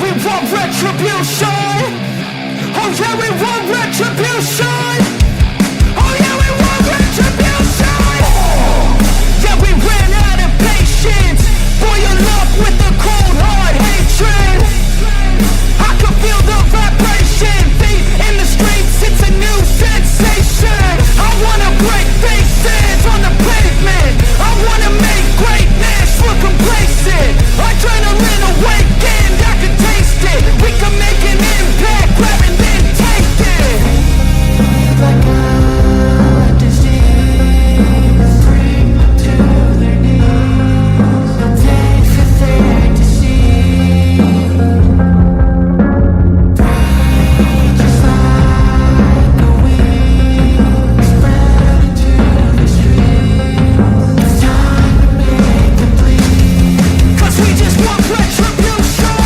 we want retribution. Oh yeah, we want retribution. Oh yeah, we want retribution. Yeah, we ran out of patience. Boil up with the cold hard hatred. I can feel the vibration. Feet in the streets, it's a new sensation. I wanna break faces on the pavement. I wanna make greatness look complacent. Adrenaline awakened, I can taste it. We can make an impact, grab and then take it. Like a disease, bring them to their knees. No take for there to see. Just like a wing, spread into the streets. It's time to make them bleed. 'Cause we just want retribution.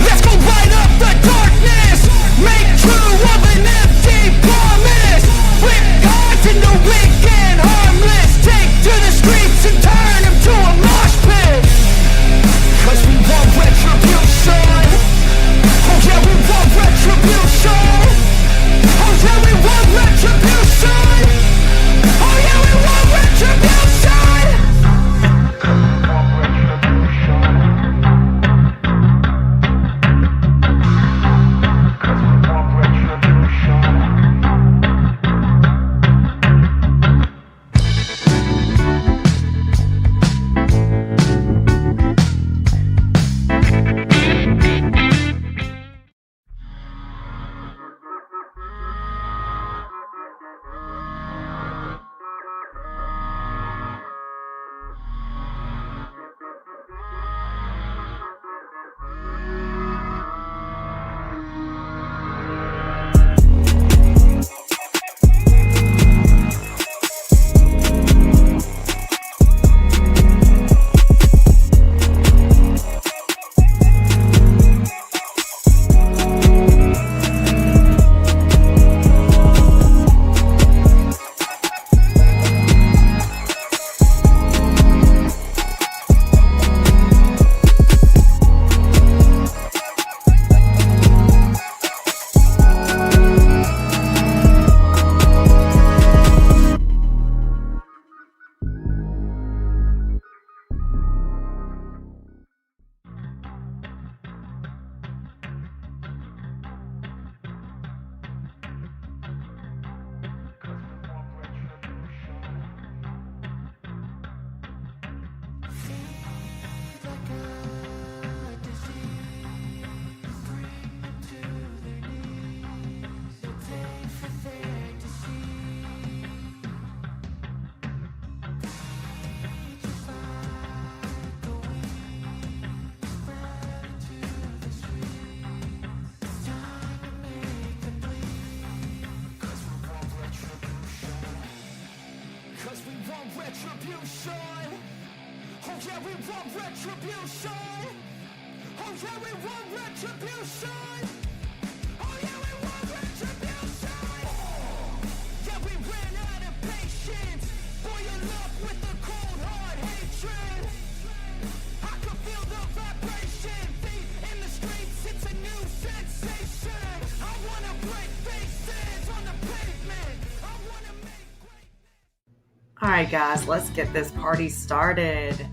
Let's go light up the darkness. Make true of an empty promise. Flip cards into weak and harmless. Take to the streets and turn them to a mosh pit. 'Cause we want retribution. Oh yeah, we want retribution. Oh yeah, we want retribution. Oh yeah, we want retribution. Retribution. Oh yeah, we want retribution. Oh yeah, we want retribution. Oh yeah, we want retribution. Yeah, we ran out of patience. Boil up with the cold hard hatred. I can feel the vibration. Feet in the streets, it's a new sensation. I wanna break faces on the pavement. I wanna make great. All right, guys, let's get this party started.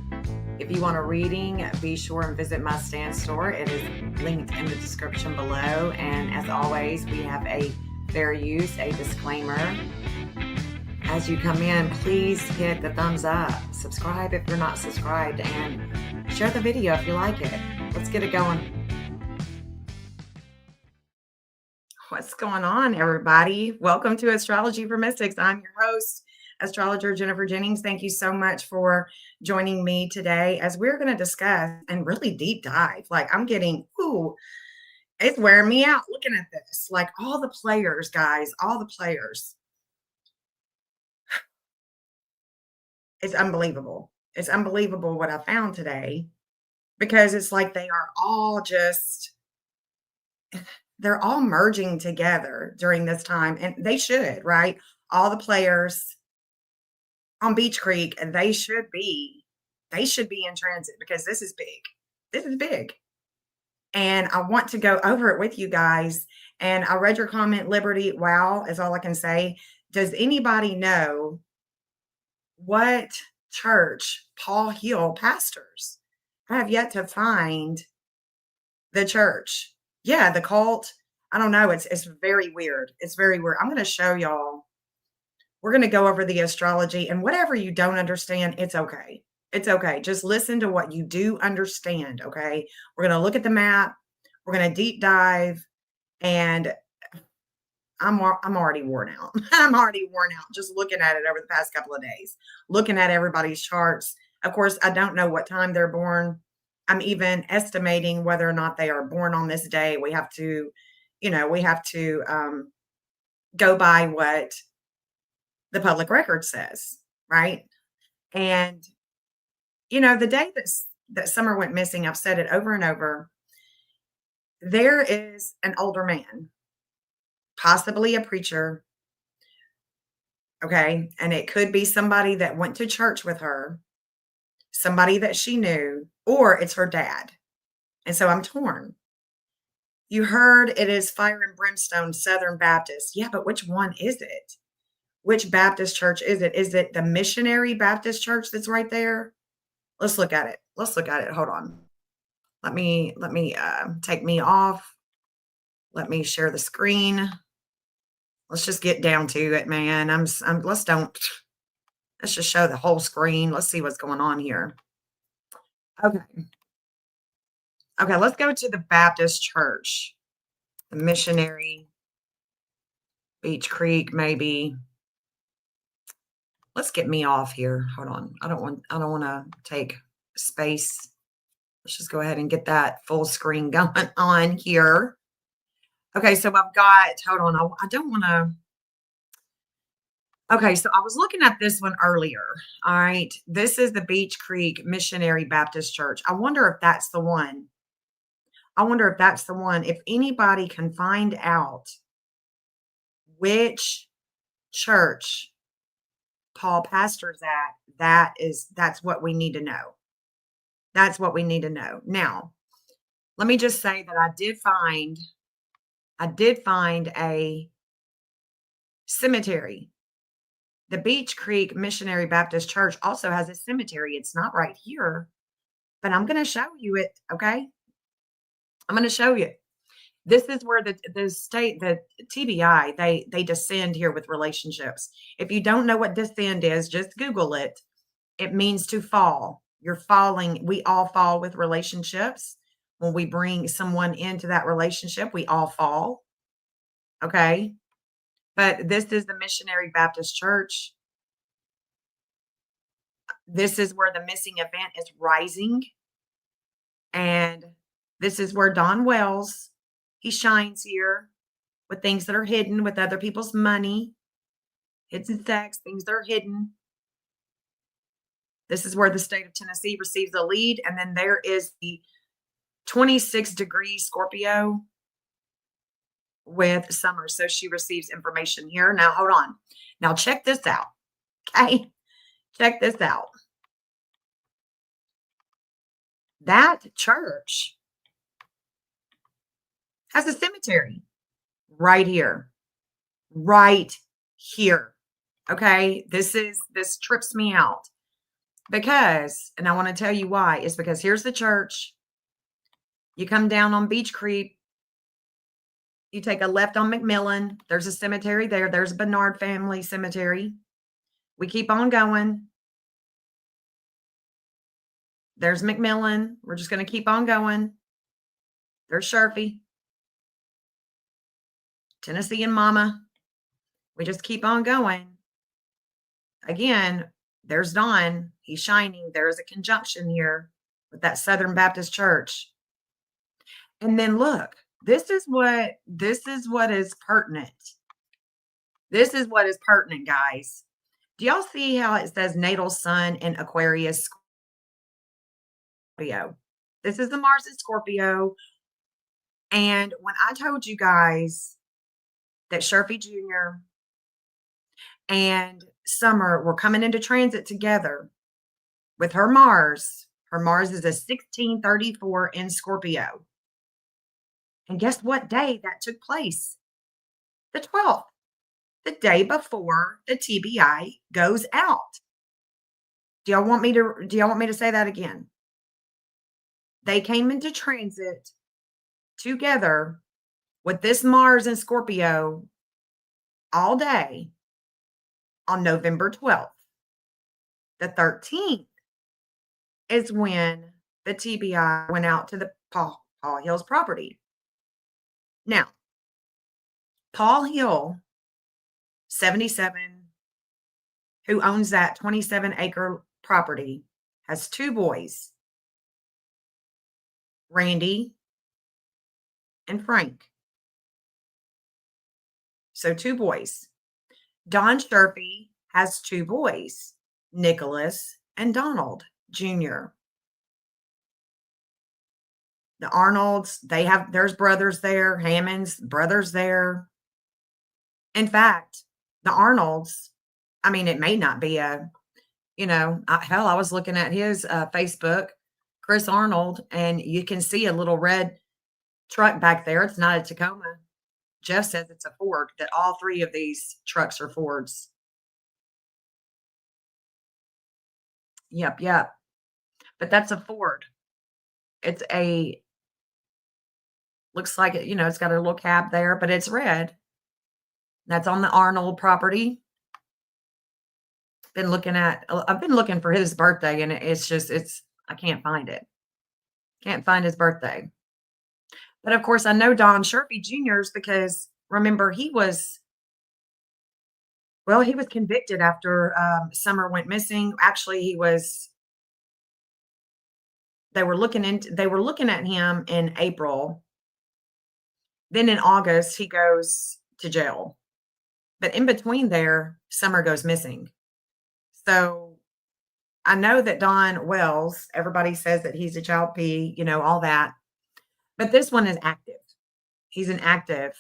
If you want a reading, be sure and visit my stand store. It is linked in the description below. And as always, we have a fair use, a disclaimer. As you come in, please hit the thumbs up, subscribe if you're not subscribed, and share the video if you like it. Let's get it going. What's going on, everybody? Welcome to Astrology for Mystics. I'm your host, astrologer Jennifer Jennings. Thank you so much for joining me today as we're going to discuss and really deep dive. Like I'm getting, it's wearing me out looking at this. Like all the players, guys, all the players. It's unbelievable. It's unbelievable what I found today because it's like they are all they're all merging together during this time, and they should, right? All the players on Beach Creek, and they should be in transit because this is big. This is big. and I want to go over it with you guys. And I read your comment, Liberty. Wow, is all I can say. Does anybody know what church Paul Hill pastors? I have yet to find the church. Yeah, the cult. I don't know. It's very weird. It's very weird. I'm going to show y'all. We're going to go over the astrology, and whatever you don't understand, it's okay. It's okay. Just listen to what you do understand, okay? We're going to look at the map. We're going to deep dive, and I'm already worn out. I'm already worn out just looking at it over the past couple of days, looking at everybody's charts. Of course, I don't know what time they're born. I'm even estimating whether or not they are born on this day. We have to, we have to go by what the public record says, right? And the day that Summer went missing, I've said it over and over. There is an older man, possibly a preacher. Okay. And it could be somebody that went to church with her, somebody that she knew, or it's her dad. And so I'm torn. You heard it is Fire and Brimstone Southern Baptist. Yeah, but which one is it? Which Baptist church is it? Is it the Missionary Baptist Church that's right there? Let's look at it. Let's look at it. Hold on. Let me take me off. Let me share the screen. Let's just get down to it, man. Let's just show the whole screen. Let's see what's going on here. Okay. Okay, let's go to the Baptist church. The Missionary, Beach Creek, maybe. Let's get me off here. Hold on. I don't want to take space. Let's just go ahead and get that full screen going on here. Okay, so I've got, hold on. I don't want to. Okay, so I was looking at this one earlier. All right. This is the Beach Creek Missionary Baptist Church. I wonder if that's the one. If anybody can find out which church Paul pastors at, that's what we need to know. That's what we need to know. Now, let me just say that I did find a cemetery. The Beach Creek Missionary Baptist Church also has a cemetery. It's not right here, but I'm going to show you it, okay? I'm going to show you. This is where the TBI, they descend here with relationships. If you don't know what descend is, just Google it. It means to fall. You're falling. We all fall with relationships. When we bring someone into that relationship, we all fall. Okay? But this is the Missionary Baptist Church. This is where the missing event is rising. And this is where Don Wells, he shines here with things that are hidden, with other people's money, hidden sex, things that are hidden. This is where the state of Tennessee receives the lead. And then there is the 26-degree Scorpio with Summer. So she receives information here. Now, hold on. Now, check this out. Okay. Check this out. That church has a cemetery right here. Right here. Okay. This trips me out because, and I want to tell you why, is because here's the church. You come down on Beach Creek. You take a left on McMillan. There's a cemetery there. There's a Bernard family cemetery. We keep on going. There's McMillan. We're just going to keep on going. There's Sharpie. Tennessee and Mama. We just keep on going. Again, there's Don. He's shining. There's a conjunction here with that Southern Baptist Church. And then look, this is what is pertinent. This is what is pertinent, guys. Do y'all see how it says natal sun in Aquarius Scorpio? This is the Mars in Scorpio. And when I told you guys that Sharpie Jr. and Summer were coming into transit together with her Mars is a 1634 in Scorpio. And guess what day that took place? The 12th, the day before the TBI goes out. Do y'all want me to say that again? They came into transit together with this Mars and Scorpio all day on November 12th. The 13th is when the TBI went out to the Paul Hill's property. Now, Paul Hill, 77, who owns that 27-acre property, has two boys, Randy and Frank. So two boys. Don Sherfy has two boys, Nicholas and Donald Jr. The Arnolds, there's brothers there, Hammond's brothers there. In fact, the Arnolds, I mean, it may not be hell, I was looking at his Facebook, Chris Arnold, and you can see a little red truck back there. It's not a Tacoma. Jeff says it's a Ford, that all three of these trucks are Fords. Yep, yep. But that's a Ford. It's looks like it's got a little cab there, but it's red. That's on the Arnold property. I've been looking for his birthday, and I can't find it. Can't find his birthday. But of course, I know Don Sherfy Jr.'s because remember he was convicted after Summer went missing. Actually, they were looking at him in April. Then in August, he goes to jail. But in between there, Summer goes missing. So I know that Don Wells, everybody says that he's a child P, all that. But this one is active. He's an active.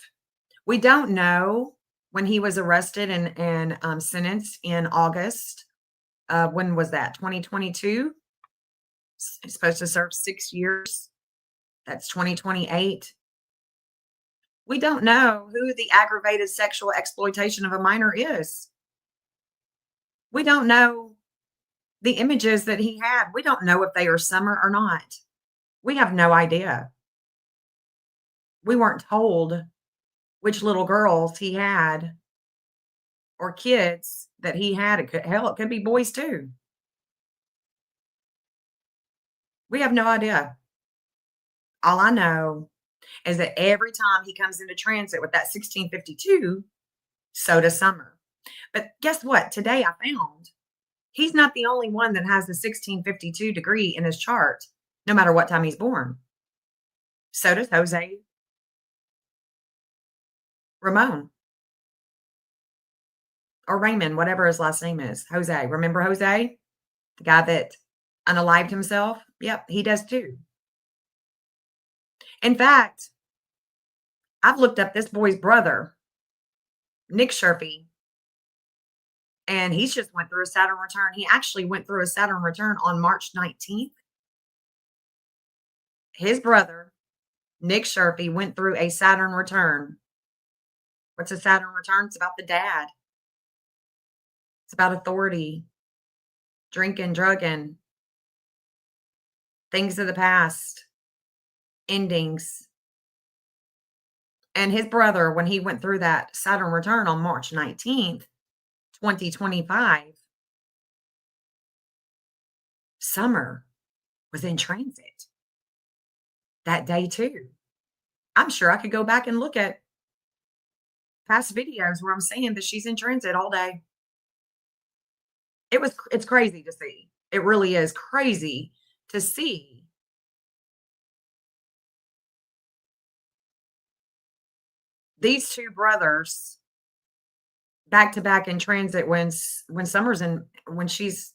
We don't know when he was arrested and sentenced in August. When was that? 2022? He's supposed to serve 6 years. That's 2028. We don't know who the aggravated sexual exploitation of a minor is. We don't know the images that he had. We don't know if they are Summer or not. We have no idea. We weren't told which little girls he had or kids that he had. It could be boys too. We have no idea. All I know is that every time he comes into transit with that 1652, so does Summer. But guess what? Today I found he's not the only one that has the 1652 degree in his chart, no matter what time he's born. So does Jose Ramon or Raymond, whatever his last name is. Jose. Remember Jose? The guy that unalived himself? Yep, he does too. In fact, I've looked up this boy's brother, Nick Sherfy, and he's just went through a Saturn return. He actually went through a Saturn return on March 19th. His brother, Nick Sherfy, went through a Saturn return. What's a Saturn return? It's about the dad. It's about authority, drinking, drugging, things of the past, endings. And his brother, when he went through that Saturn return on March 19th, 2025, Summer was in transit that day too. I'm sure I could go back and look at past videos where I'm saying that she's in transit all day. It's crazy to see. It really is crazy to see. These two brothers back to back in transit when Summer's when she's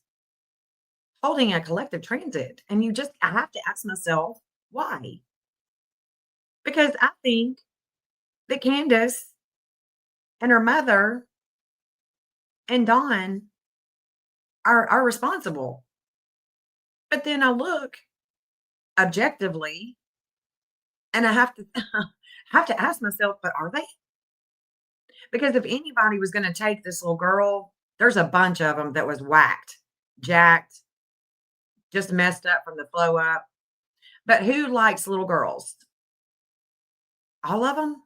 holding a collective transit. And I have to ask myself, why? Because I think that Candace and her mother and Dawn are responsible. But then I look objectively and I have to I have to ask myself, but are they? Because if anybody was going to take this little girl, there's a bunch of them that was whacked, jacked, just messed up from the flow up. But who likes little girls? All of them?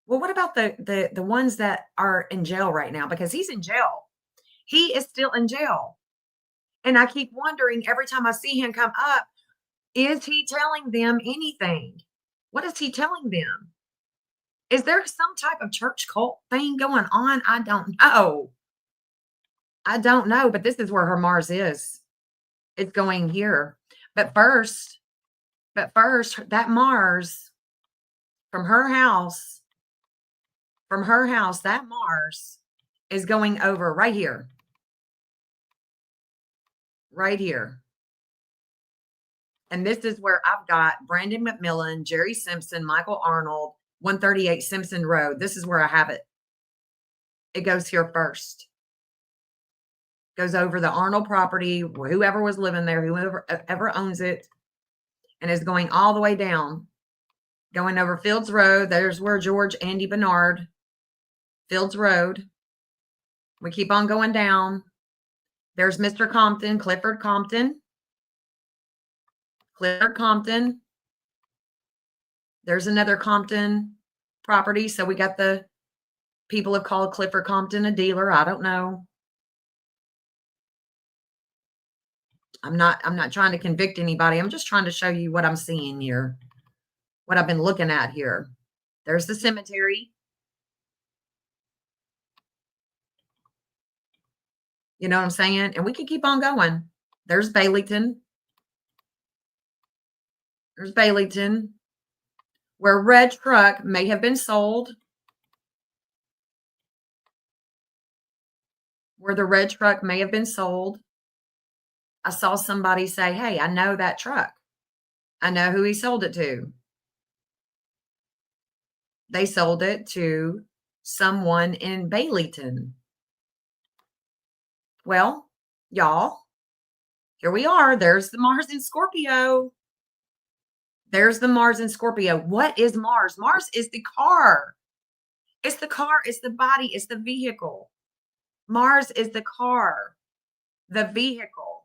Well, what about the ones that are in jail right now? Because he's in jail. He is still in jail. And I keep wondering every time I see him come up, is he telling them anything? What is he telling them? Is there some type of church cult thing going on? I don't know. I don't know, but this is where her Mars is. It's going here. But first, that Mars from her house, that Mars is going over right here. Right here. And this is where I've got Brandon McMillan, Jerry Simpson, Michael Arnold, 138 Simpson Road. This is where I have it. It goes here first. Goes over the Arnold property, whoever was living there, whoever ever owns it, and is going all the way down, going over Fields Road. There's where George Andy Bernard, Fields Road. We keep on going down. There's Mr. Compton, Clifford Compton. Clifford Compton. There's another Compton property. So we got the people have called Clifford Compton a dealer. I don't know. I'm not trying to convict anybody. I'm just trying to show you what I'm seeing here, what I've been looking at here. There's the cemetery. You know what I'm saying? And we can keep on going. There's Baileyton. There's Baileyton, where red truck may have been sold. Where the red truck may have been sold. I saw somebody say, hey, I know that truck. I know who he sold it to. They sold it to someone in Baileyton. Well, y'all, here we are. There's the Mars in Scorpio. There's the Mars in Scorpio. What is Mars? Mars is the car. It's the car. It's the body. It's the vehicle. Mars is the car, the vehicle.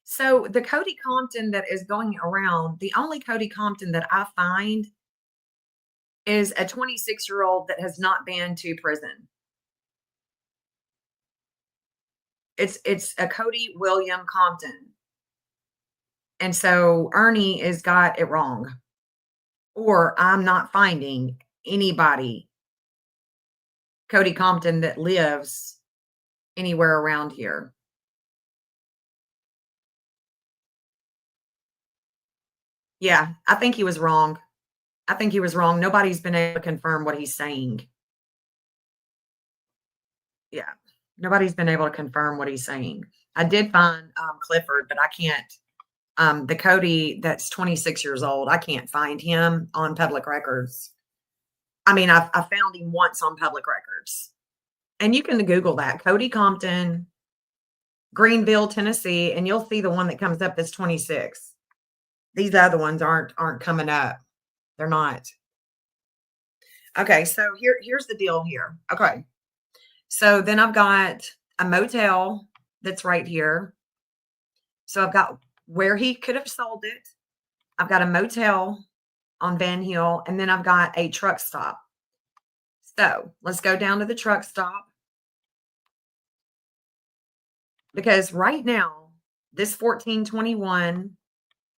So the Cody Compton that is going around, the only Cody Compton that I find is a 26-year-old that has not been to prison. It's a Cody William Compton. And so Ernie has got it wrong. Or I'm not finding anybody, Cody Compton, that lives anywhere around here. Yeah, I think he was wrong. I think he was wrong. Nobody's been able to confirm what he's saying. Yeah, nobody's been able to confirm what he's saying. I did find Clifford, but I can't. The Cody that's 26 years old, I can't find him on public records. I mean, I found him once on public records. And you can Google that, Cody Compton, Greenville, Tennessee, and you'll see the one that comes up that's 26. These other ones aren't coming up. They're not. Okay, so here's the deal here. Okay. So then I've got a motel that's right here. So I've got where he could have sold it. I've got a motel on Van Hill, and then I've got a truck stop. So let's go down to the truck stop. Because right now, this 1421,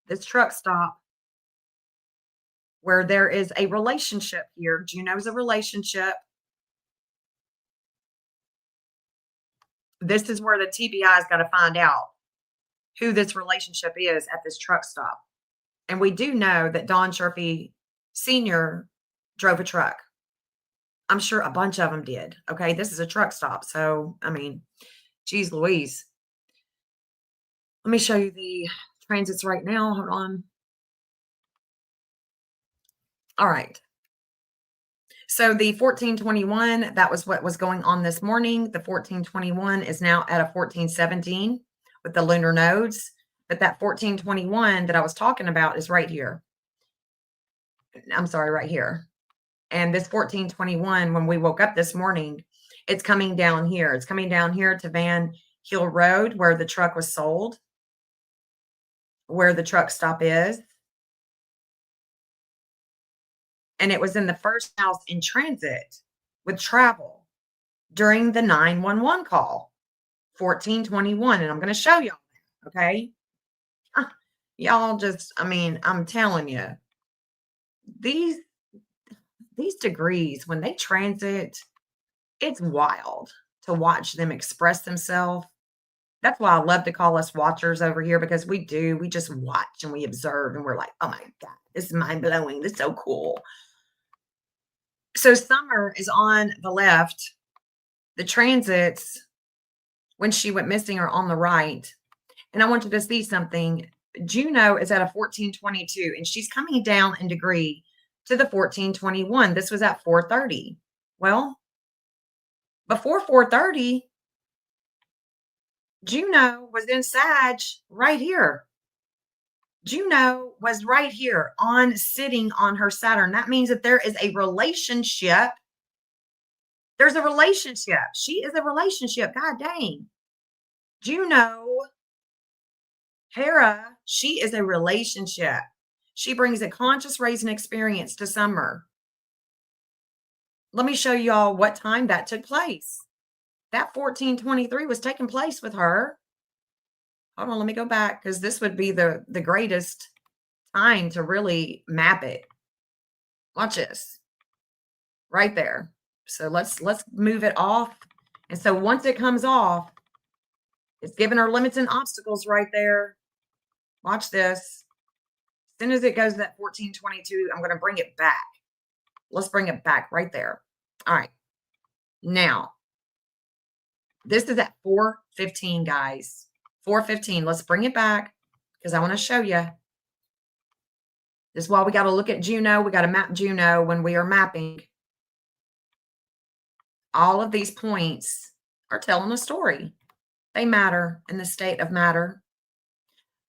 this truck stop, where there is a relationship here, Juno's a relationship. This is where the TBI's got to find out who this relationship is at this truck stop. And we do know that Don Sherfy Sr. drove a truck. I'm sure a bunch of them did. Okay, this is a truck stop. So, I mean, geez Louise. Let me show you the transits right now. Hold on. All right. So the 1421, that was what was going on this morning. The 1421 is now at a 1417 with the lunar nodes. But that 1421 that I was talking about is right here. I'm sorry, right here. And this 1421, when we woke up this morning, it's coming down here. It's coming down here to Van Hill Road where the truck was sold, where the truck stop is. And it was in the first house in transit with travel during the 911 call, 1421. And I'm going to show y'all that, okay? Y'all just, I mean, I'm telling you, these these degrees, when they transit, it's wild to watch them express themselves. That's why I love to call us watchers over here because we just watch and we observe and we're like, oh my God, this is mind blowing. This is so cool. So summer is on the left. The transits, when she went missing, are on the right. And I want you to see something. Juno is at a 1422 and she's coming down in degree to the 1421. This was at 4:30. Well, before 4:30, Juno was in Sag right here. Juno was right here on sitting on her Saturn. That means that there is a relationship. There's a relationship. She is a relationship. God dang. Juno, Hera, she is a relationship. She brings a conscious raising experience to summer. Let me show y'all what time that took place. That 1423 was taking place with her. Hold on, let me go back because this would be the greatest time to really map it. Watch this. Right there. So let's move it off. And so once it comes off, it's giving her limits and obstacles right there. Watch this. As soon as it goes to that 1422, I'm going to bring it back. Let's bring it back right there. All right. Now, this is at 4:15, guys. 4:15. Let's bring it back because I want to show you. This is why we got to look at Juno. We got to map Juno when we are mapping. All of these points are telling a story. They matter in the state of matter.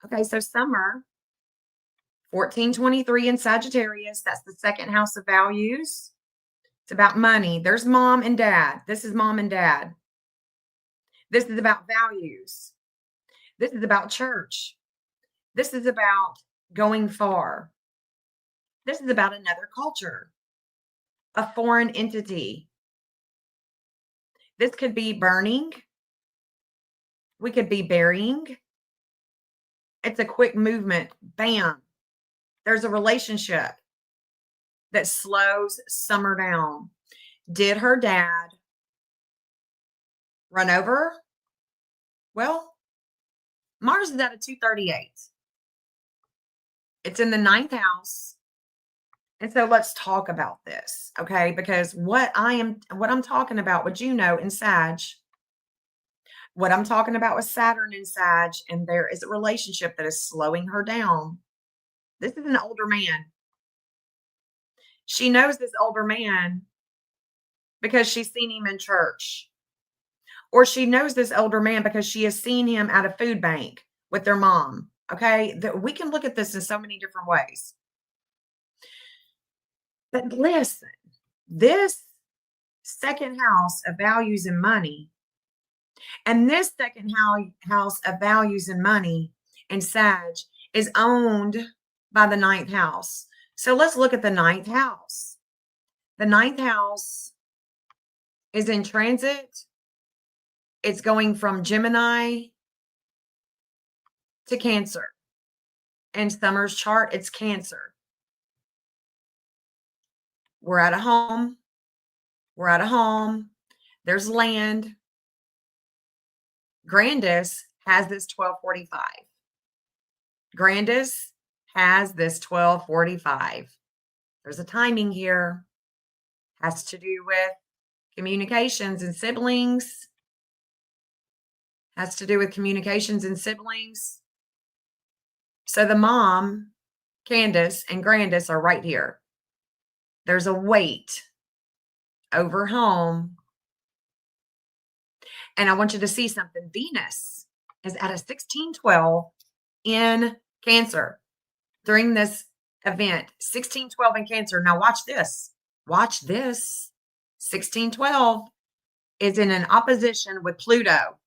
Okay, so summer, 1423 in Sagittarius. That's the second house of values. It's about money. There's mom and dad. This is mom and dad. This is about values. This is about church. This is about going far. This is about another culture, a foreign entity. This could be burning. We could be burying. It's a quick movement. Bam. There's a relationship that slows summer down. Did her dad run over? Well, Mars is at a 238. It's in the ninth house. And so let's talk about this, okay? Because what I'm talking about with Juno and Sag, what I'm talking about with Saturn and Sag, and there is a relationship that is slowing her down. This is an older man. She knows this older man because she's seen him in church. Or she knows this older man because she has seen him at a food bank with their mom. Okay. We can look at this in so many different ways. But listen, this second house of values and money, and this second house of values and money in Sag is owned by the ninth house. So let's look at the ninth house. The ninth house is in transit. It's going from Gemini to Cancer. In Summer's chart, it's Cancer. We're at a home. We're at a home. There's land. Grandis has this 1245. Grandis has this 1245. There's a timing here. Has to do with communications and siblings. Has to do with communications and siblings. So the mom, Candace, and Grandis are right here. There's a weight over home. And I want you to see something. Venus is at a 1612 in Cancer during this event. 1612 in Cancer. Now, watch this. Watch this. 1612 is in an opposition with Pluto.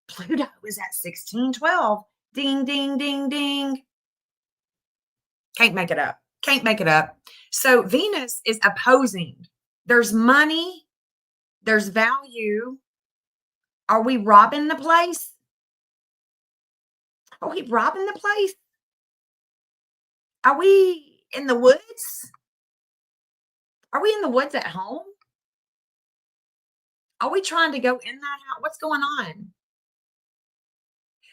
Pluto is at 1612. Ding, ding, ding, ding. Can't make it up. Can't make it up. So Venus is opposing. There's money, there's value. Are we robbing the place? Are we robbing the place? Are we in the woods? Are we in the woods at home? Are we trying to go in that house? What's going on?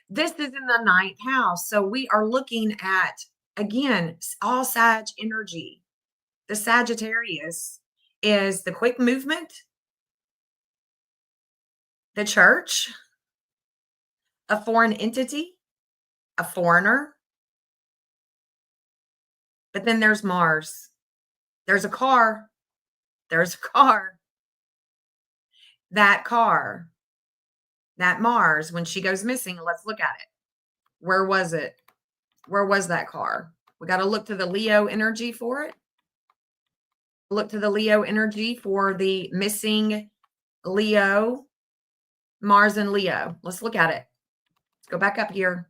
This is in the ninth house. So we are looking at, again, all Sag energy. The Sagittarius is the quick movement, the church, a foreign entity, a foreigner. But then there's Mars. There's a car. There's a car. That car, that Mars, when she goes missing, let's look at it. Where was it? Where was that car? We got to look to the Leo energy for it. Look to the Leo energy for the missing Leo, Mars and Leo. Let's look at it. Let's go back up here.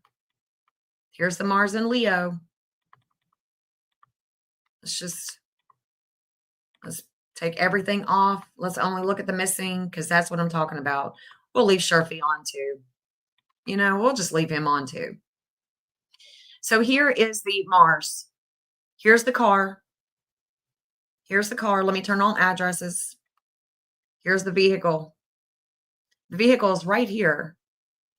Here's the Mars and Leo. Let's take everything off. Let's only look at the missing because that's what I'm talking about. We'll leave Sharpie on too. We'll just leave him on too. So here is the Mars. Here's the car. Here's the car. Let me turn on addresses. Here's the vehicle. The vehicle is right here.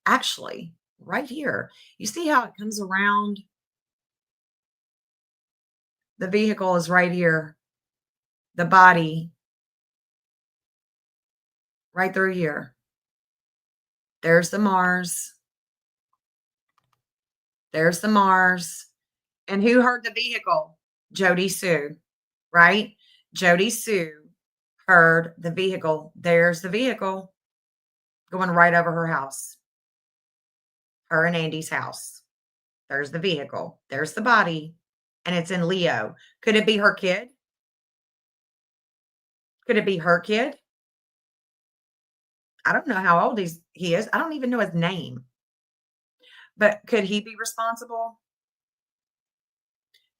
Actually, right here. You see how it comes around? The vehicle is right here. The body right through here. There's the Mars. There's the Mars. And who heard the vehicle? Jody Sue, right? Jody Sue heard the vehicle. There's the vehicle going right over her house. Her and Andy's house. There's the vehicle. There's the body. And it's in Leo. Could it be her kid? Could it be her kid? I don't know how old he is. I don't even know his name. But could he be responsible?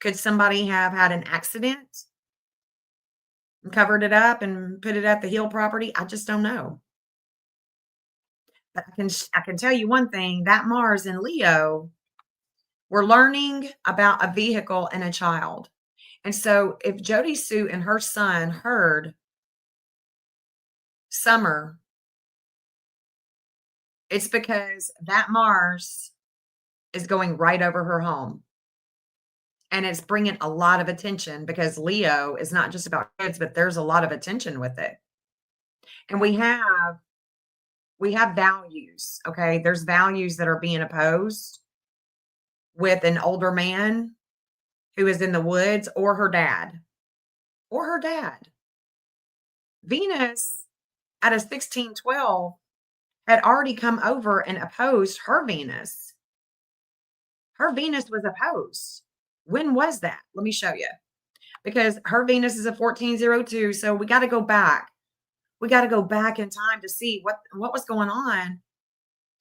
Could somebody have had an accident and covered it up and put it at the Hill property? I just don't know. But I can tell you one thing, that Mars in Leo, we're learning about a vehicle and a child. And so if Jody Sue and her son heard Summer, it's because that Mars is going right over her home. And it's bringing a lot of attention because Leo is not just about kids, but there's a lot of attention with it. And we have values, okay? There's values that are being opposed with an older man who is in the woods or her dad. Or her dad. Venus at a 1612 had already come over and opposed her Venus. Her Venus was opposed. When was that? Let me show you. Because her Venus is a 1402, so we got to go back. We got to go back in time to see what was going on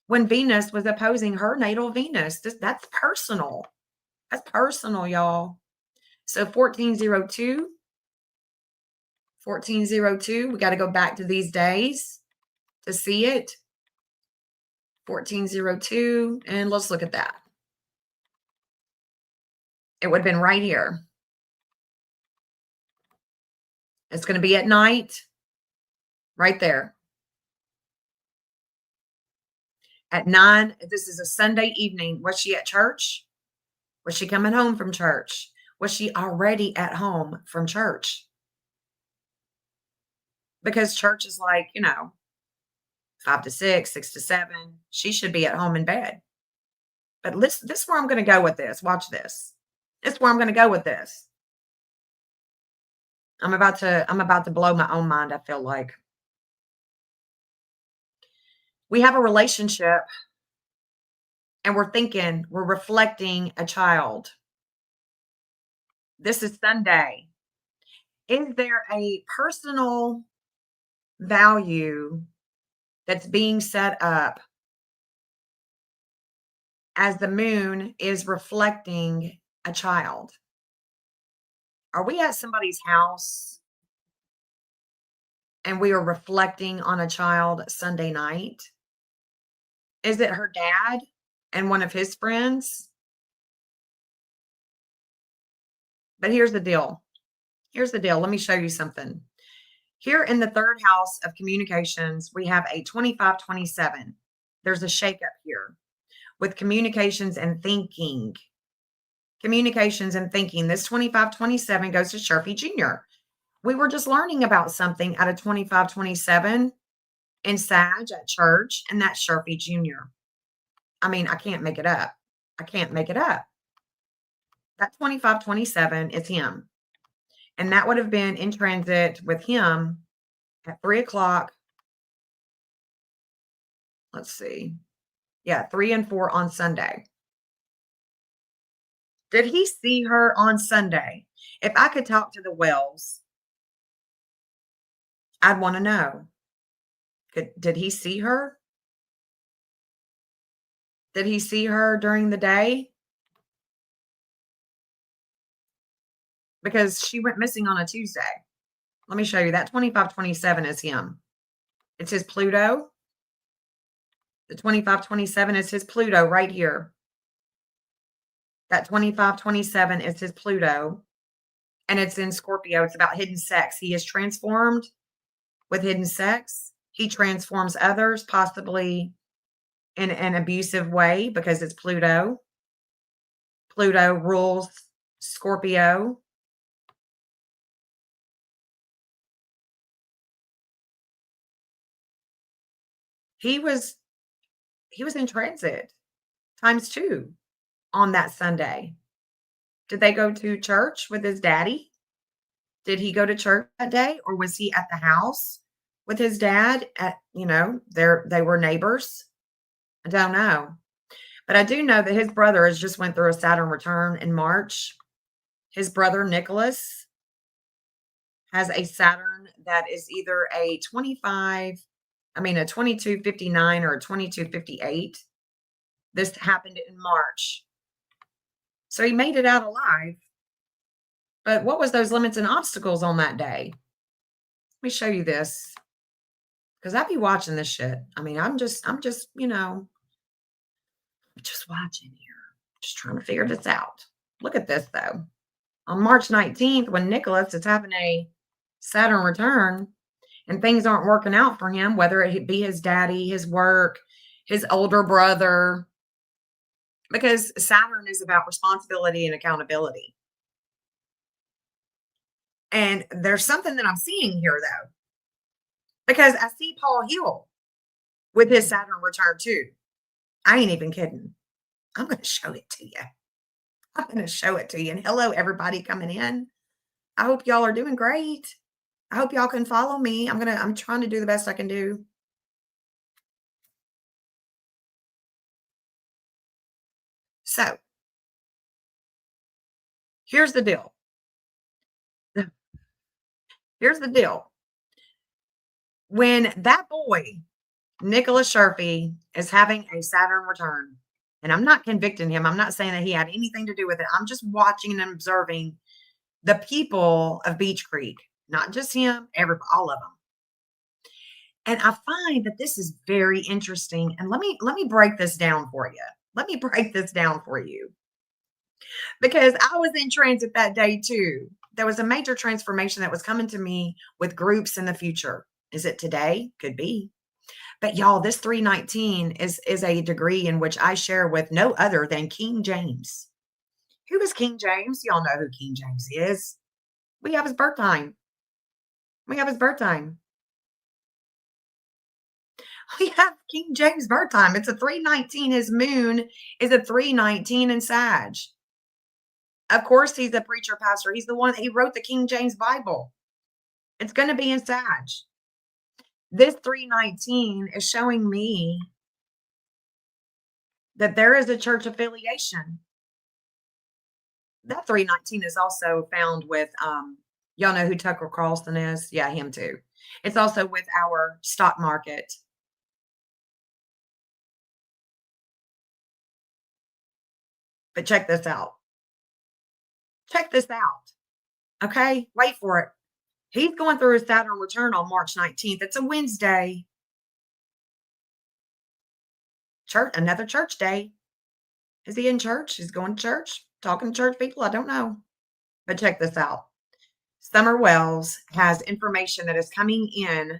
when Venus was opposing her natal Venus. That's personal. That's personal, y'all. So 1402, we got to go back to these days to see it. 1402, and let's look at that. It would have been right here. It's going to be at night, right there. At 9, this is a Sunday evening. Was she at church? Was she coming home from church? Was she already at home from church? Because church is like, 5 to 6, 6 to 7. She should be at home in bed. But this is where I'm going to go with this. Watch this. This is where I'm going to go with this. I'm about to blow my own mind, I feel like. We have a relationship and we're reflecting a child. This is Sunday. Is there a personal value that's being set up as the moon is reflecting a child? Are we at somebody's house and we are reflecting on a child Sunday night? Is it her dad and one of his friends? But here's the deal. Here's the deal. Let me show you something. Here in the third house of communications, we have a 2527. There's a shakeup here with communications and thinking. Communications and thinking. This 2527 goes to Sharpie Jr. We were just learning about something out of 2527 in Sag at church, and that's Sharpie Jr. I mean, I can't make it up. I can't make it up. That 2527 is him. And that would have been in transit with him at 3 o'clock. Let's see. Yeah, 3 and 4 on Sunday. Did he see her on Sunday? If I could talk to the Wells, I'd want to know. Did he see her? Did he see her during the day? Because she went missing on a Tuesday. Let me show you. That 2527 is him. It's his Pluto. The 2527 is his Pluto right here. That 2527 is his Pluto, and it's in Scorpio. It's about hidden sex. He is transformed with hidden sex. He transforms others, possibly in an abusive way because it's Pluto. Pluto rules Scorpio. He was in transit times 2 on that Sunday. Did they go to church with his daddy? Did he go to church that day, or was he at the house with his dad at, they were neighbors? I don't know. But I do know that his brother has just went through a Saturn return in March. His brother Nicholas has a Saturn that is either a 2259 or a 2258. This happened in March. So he made it out alive. But what was those limits and obstacles on that day? Let me show you this. Because I be watching this shit. I mean, I'm just, just watching here. Just trying to figure this out. Look at this though. On March 19th, when Nicholas is having a Saturn return and things aren't working out for him, whether it be his daddy, his work, his older brother, because Saturn is about responsibility and accountability. And there's something that I'm seeing here though, because I see Paul Hill with his Saturn return too. I ain't even kidding. I'm going to show it to you. I'm going to show it to you. And hello, everybody coming in. I hope y'all are doing great. I hope y'all can follow me. I'm trying to do the best I can do. So here's the deal. Here's the deal. When that boy, Nicholas Sharpie, is having a Saturn return, and I'm not convicting him. I'm not saying that he had anything to do with it. I'm just watching and observing the people of Beach Creek, not just him, all of them. And I find that this is very interesting. And let me break this down for you. Let me break this down for you. Because I was in transit that day too. There was a major transformation that was coming to me with groups in the future. Is it today? Could be. But y'all, this 319 is a degree in which I share with no other than King James. Who is King James? Y'all know who King James is. We have his birth time. We have his birth time. We have King James' birth time. It's a 319. His moon is a 319 in Sag. Of course, he's a preacher pastor. He's the one, he wrote the King James Bible. It's going to be in Sag. This 319 is showing me that there is a church affiliation. That 319 is also found with, y'all know who Tucker Carlson is? Yeah, him too. It's also with our stock market. But check this out. Check this out. Okay, wait for it. He's going through his Saturn return on March 19th. It's a Wednesday. Church, another church day. Is he in church? He's going to church, talking to church people. I don't know. But check this out. Summer Wells has information that is coming in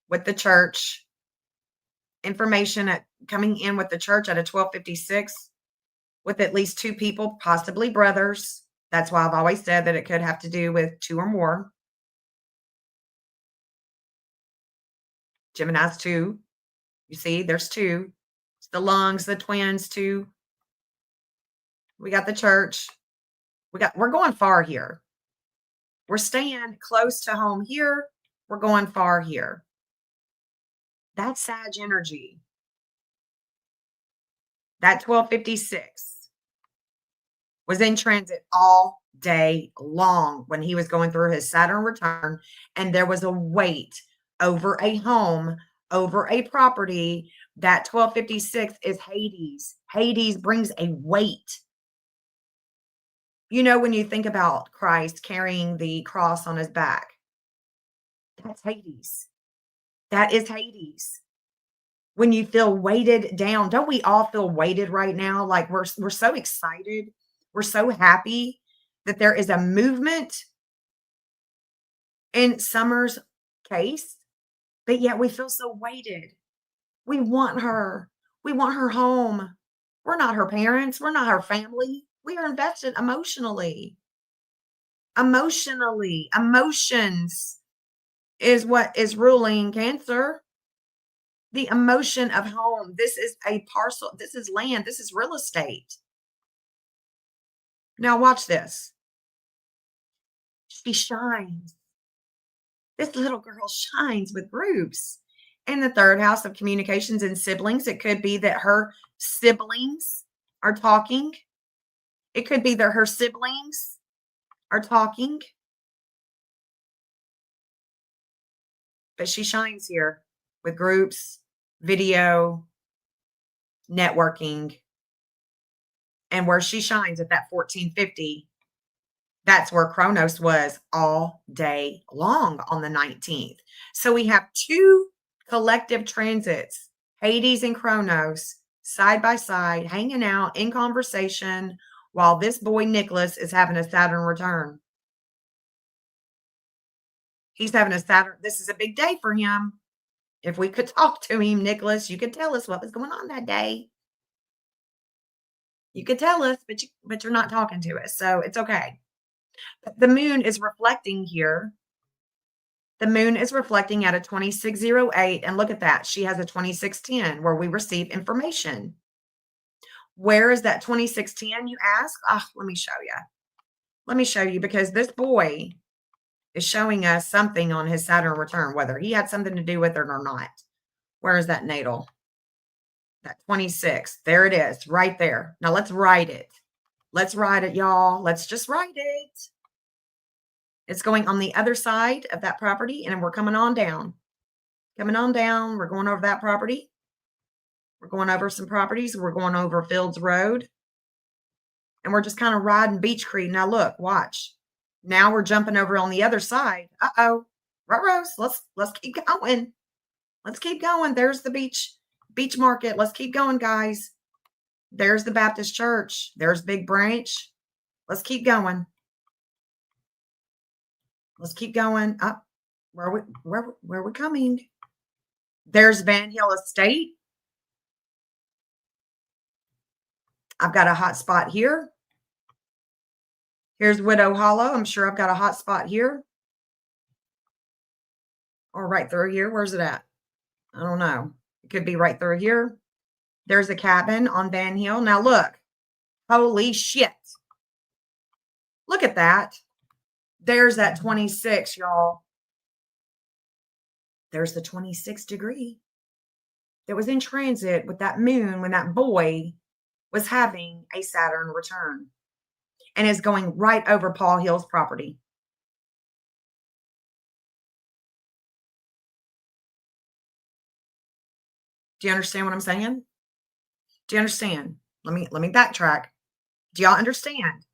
with the church, coming in with the church at a 1256 with at least two people, possibly brothers. That's why I've always said that it could have to do with two or more. Gemini's two. You see, there's two. It's the lungs, the twins, two. We got the church. We're going far here. We're staying close to home here. We're going far here. That's Sag energy. That 1256 was in transit all day long when he was going through his Saturn return, and there was a weight over a home, over a property. That 1256 is Hades. Hades brings a weight. You know, when you think about Christ carrying the cross on his back, that's Hades. That is Hades. When you feel weighted down, don't we all feel weighted right now? Like we're so excited. We're so happy that there is a movement in Summer's case, but yet we feel so weighted. We want her. We want her home. We're not her parents. We're not her family. We are invested emotionally. Emotionally. Emotions is what is ruling Cancer. The emotion of home. This is a parcel. This is land. This is real estate. Now watch this. She shines. This little girl shines with groups. In the third house of communications and siblings, it could be that her siblings are talking. It could be that her siblings are talking. But she shines here with groups, video, networking. And where she shines at that 1450, that's where Kronos was all day long on the 19th. So we have two collective transits, Hades and Kronos, side by side, hanging out in conversation while this boy Nicholas is having a Saturn return. He's having a Saturn. This is a big day for him. If we could talk to him, Nicholas, you could tell us what was going on that day. You could tell us, but you're not talking to us, so it's okay. The moon is reflecting here. The moon is reflecting at a 2608, and look at that. She has a 2610 where we receive information. Where is that 2610, you ask? Let me show you. Let me show you, because this boy is showing us something on his Saturn return, whether he had something to do with it or not. Where is that natal? That 26. There it is, right there. Now let's write it. Let's write it, y'all. Let's just write it. It's going on the other side of that property, and we're coming on down. Coming on down. We're going over that property. We're going over some properties. We're going over Fields Road. And we're just kind of riding Beach Creek. Now look, watch. Now we're jumping over on the other side. Uh-oh. Rose, let's keep going. Let's keep going. There's the beach market. Let's keep going, guys. There's the Baptist church. There's Big Branch. Let's keep going. Let's keep going up. Where we coming? There's Van Hill Estate. I've got a hot spot here. Here's Widow Hollow. I'm sure I've got a hot spot here. Or right through here. Where's it at? I don't know. It could be right through here. There's a cabin on Van Hill. Now look. Holy shit. Look at that. There's that 26, y'all. There's the 26th degree that was in transit with that moon when that boy was having a Saturn return and is going right over Paul Hill's property. Do you understand what I'm saying? Do you understand? Let me backtrack. Do y'all understand?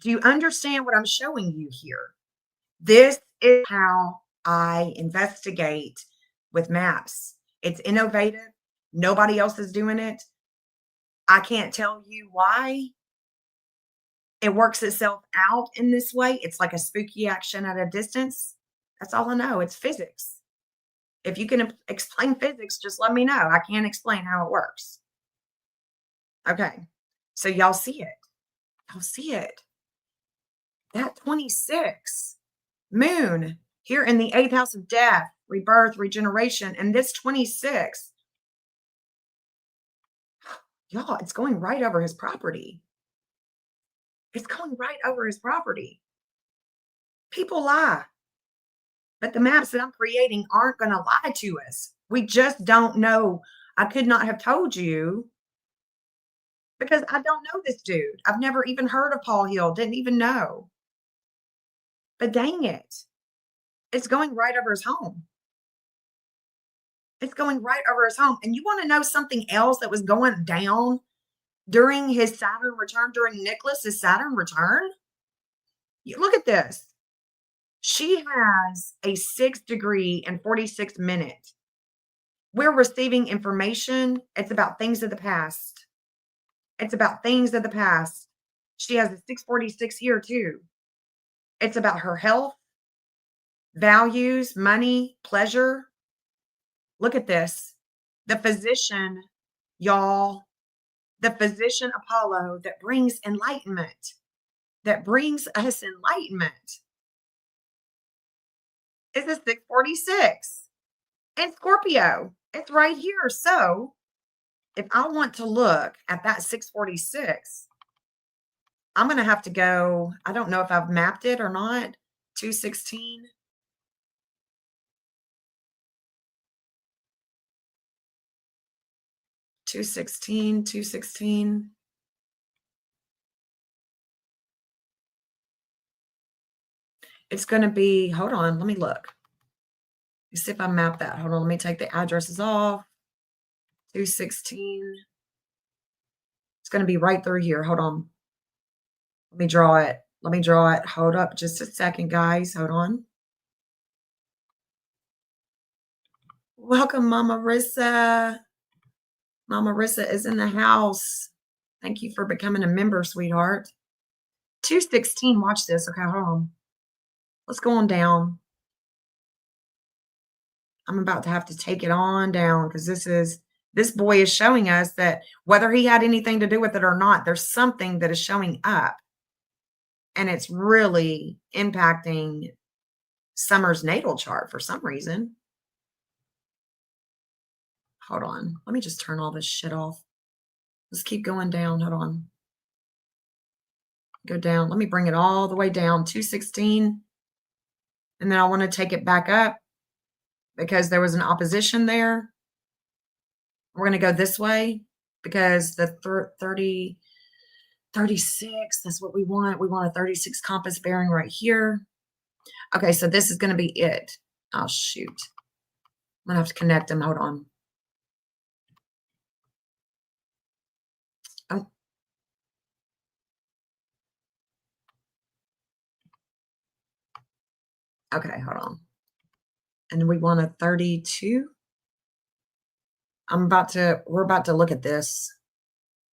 Do you understand what I'm showing you here? This is how I investigate with maps. It's innovative. Nobody else is doing it. I can't tell you why it works itself out in this way. It's like a spooky action at a distance. That's all I know. It's physics. If you can explain physics, just let me know. I can't explain how it works. Okay. So y'all see it. Y'all see it. That 26 moon here in the 8th house of death, rebirth, regeneration, and this 26, y'all, it's going right over his property. It's going right over his property. People lie, but the maps that I'm creating aren't going to lie to us. We just don't know. I could not have told you because I don't know this dude. I've never even heard of Paul Hill, didn't even know. But dang it, it's going right over his home. It's going right over his home. And you want to know something else that was going down during his Saturn return, during Nicholas's Saturn return? You look at this. She has a 6 degree and 46 minutes. We're receiving information. It's about things of the past. It's about things of the past. She has a 646 here too. It's about her health, values, money, pleasure. Look at this. The physician, y'all, the physician Apollo that brings enlightenment, that brings us enlightenment is a 646 in Scorpio. It's right here. So if I want to look at that 646, I'm going to have to go. I don't know if I've mapped it or not. 216. It's going to be, hold on, let me look. Let's see if I map that. Hold on, let me take the addresses off. 216. It's going to be right through here. Hold on. Let me draw it. Let me draw it. Hold up just a second, guys. Hold on. Welcome, Mama Rissa. Mama Rissa is in the house. Thank you for becoming a member, sweetheart. 216. Watch this. Okay, hold on. Let's go on down. I'm about to have to take it on down because this boy is showing us that whether he had anything to do with it or not, there's something that is showing up. And it's really impacting Summer's natal chart for some reason. Hold on. Let me just turn all this shit off. Let's keep going down. Hold on. Go down. Let me bring it all the way down. 216. And then I want to take it back up because there was an opposition there. We're going to go this way because the 36, that's what we want. We want a 36 compass bearing right here. Okay, so this is going to be it. Oh, shoot. I'm going to have to connect them. Hold on. Oh. Okay, hold on. And we want a 32. We're about to look at this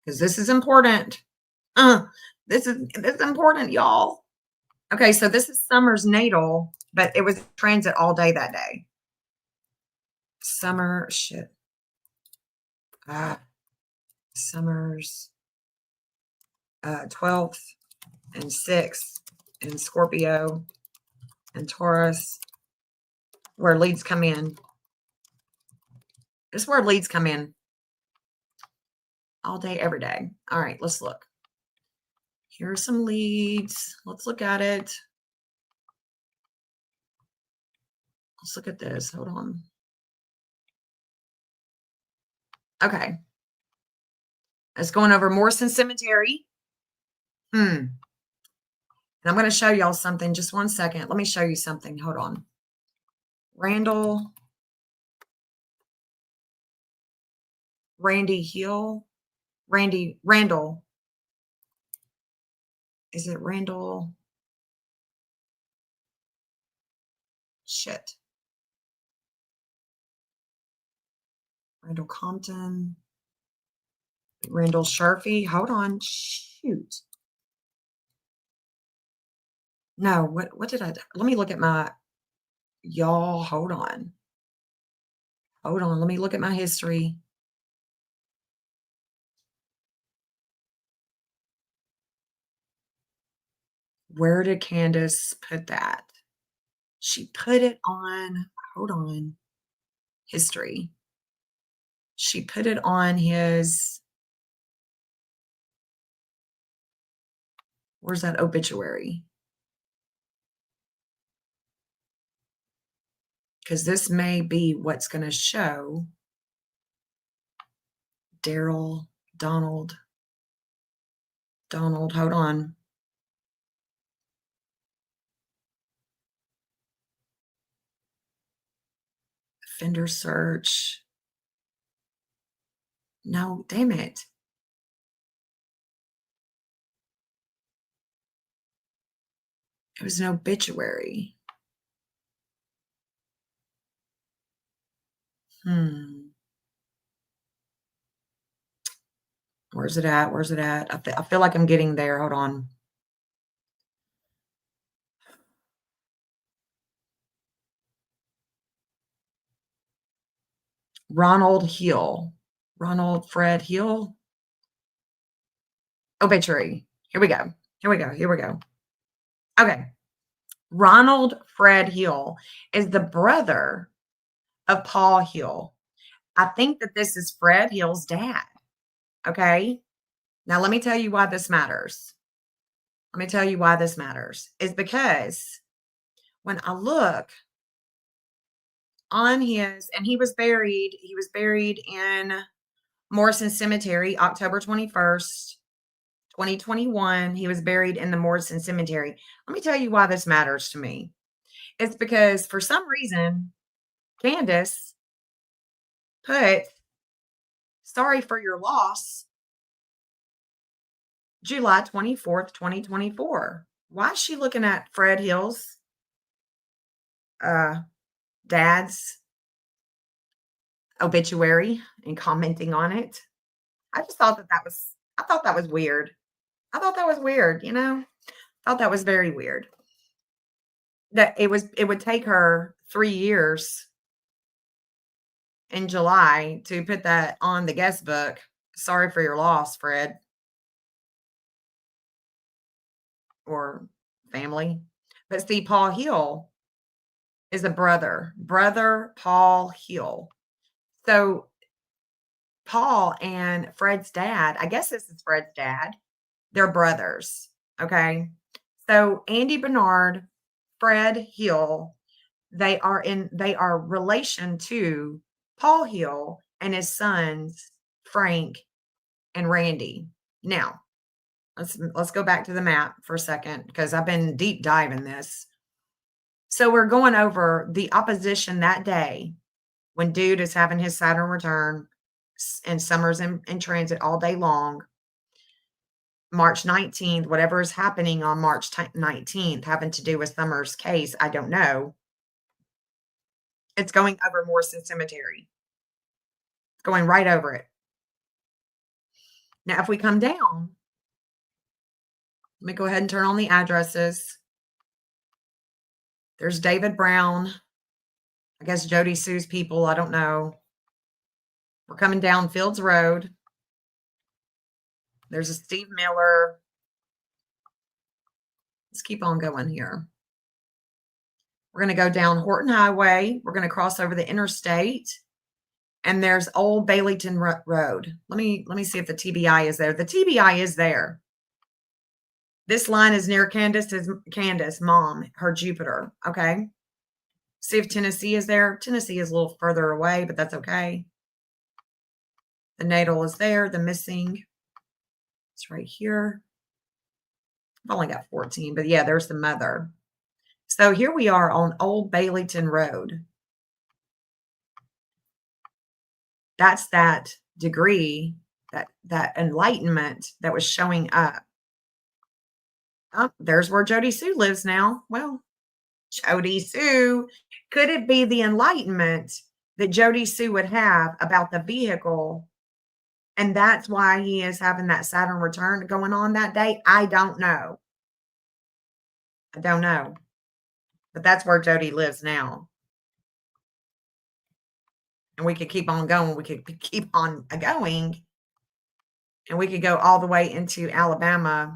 because this is important. This is important, y'all. Okay, so this is Summer's natal, but it was transit all day that day. Summer, shit. Summer's 12th and 6th in Scorpio and Taurus, where leads come in. This is where leads come in. All day, every day. All right, let's look. Here are some leads. Let's look at it. Let's look at this. Hold on. Okay. It's going over Morrison Cemetery. And I'm going to show y'all something. Just one second. Let me show you something. Hold on. Randy Hill. Randall. Is it Randall? Shit. Randall Compton. Randall Sharfie. Hold on. Shoot. No, what did I do? Let me look at my y'all. Hold on. Hold on. Let me look at my history. Where did Candace put that? She put it on, hold on, history. She put it on his, where's that obituary? Because this may be what's going to show Donald, hold on. Offender search. No, damn it. It was an obituary. Where's it at? Where's it at? I feel like I'm getting there. Hold on. Ronald Fred Hill. Obituary. Here we go. Okay. Ronald Fred Hill is the brother of Paul Hill. I think that this is Fred Hill's dad. Okay. Now, let me tell you why this matters. Is because when I look on his, and he was buried in Morrison Cemetery, October 21st, 2021. He was buried in the Morrison Cemetery. Let me tell you why this matters to me. It's because for some reason, Candace put sorry for your loss, July 24th, 2024. Why is she looking at Fred Hill's dad's obituary and commenting on it? I just thought I thought that was weird. You know? I thought that was very weird. That it would take her 3 years in July to put that on the guest book. Sorry for your loss, Fred. Or family. But see, Paul Hill is a brother Paul Hill. So Paul and Fred's dad, I guess this is Fred's dad, they're brothers. Okay. So Andy Bernard, Fred Hill, they are relation to Paul Hill and his sons, Frank and Randy. Now, let's go back to the map for a second because I've been deep diving this. So we're going over the opposition that day when dude is having his Saturn return and Summer's in transit all day long. March 19th, whatever is happening on March 19th, having to do with Summer's case, I don't know. It's going over Morrison Cemetery. It's going right over it. Now, if we come down, let me go ahead and turn on the addresses. There's David Brown. I guess Jody Sue's people. I don't know. We're coming down Fields Road. There's a Steve Miller. Let's keep on going here. We're going to go down Horton Highway. We're going to cross over the interstate. And there's Old Baileyton Road. Let me see if the TBI is there. The TBI is there. This line is near Candace's mom, her Jupiter. Okay. See if Tennessee is there. Tennessee is a little further away, but that's okay. The natal is there. The missing, it's right here. I've only got 14, but yeah, there's the mother. So here we are on Old Baileyton Road. That's that degree, that enlightenment that was showing up. Oh, there's where Jody Sue lives now. Well, Jody Sue, could it be the enlightenment that Jody Sue would have about the vehicle? And that's why he is having that Saturn return going on that day? I don't know. I don't know. But that's where Jody lives now. And we could keep on going. We could keep on going. And we could go all the way into Alabama,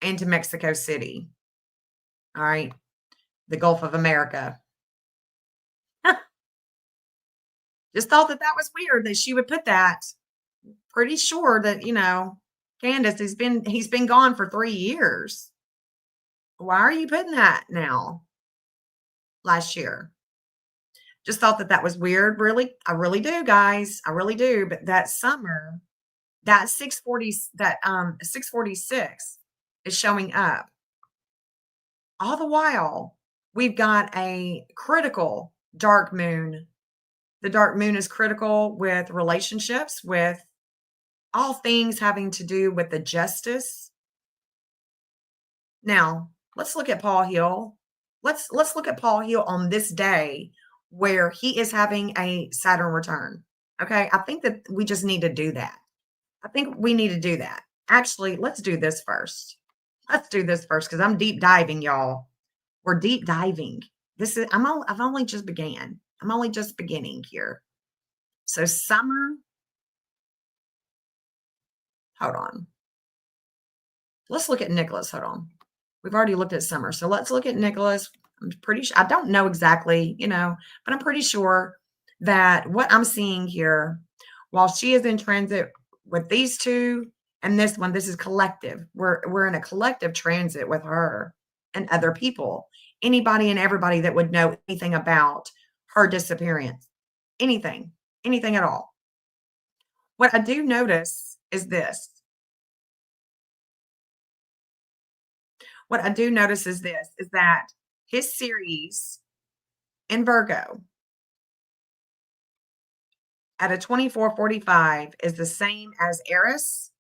into Mexico City. All right. The Gulf of America. Just thought that that was weird that she would put that. Pretty sure that, Candace, he's been gone for 3 years. Why are you putting that now? Last year. Just thought that that was weird, really. I really do, guys. I really do. But that summer, that 646 is showing up. All the while, we've got a critical dark moon. The dark moon is critical with relationships, with all things having to do with the justice. Now, let's look at Paul Hill. Let's look at Paul Hill on this day where he is having a Saturn return. Okay? I think that we just need to do that. I think we need to do that. Actually, let's do this first. Let's do this first because I'm deep diving, y'all. We're deep diving. I've only just began. I'm only just beginning here. So summer. Hold on. Let's look at Nicholas. Hold on. We've already looked at summer. So let's look at Nicholas. I'm pretty sure, I don't know exactly, but I'm pretty sure that what I'm seeing here, while she is in transit with these two and this one, this is collective. We're in a collective transit with her and other people. Anybody and everybody that would know anything about her disappearance. Anything at all. What I do notice is this. What I do notice is this, is that his Ceres in Virgo at a 2445 is the same as Eris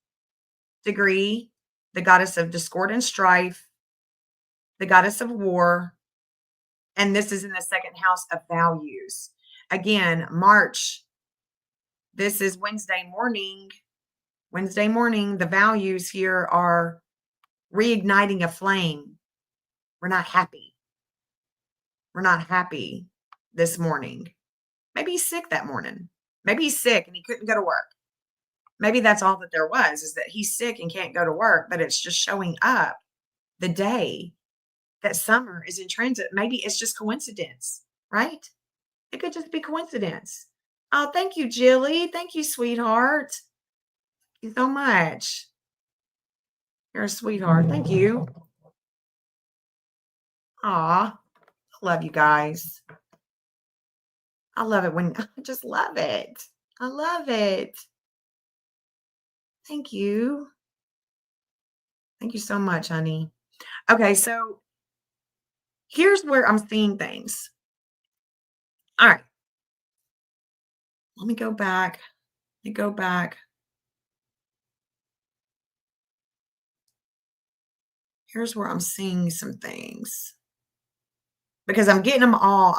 degree, the goddess of discord and strife, the goddess of war, and this is in the second house of values. Again, March, this is Wednesday morning. Wednesday morning, the values here are reigniting a flame. We're not happy. We're not happy this morning. Maybe he's sick that morning. Maybe he's sick and he couldn't go to work. Maybe that's all that there was, is that he's sick and can't go to work, but it's just showing up the day that summer is in transit. Maybe it's just coincidence, right? It could just be coincidence. Oh, thank you, Jilly. Thank you, sweetheart. Thank you so much. You're a sweetheart. Thank you. Aw, I love you guys. I love it when I just love it. I love it. Thank you. Thank you so much, honey. Okay, so here's where I'm seeing things. All right. Let me go back. Let me go back. Here's where I'm seeing some things. Because I'm getting them all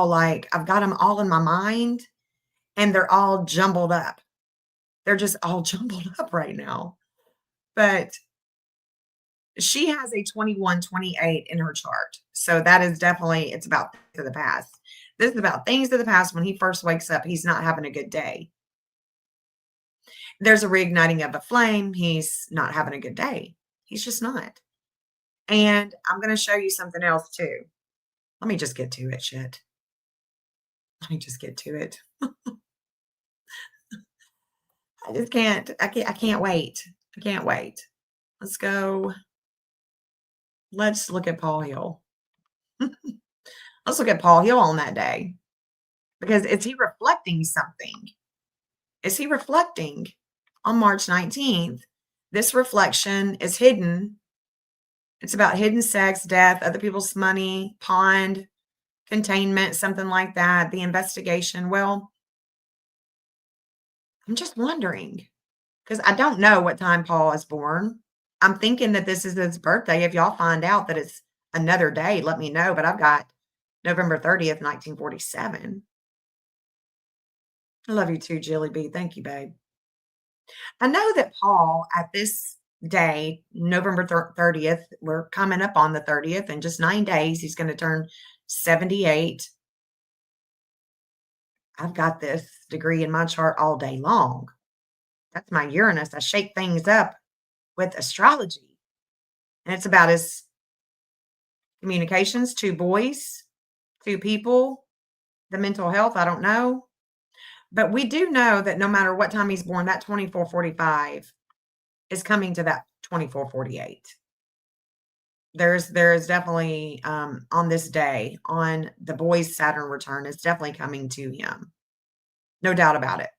like I've got them all in my mind and they're all jumbled up. They're just all jumbled up right now. But she has a 2128 in her chart. So that is definitely, it's about things of the past. This is about things of the past. When he first wakes up, he's not having a good day. There's a reigniting of a flame. He's not having a good day. He's just not. And I'm going to show you something else too. Let me just get to it, shit. Let me just get to it. I can't wait. I can't wait. Let's go. Let's look at Paul Hill. Let's look at Paul Hill on that day because is he reflecting something? Is he reflecting on March 19th? This reflection is hidden. It's about hidden sex, death, other people's money, pond, containment, something like that, the investigation. Well, I'm just wondering because I don't know what time Paul is born. I'm thinking that this is his birthday. If y'all find out that it's another day, let me know. But I've got November 30th, 1947. I love you too, Jilly B. Thank you, babe. I know that Paul, at this day, November 30th, we're coming up on the 30th, in just 9 days, he's going to turn 78. I've got this degree in my chart all day long. That's my Uranus. I shake things up with astrology. And it's about his communications, two boys, two people, the mental health, I don't know. But we do know that no matter what time he's born, that 2445 is coming to that 2448. There is definitely on this day, on the boy's Saturn return, it's definitely coming to him. No doubt about it.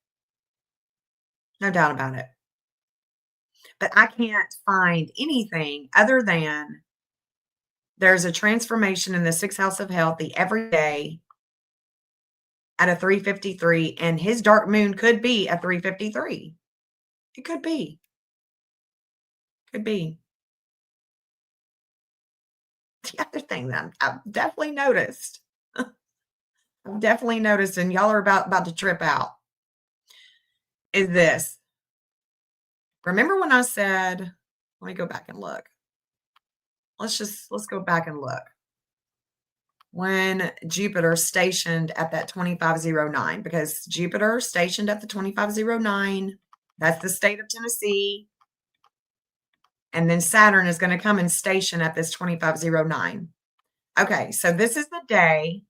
No doubt about it. But I can't find anything other than there's a transformation in the sixth house of health the every day at a 353, and his dark moon could be a 353. It could be. Could be. The other thing that I've definitely noticed, I've definitely noticed, and y'all are about to trip out, is this. Remember when I said, let me go back and look. Let's go back and look. When Jupiter stationed at that 2509, because Jupiter stationed at the 2509, that's the state of Tennessee. And then Saturn is going to come and station at this 2509. Okay, so this is the day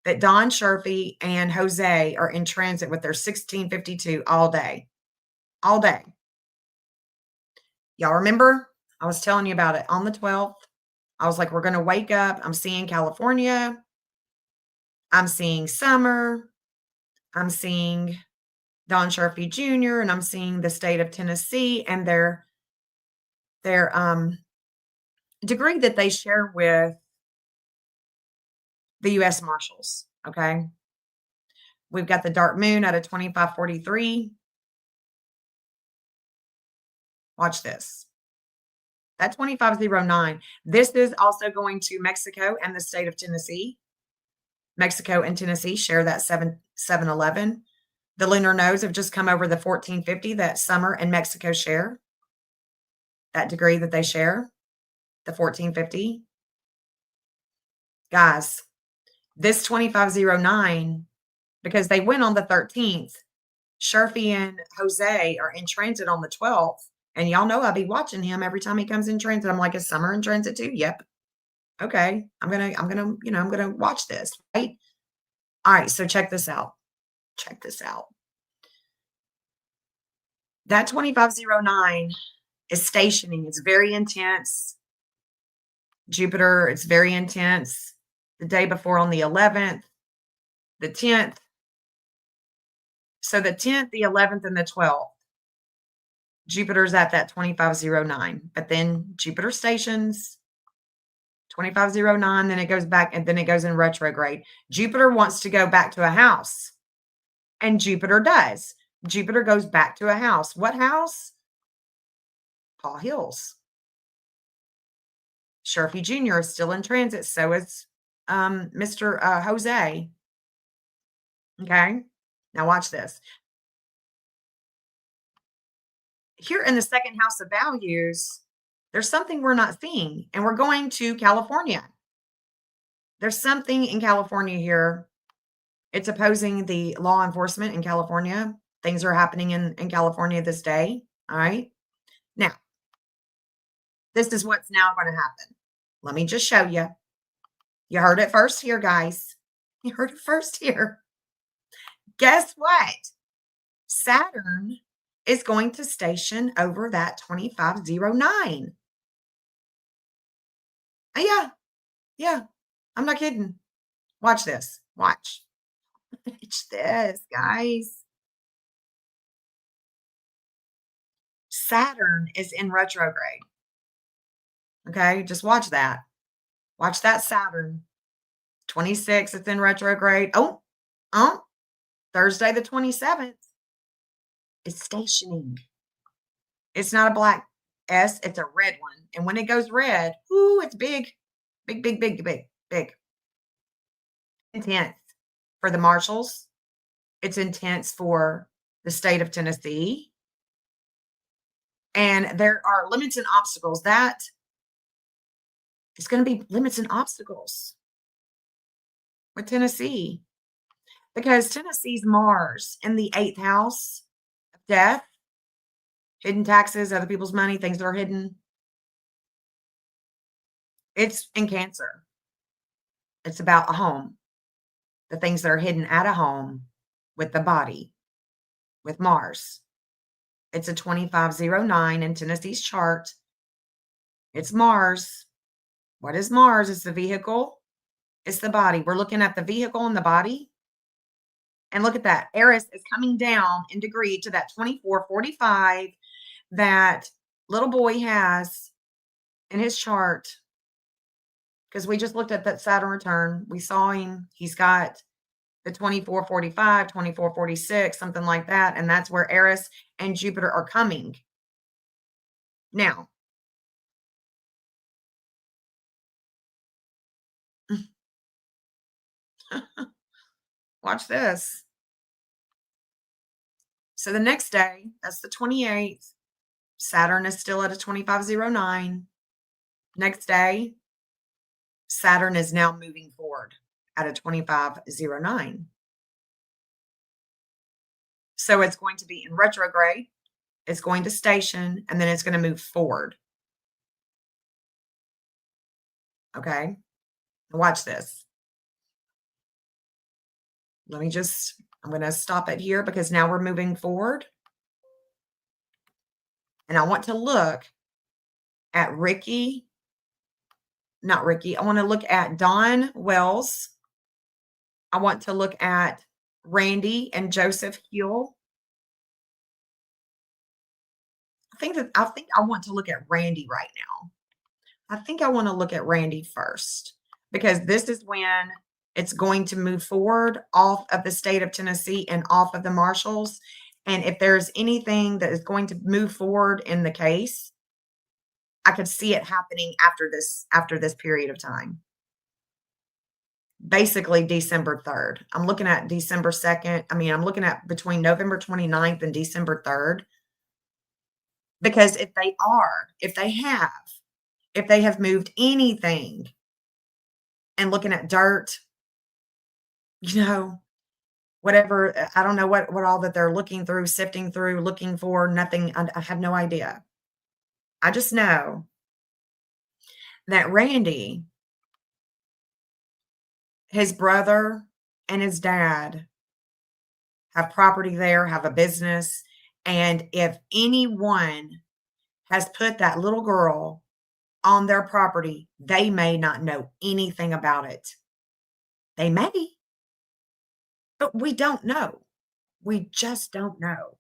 that Don Sherfy and Jose are in transit with their 1652 all day. All day. Y'all remember? I was telling you about it on the 12th. I was like, we're going to wake up. I'm seeing California. I'm seeing summer. I'm seeing Don Sherfy Jr. and I'm seeing the state of Tennessee and their degree that they share with the U.S. Marshals. Okay. We've got the dark moon at a 2543. Watch this. That 2509. This is also going to Mexico and the state of Tennessee. Mexico and Tennessee share that 711. The lunar nodes have just come over the 1450 that summer and Mexico share. That degree that they share, the 1450. Guys, this 2509, because they went on the 13th, Sherfy and Jose are in transit on the 12th. And y'all know I'll be watching him every time he comes in transit. I'm like, is summer in transit too? Yep. Okay. I'm gonna watch this, right? All right, so check this out. Check this out. That 2509 is stationing. It's very intense. Jupiter, it's very intense. The day before on the 11th, the 10th. So the 10th, the 11th, and the 12th. Jupiter's at that 2509. But then Jupiter stations 2509, then it goes back and then it goes in retrograde. Jupiter wants to go back to a house. And Jupiter does. Jupiter goes back to a house. What house? Paul Hill's. Sherfy Jr. is still in transit. So is Mr. Jose. Okay. Now watch this. Here in the second house of values, there's something we're not seeing, and we're going to California. There's something in California here. It's opposing the law enforcement in California. Things are happening in California this day. All right. Now, this is what's now going to happen. Let me just show you. You heard it first here, guys. You heard it first here. Guess what? Saturn is going to station over that 2509. Yeah. Yeah. I'm not kidding. Watch this. Watch. Watch this, guys. Saturn is in retrograde. Okay, just watch that. Watch that Saturn. 26, it's in retrograde. Oh, Thursday the 27th is stationing. It's not a black S, it's a red one. And when it goes red, ooh, it's big. Big, big, big, big, big. Intense for the marshals. It's intense for the state of Tennessee. And there are limits and obstacles. That is going to be limits and obstacles with Tennessee because Tennessee's Mars in the 8th house of death, hidden taxes, other people's money, things that are hidden. It's in Cancer. It's about a home, the things that are hidden at a home with the body, with Mars. It's a 2509 in Tennessee's chart. It's Mars. What is Mars? It's the vehicle. It's the body. We're looking at the vehicle and the body. And look at that. Aries is coming down in degree to that 2445 that little boy has in his chart. Because we just looked at that Saturn return. We saw him. He's got the 2445, 2446, something like that. And that's where Eris and Jupiter are coming. Now, watch this. So the next day, that's the 28th, Saturn is still at a 2509. Next day, Saturn is now moving forward at a 2509. So it's going to be in retrograde, it's going to station, and then it's going to move forward. Okay? Watch this. I'm going to stop it here because now we're moving forward. And I want to look at I want to look at Dawn Wells. I want to look at Randy and Joseph Hill. I think I want to look at Randy right now. I think I want to look at Randy first because this is when it's going to move forward off of the state of Tennessee and off of the marshals. And if there's anything that is going to move forward in the case, I could see it happening after this period of time. Basically December 3rd. I'm looking at December 2nd. I'm looking at between November 29th and December 3rd. Because if they have moved anything and looking at dirt, whatever, I don't know what all that they're looking through, sifting through, looking for, nothing. I have no idea. I just know that Randy, his brother and his dad have property there, have a business. And if anyone has put that little girl on their property, they may not know anything about it. They may, but we don't know. We just don't know.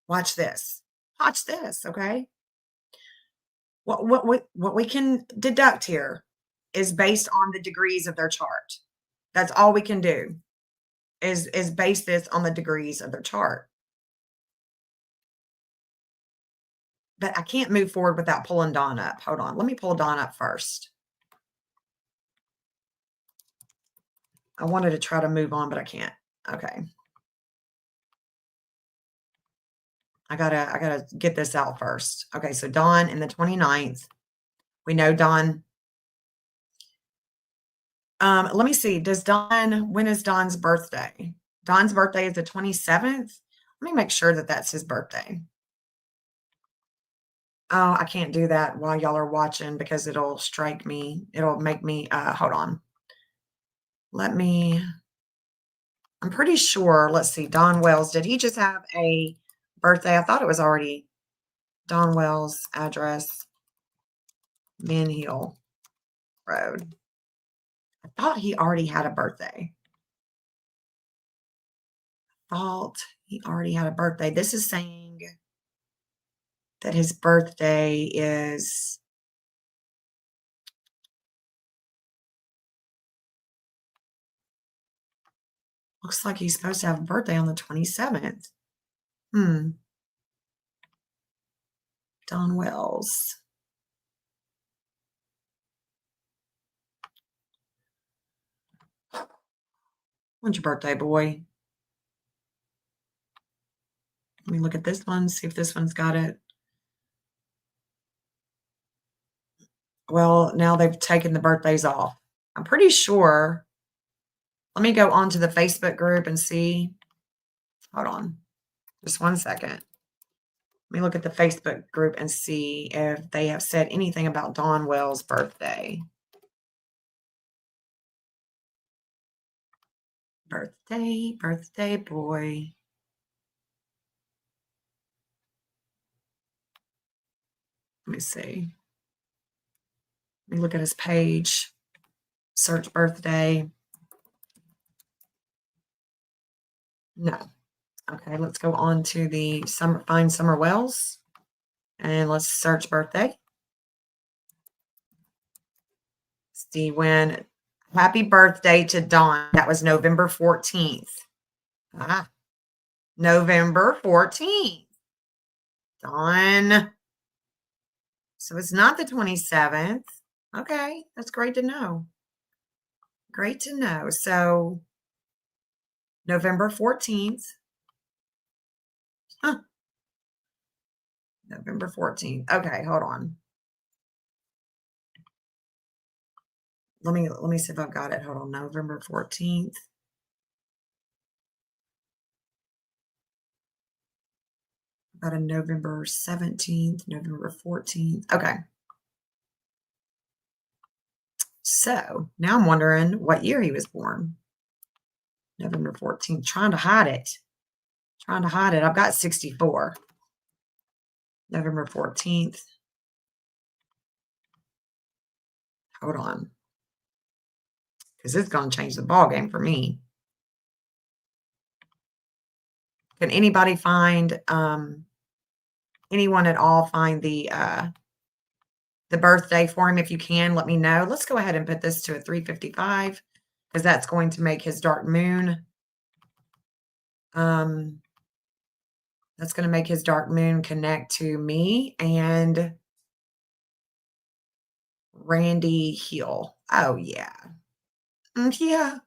Watch this. Watch this, okay? What we can deduct here is based on the degrees of their chart. That's all we can do is base this on the degrees of their chart. But I can't move forward without pulling Dawn up. Hold on. Let me pull Dawn up first. I wanted to try to move on, but I can't. Okay. I gotta get this out first. Okay, so Dawn in the 29th. We know Dawn. Let me see. When is Dawn's birthday? Dawn's birthday is the 27th. Let me make sure that that's his birthday. Oh, I can't do that while y'all are watching because it'll strike me. It'll make me, hold on. I'm pretty sure, let's see, Don Wells, did he just have a birthday? I thought it was already Don Wells address, Min Hill Road. I thought he already had a birthday. Thought he already had a birthday. This is saying that his birthday is looks like he's supposed to have a birthday on the 27th. Don Wells. When's your birthday, boy? Let me look at this one, see if this one's got it. Well, now they've taken the birthdays off. I'm pretty sure. Let me go onto the Facebook group and see. Hold on. Just 1 second. Let me look at the Facebook group and see if they have said anything about Don Wells' birthday. Birthday boy. Let me see. Let me look at his page. Search birthday. No. Okay, let's go on to the find Summer Wells. And let's search birthday. See when. Happy birthday to Dawn. That was November 14th. November 14th. Dawn. So it's not the 27th. Okay, that's great to know. Great to know. So November 14th. November 14th. Okay, hold on. Let me see if I've got it. Hold on. November 14th. Got a November 17th, November 14th. Okay. So now I'm wondering what year he was born. November 14th. Trying to hide it. Trying to hide it. I've got 64. November 14th. Hold on. Because it's going to change the ball game for me. Can anybody find, anyone at all find the birthday for him? If you can, let me know. Let's go ahead and put this to a 355 because that's going to make his dark moon. That's going to make his dark moon connect to me and Randy Hill. Oh, yeah. Yeah.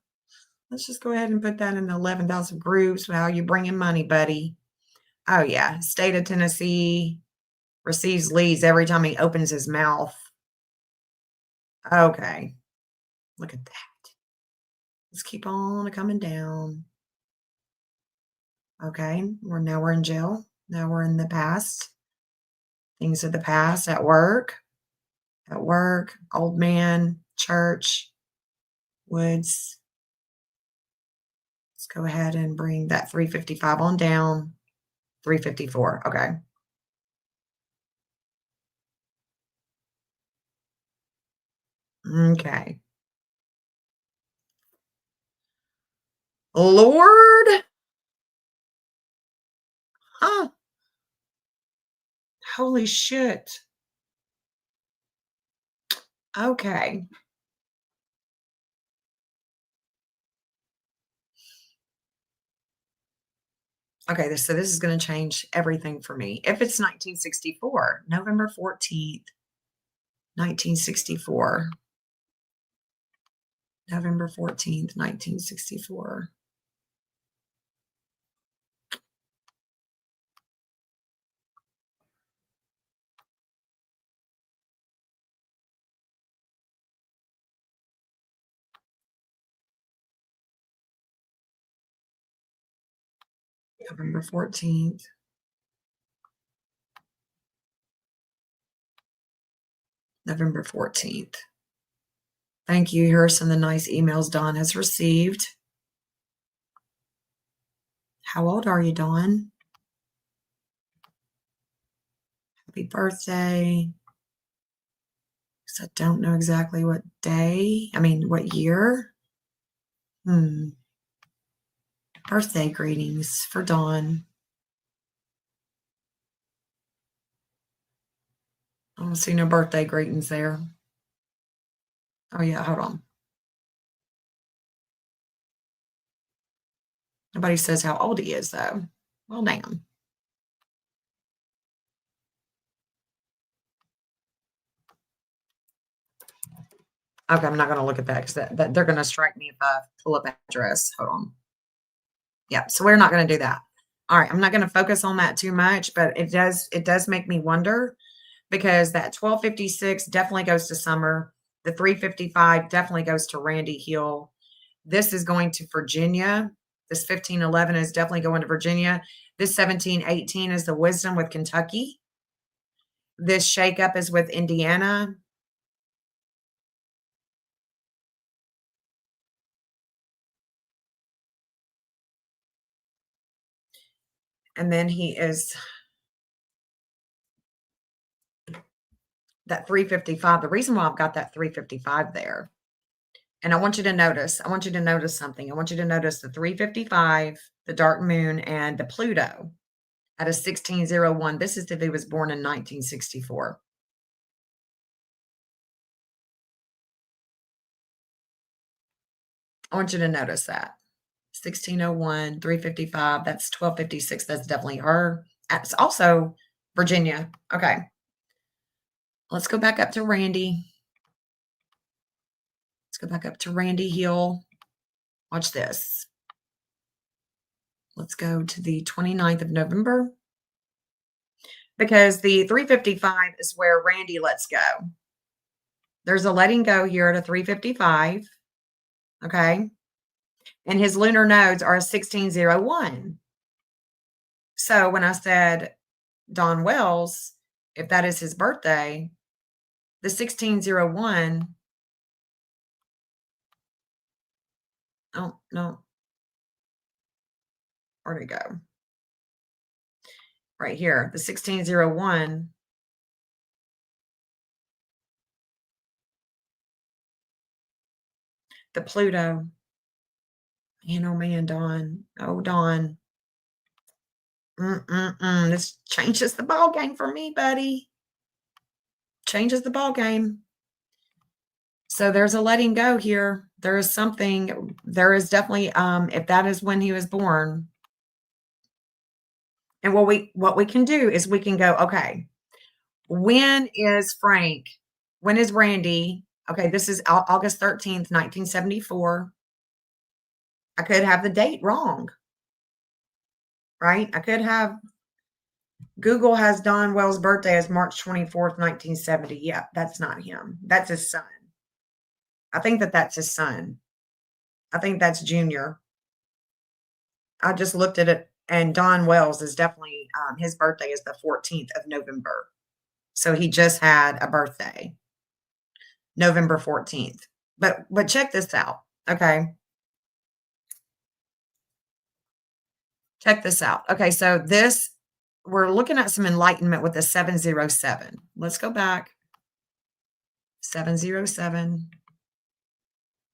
Let's just go ahead and put that in the 11,000 groups. Wow, you bringing money, buddy. Oh, yeah. State of Tennessee receives leads every time he opens his mouth. Okay. Look at that. Let's keep on coming down. Okay. We're in jail. Now we're in the past. Things of the past at work. At work. Old man. Church. Woods. Let's go ahead and bring that 355 on down. 354. Okay. Okay. Lord. Huh. Holy shit. Okay. Okay, so this is going to change everything for me. If it's 1964, November 14th, 1964. November 14th, 1964. November 14th. November 14th. Thank you. Here are some of the nice emails Dawn has received. How old are you, Dawn? Happy birthday. So I don't know exactly what day, what year. Hmm. Birthday greetings for Dawn. I don't see no birthday greetings there. Oh, yeah, hold on. Nobody says how old he is, though. Well, damn. Okay, I'm not going to look at that because that they're going to strike me if I pull up address. Hold on. Yeah, so we're not going to do that. All right, I'm not going to focus on that too much, but it does make me wonder because that 1256 definitely goes to Summer. The 355 definitely goes to Randy Hill. This is going to Virginia. This 1511 is definitely going to Virginia. This 1718 is the Wisdom with Kentucky. This shakeup is with Indiana. And then he is that 355. The reason why I've got that 355 there, and I want you to notice something. I want you to notice the 355, the dark moon, and the Pluto at a 1601. This is if he was born in 1964. I want you to notice that. 1601, 355, that's 1256. That's definitely her. It's also Virginia. Okay. Let's go back up to Randy. Let's go back up to Randy Hill. Watch this. Let's go to the 29th of November because the 355 is where Randy lets go. There's a letting go here at a 355. Okay. And his lunar nodes are a 1601. So when I said Don Wells, if that is his birthday, the 1601. Oh, no. Where'd it go? Right here. The 1601. The Pluto. Man, oh man, Dawn. Oh, Dawn. This changes the ball game for me, buddy. Changes the ball game. So there's a letting go here. There is something. There is definitely, if that is when he was born. And what we can do is we can go, okay, when is Frank? When is Randy? Okay, this is August 13th, 1974. I could have the date wrong, right? I could have Google has Don Wells' birthday as March 24th, 1970. Yeah, that's not him. That's his son. I think that's his son. I think that's Junior. I just looked at it, and Don Wells is definitely his birthday is the 14th of November. So he just had a birthday, November 14th. But check this out. Okay. Check this out. Okay, so this we're looking at some enlightenment with the 707. Let's go back. 707.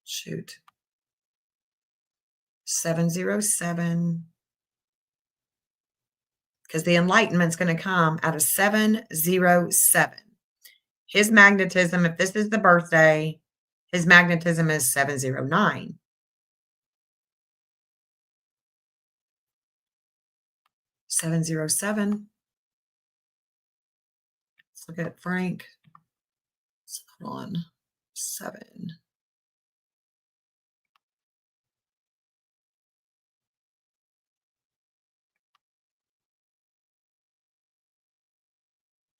Shoot. 707. Because the enlightenment's going to come out of 707. His magnetism, if this is the birthday, his magnetism is 709. 707. Let's look at Frank. Hold on. 7.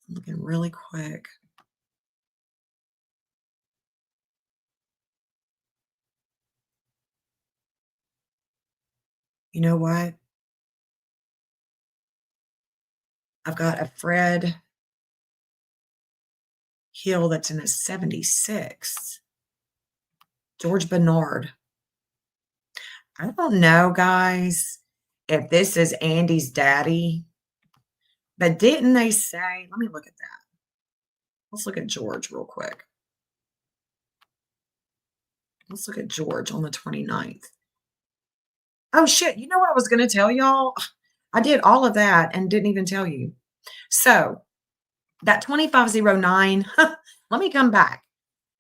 I'm looking really quick. You know what? I've got a Fred Hill that's in a 76. George Bernard. I don't know, guys, if this is Andy's daddy, but didn't they say, let me look at that. Let's look at George real quick. Let's look at George on the 29th. Oh, shit. You know what I was going to tell y'all? I did all of that and didn't even tell you. So that 2509, let me come back.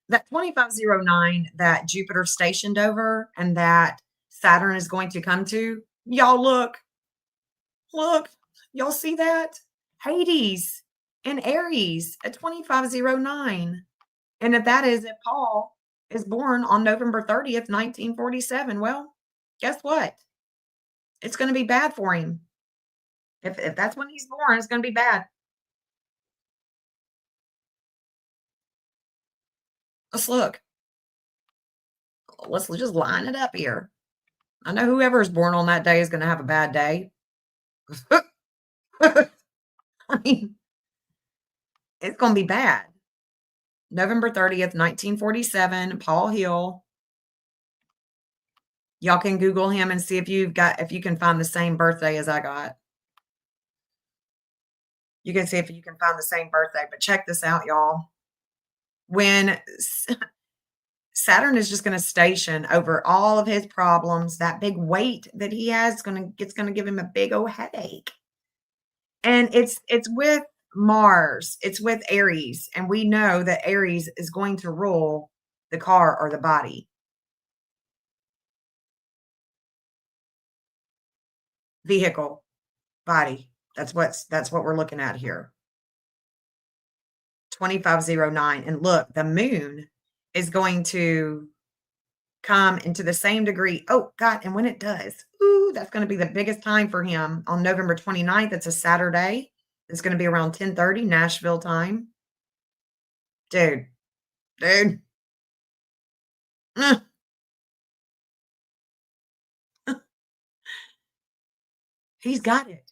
That 2509 that Jupiter stationed over and that Saturn is going to come to, y'all look, y'all see that? Hades in Aries at 2509. And if Paul is born on November 30th, 1947, well, guess what? It's going to be bad for him. If that's when he's born, it's going to be bad. Let's look. Let's just line it up here. I know whoever is born on that day is going to have a bad day. I mean, it's going to be bad. November 30th, 1947, Paul Hill. Y'all can Google him and see if you can find the same birthday as I got. You can see if you can find the same birthday, but check this out, y'all. When Saturn is just going to station over all of his problems, that big weight that he has it's going to give him a big old headache. And it's with Mars, it's with Aries, and we know that Aries is going to rule the car or the body. Vehicle, body. That's what we're looking at here. 2509. And look, the moon is going to come into the same degree. Oh, God. And when it does, ooh, that's going to be the biggest time for him on November 29th. It's a Saturday. It's going to be around 10:30 Nashville time. Dude. Uh, He's got it.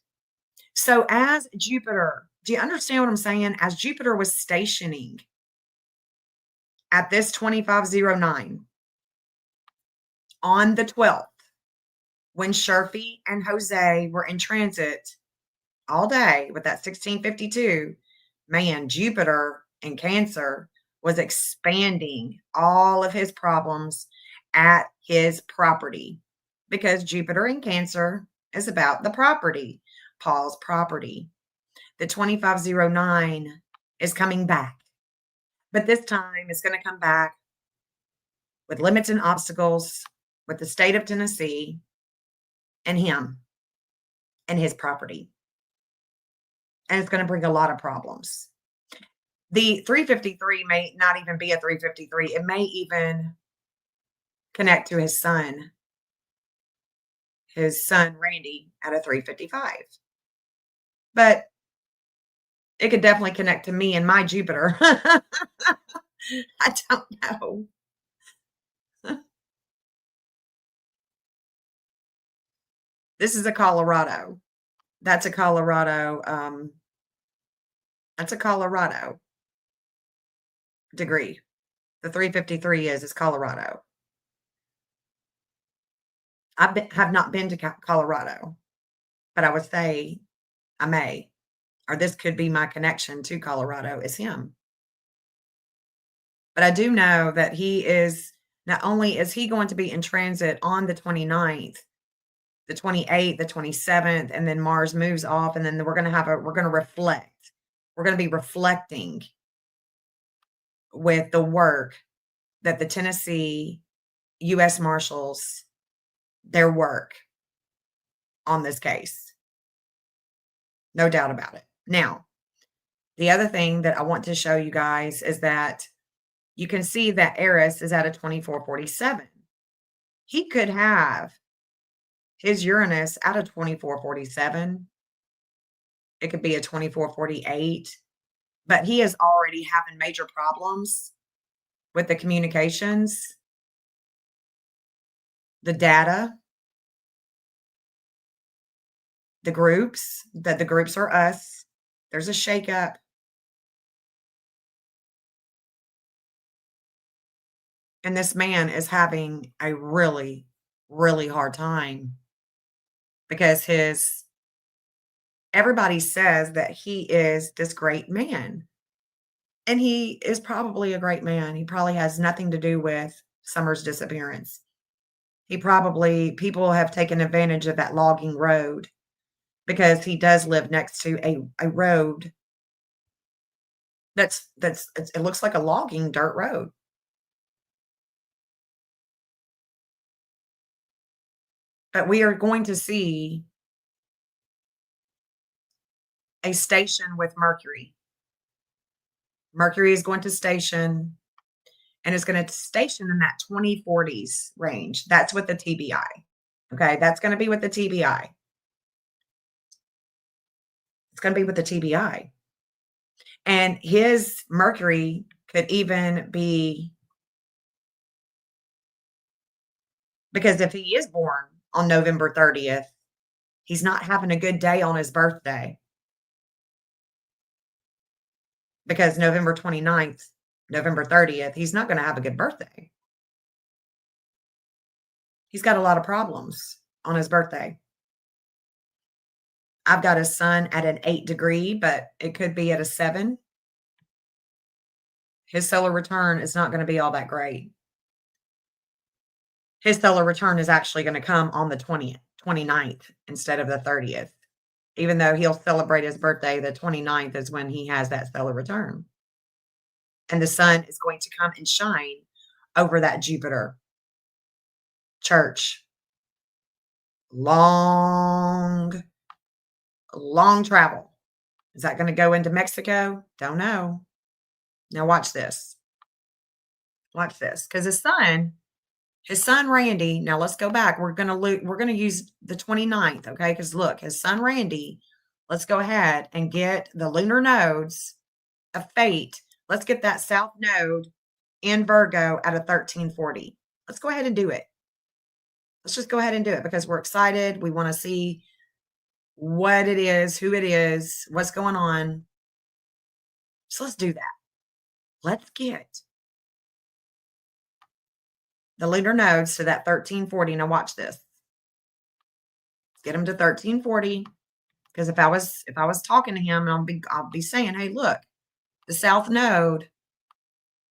So as Jupiter, do you understand what I'm saying? As Jupiter was stationing at this 2509 on the 12th, when Sherfy and Jose were in transit all day with that 1652, man, Jupiter in Cancer was expanding all of his problems at his property because Jupiter in Cancer is about the property, Paul's property. The 2509 is coming back, but this time it's going to come back with limits and obstacles with the state of Tennessee and him and his property. And it's going to bring a lot of problems. The 353 may not even be a 353. It may even connect to his son Randy at a 355. But it could definitely connect to me and my Jupiter. I don't know. This is a Colorado. That's a Colorado. That's a Colorado degree. The 353 is Colorado. Have not been to Colorado, but I would say I may, or this could be my connection to Colorado is him. But I do know that he is, not only is he going to be in transit on the 29th, the 28th, the 27th, and then Mars moves off, and then we're going to reflect. We're going to be reflecting with the work that the Tennessee U.S. Marshals, their work on this case. No doubt about it. Now, the other thing that I want to show you guys is that you can see that Eris is at a 2447. He could have his Uranus at a 2447. It could be a 2448, but he is already having major problems with the communications, the data, the groups, that the groups are us. There's a shakeup. And this man is having a really, really hard time because everybody says that he is this great man. And he is probably a great man. He probably has nothing to do with Summer's disappearance. People have taken advantage of that logging road because he does live next to a road it looks like a logging dirt road. But we are going to see a station with Mercury. Mercury is going to station and it's going to station in that 2040s range. That's with the TBI. Okay. That's going to be with the TBI. It's going to be with the TBI. And his Mercury could even be because if he is born on November 30th, he's not having a good day on his birthday because November 29th, November 30th, he's not going to have a good birthday. He's got a lot of problems on his birthday. I've got his sun at an 8 degree, but it could be at a 7. His solar return is not going to be all that great. His solar return is actually going to come on the 20th, 29th instead of the 30th. Even though he'll celebrate his birthday, the 29th is when he has that stellar return. And the sun is going to come and shine over that Jupiter church. Long, long travel. Is that going to go into Mexico? Don't know. Now watch this. Watch this. Because his son Randy, now let's go back. We're gonna use the 29th, okay? Because look, his son Randy, let's go ahead and get the lunar nodes of fate. Let's get that south node in Virgo at a 1340. Let's go ahead and do it. Let's just go ahead and do it because we're excited. We want to see what it is, who it is, what's going on. So let's do that. Let's get the lunar nodes to that 1340. Now watch this. Let's get him to 1340. Because if I was talking to him, I'll be saying, hey, look, the south node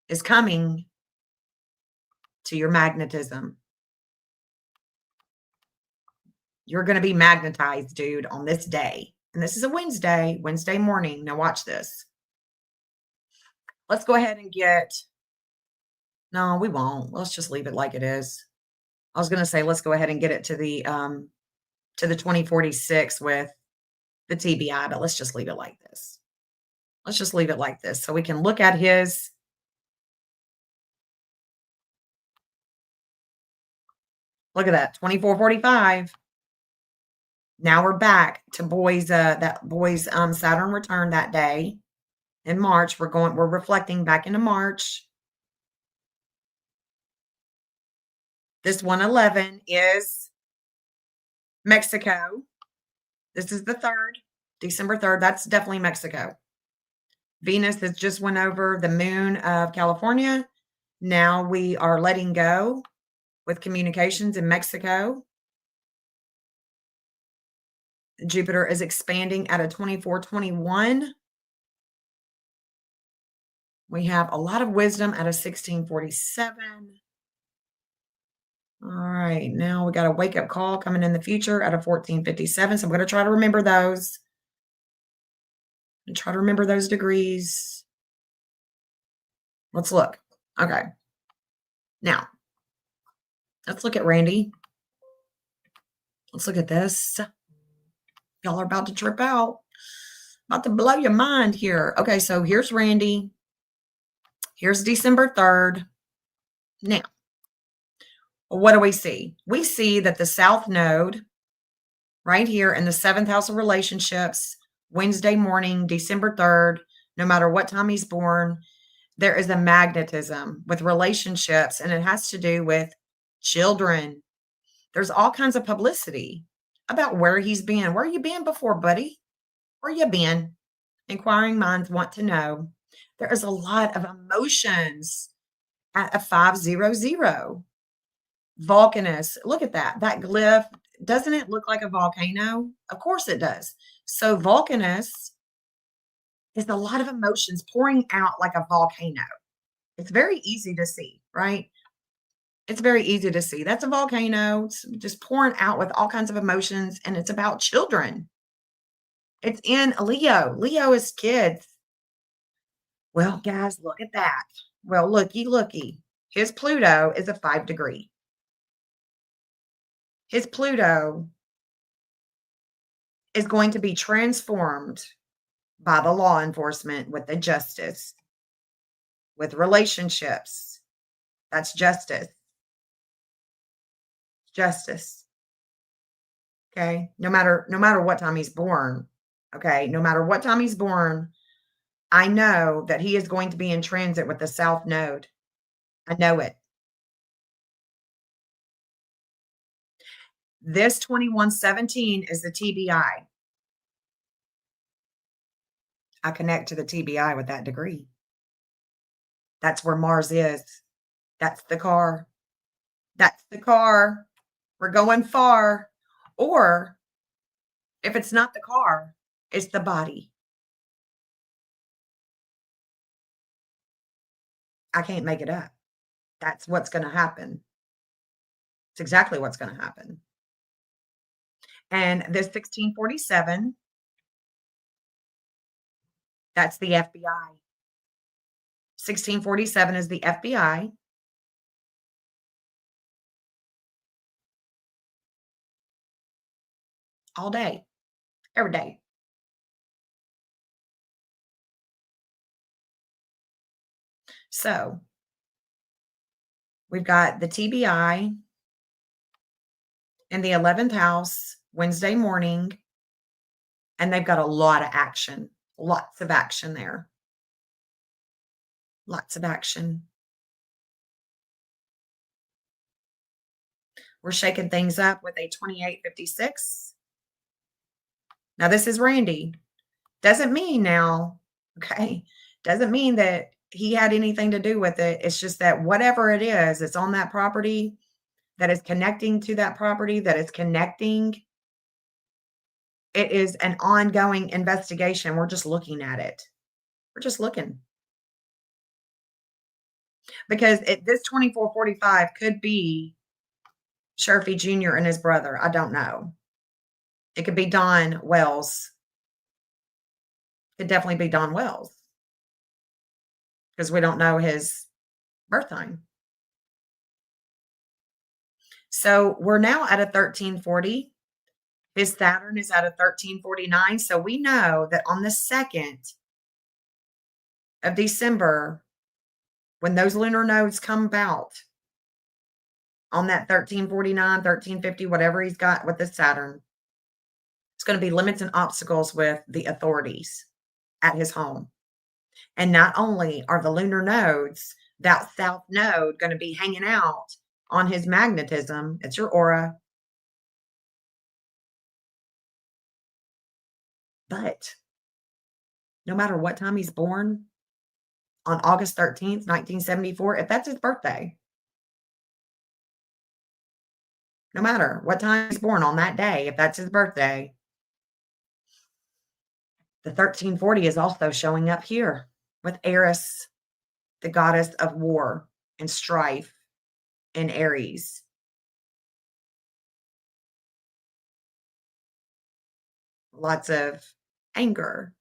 is coming to your magnetism. You're going to be magnetized, dude, on this day. And this is a Wednesday morning. Now watch this. Let's go ahead and get, no, we won't. Let's just leave it like it is. I was going to say, let's go ahead and get it to the 2046 with the TBI, but let's just leave it like this. Let's just leave it like this so we can look at his. Look at that, 2445. Now we're back to that boy's Saturn return that day in March. We're reflecting back into March. This 111 is Mexico. This is the 3rd, December 3rd. That's definitely Mexico. Venus has just went over the moon of California. Now we are letting go with communications in Mexico. Jupiter is expanding at a 2421. We have a lot of wisdom at a 1647. All right, now we got a wake-up call coming in the future at a 1457. So I'm going to try to remember those. And try to remember those degrees. Let's look. Okay. Now, let's look at Randy. Let's look at this. Y'all are about to trip out. About to blow your mind here. Okay, so here's Randy. Here's December 3rd. Now, what do we see? We see that the South Node right here in the 7th house of relationships, Wednesday morning, December 3rd, no matter what time he's born, there is a magnetism with relationships, and it has to do with children. There's all kinds of publicity about where he's been. Where you been before, buddy? Where you been? Inquiring minds want to know. There is a lot of emotions at a 500. Volcanus. Look at that. That glyph. Doesn't it look like a volcano? Of course it does. So Volcanus is a lot of emotions pouring out like a volcano. It's very easy to see, right? It's very easy to see. That's a volcano. It's just pouring out with all kinds of emotions, and it's about children. It's in a Leo. Leo is kids. Well, guys, look at that. Well, looky, looky. His Pluto is a 5 degree. His Pluto is going to be transformed by the law enforcement with the justice, with relationships. That's justice. Justice. Okay. No matter what time he's born. Okay. No matter what time he's born, I know that he is going to be in transit with the South Node. I know it. This 2117 is the TBI. I connect to the TBI with that degree. That's where Mars is. That's the car. That's the car. We're going far. Or if it's not the car, it's the body. I can't make it up. That's what's going to happen. It's exactly what's going to happen. And this 1647, that's the FBI. 1647 is the FBI. All day, every day. So we've got the TBI in the 11th house Wednesday morning, and they've got a lot of action, lots of action there. Lots of action. We're shaking things up with a 2856. Now, this is Randy. Doesn't mean now, okay, doesn't mean that he had anything to do with it. It's just that whatever it is, it's on that property, that is connecting to that property, that is connecting. It is an ongoing investigation. We're just looking at it. We're just looking. Because this 2445 could be Sharpie Jr. and his brother. I don't know. It could be Don Wells. Could definitely be Don Wells. Because we don't know his birth time. So we're now at a 1340. His Saturn is at a 1349. So we know that on the 2nd of December, when those lunar nodes come about on that 1349, 1350, whatever he's got with the Saturn, it's going to be limits and obstacles with the authorities at his home. And not only are the lunar nodes, that South node, going to be hanging out on his magnetism, it's your aura. But no matter what time he's born, on August 13th, 1974, if that's his birthday, no matter what time he's born on that day, if that's his birthday, the 1340 is also showing up here with Eris, the goddess of war and strife in Aries. Lots of anger.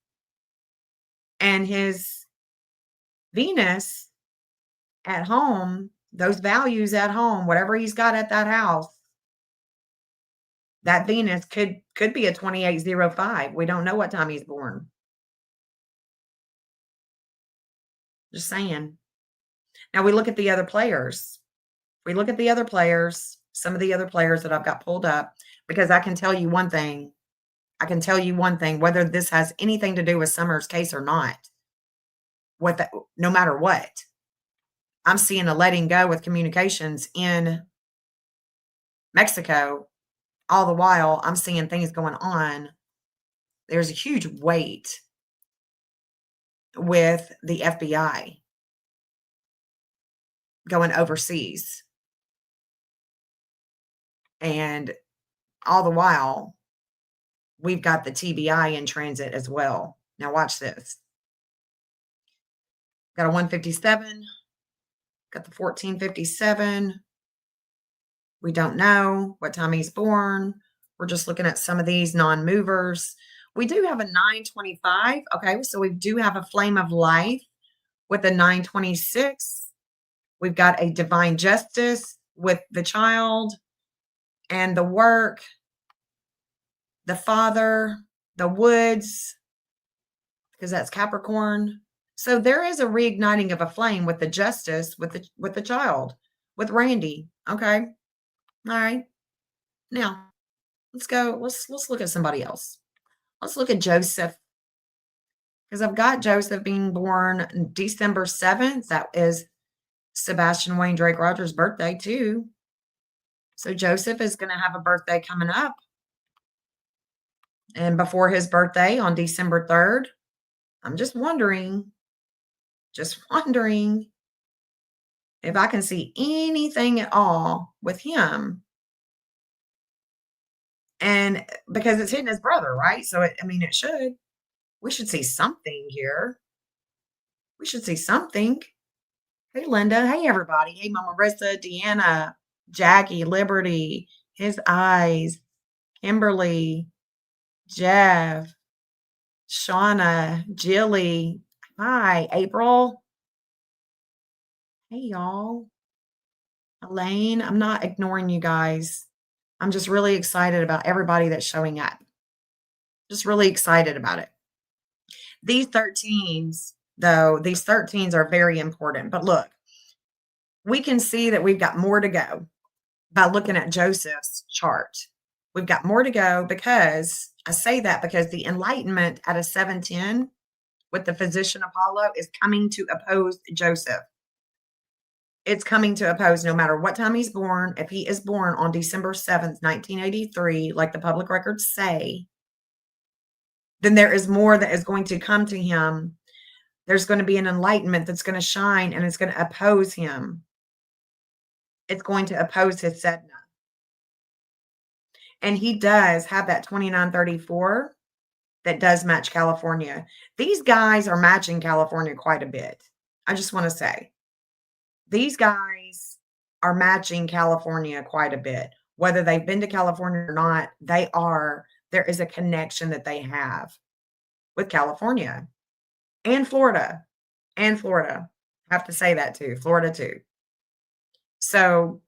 And his Venus at home, those values at home, whatever he's got at that house, that Venus could be a 2805. We don't know what time he's born. Just saying. Now we look at the other players. We look at the other players, some of the other players that I've got pulled up, because I can tell you one thing. I can tell you one thing, whether this has anything to do with Summer's case or not, no matter what, I'm seeing a letting go with communications in Mexico. All the while, I'm seeing things going on. There's a huge weight with the FBI going overseas. And all the while, we've got the TBI in transit as well. Now watch this. Got a 157, got the 1457, We don't know what time he's born. We're just looking at some of these non-movers. We do have a 925. Okay, so we do have a flame of life with a 926. We've got a divine justice with the child and the work, the father, the woods, because that's Capricorn. So there is a reigniting of a flame with the justice with the child, with Randy. Okay. All right. Now, let's go. Let's look at somebody else. Let's look at Joseph, because I've got Joseph being born December 7th. That is Sebastian Wayne Drake Rogers' birthday too. So Joseph is going to have a birthday coming up. And before his birthday on December 3rd, I'm just wondering if I can see anything at all with him. And because it's hitting his brother, right? So, it should. We should see something here. We should see something. Hey, Linda. Hey, everybody. Hey, Mama Marissa, Deanna, Jackie, Liberty, His Eyes, Kimberly, Jeff, Shauna, Jilly. Hi, April. Hey, y'all. Elaine, I'm not ignoring you guys. I'm just really excited about everybody that's showing up. Just really excited about it. These 13s, though, these 13s are very important. But look, we can see that we've got more to go by looking at Joseph's chart. We've got more to go because I say that because the enlightenment at a 710 with the physician Apollo is coming to oppose Joseph. It's coming to oppose no matter what time he's born. If he is born on December 7th, 1983, like the public records say, then there is more that is going to come to him. There's going to be an enlightenment that's going to shine and it's going to oppose him. It's going to oppose his Sedna. And he does have that 2934 that does match California. These guys are matching California quite a bit. I just want to say, these guys are matching California quite a bit. Whether they've been to California or not, there is a connection that they have with California and Florida. And Florida. I have to say that too. Florida too. So,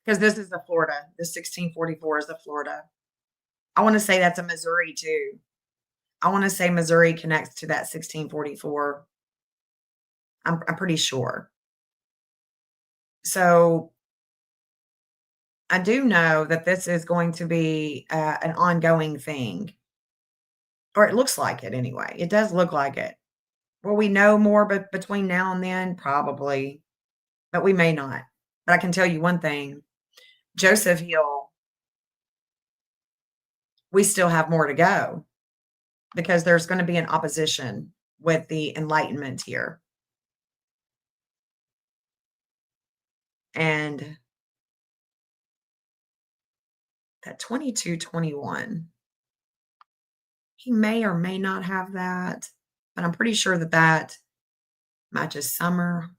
because this is the Florida, the 1644 is the Florida. I want to say that's a Missouri too. I want to say Missouri connects to that 1644. I'm pretty sure. So I do know that this is going to be an ongoing thing, or it looks like it anyway. It does look like it. Will we know more between now and then? Probably, but we may not. But I can tell you one thing, Joseph Hill, we still have more to go because there's going to be an opposition with the enlightenment here. And that 2221, he may or may not have that, but I'm pretty sure that that matches summer.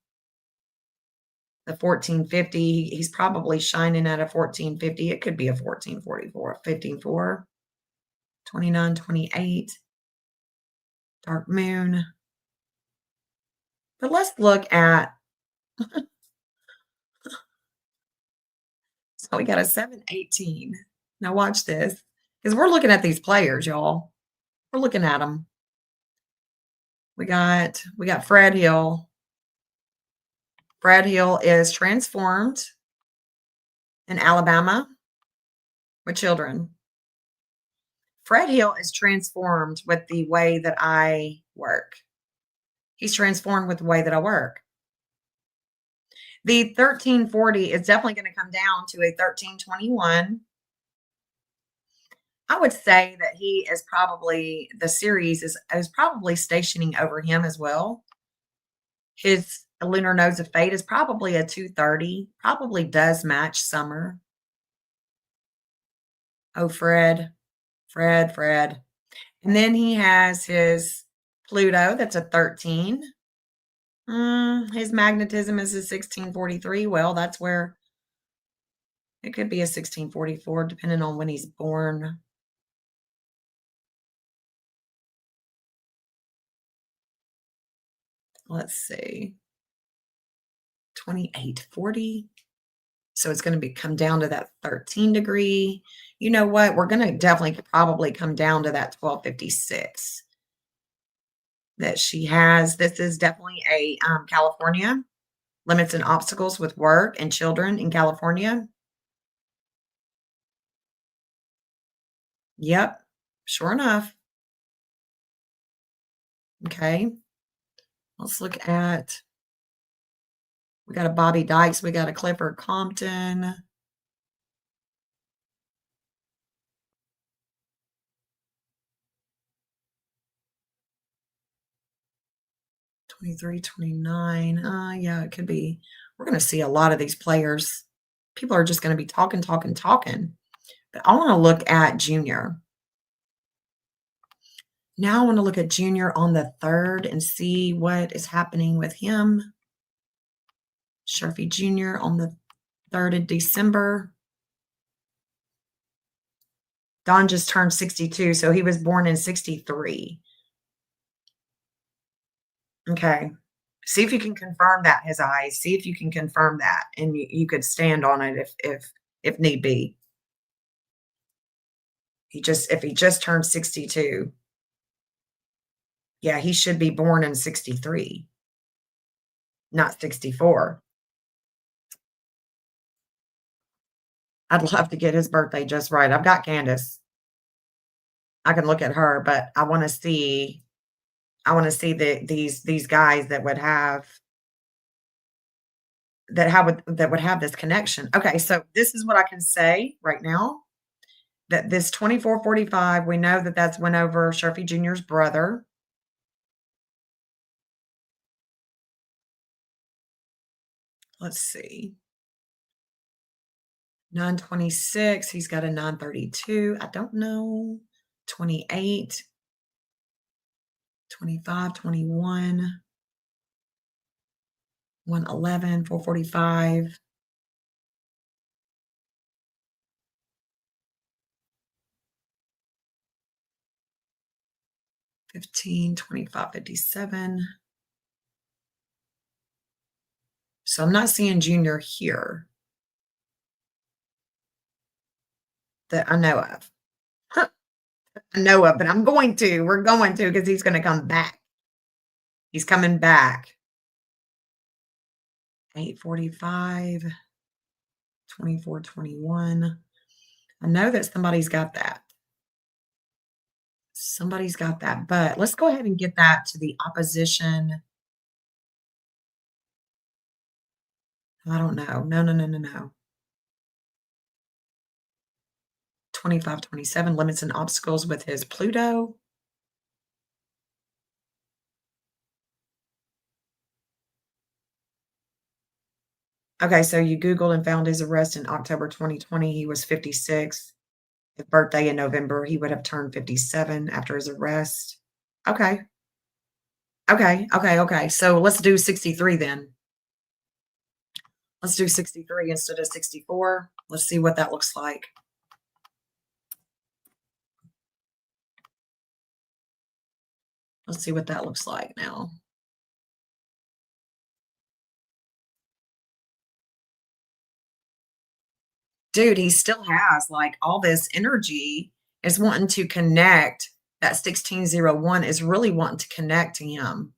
The 1450, he's probably shining at a 1450. It could be a 1444, 154, 2928, dark moon. But let's look at, so we got a 718. Now watch this, because we're looking at these players, y'all. We're looking at them. We got Fred Hill. Fred Hill is transformed in Alabama with children. Fred Hill is transformed with the way that I work. He's transformed with the way that I work. The 1340 is definitely going to come down to a 1321. I would say that he is probably, the Ceres is probably stationing over him as well. His lunar nodes of fate is probably a 230, probably does match summer. Oh, Fred. And then he has his Pluto, that's a 13. His magnetism is a 1643. Well, that's where It could be a 1644, depending on when he's born. Let's see. 2840. So it's going to come down to that 13 degree. You know what? We're going to definitely probably come down to that 1256 that she has. This is definitely a California. Limits and obstacles with work and children in California. Yep. Sure enough. Okay. Let's look at, we got a Bobby Dykes. We got a Clifford Compton. 23, 29. Yeah, it could be. We're going to see a lot of these players. People are just going to be talking, talking, talking. But I want to look at Junior. Now I want to look at Junior on the 3rd and see what is happening with him. Sharpie Jr. on the 3rd of December. Don just turned 62, so he was born in 63. Okay. See if you can confirm that, his eyes. See if you can confirm that, and you could stand on it if need be. If he just turned 62. Yeah, he should be born in 63, not 64. I'd love to get his birthday just right. I've got Candace. I can look at her, but I wanna see these guys that would have this connection. Okay, so this is what I can say right now, that this 2445, we know that that's went over Sharpie Jr.'s brother. Let's see. 926, he's got a 932. I don't know. 28, 25, 21, 111, 445. 15, 25, 57. So I'm not seeing Junior here that I know of. I know of, but I'm going to. We're going to because he's going to come back. He's coming back. 845, 24, 21. I know that somebody's got that. Somebody's got that, but let's go ahead and get that to the opposition. I don't know. No, no, no, no, no. 25, 27, limits and obstacles with his Pluto. Okay, so you Googled and found his arrest in October 2020. He was 56. His birthday in November, he would have turned 57 after his arrest. Okay. Okay. Okay. Okay. So let's do 63 then. Let's do 63 instead of 64. Let's see what that looks like. Let's see what that looks like now. Dude, he still has like all this energy, is wanting to connect. That 1601 is really wanting to connect to him,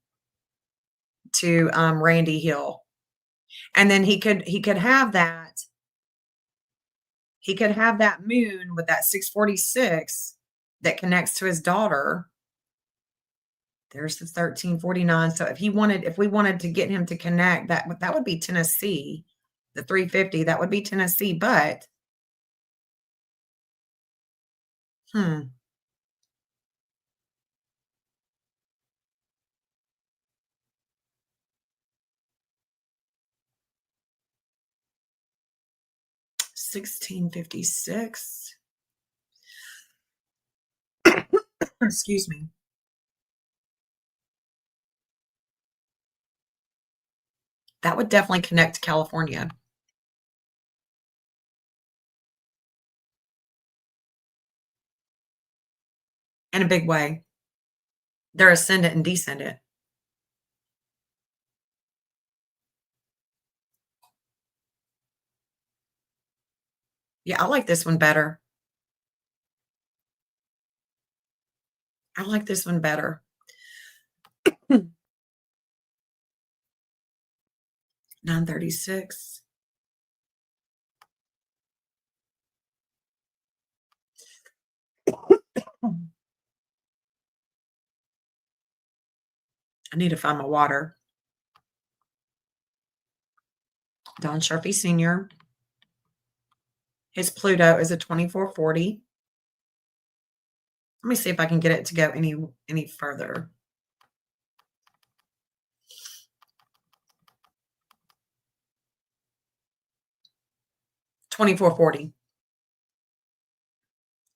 to Randy Hill. And then he could have that moon with that 646 that connects to his daughter. There's the 1349. So if we wanted to get him to connect, that would be Tennessee. The 350, that would be Tennessee, but 1656. Excuse me. That would definitely connect to California. in a big way. They're ascendant and descendant. Yeah, I like this one better. I like this one better. 936. I need to find my water. Don Sharpie Sr. His Pluto is a 2440. Let me see if I can get it to go any further. Twenty-four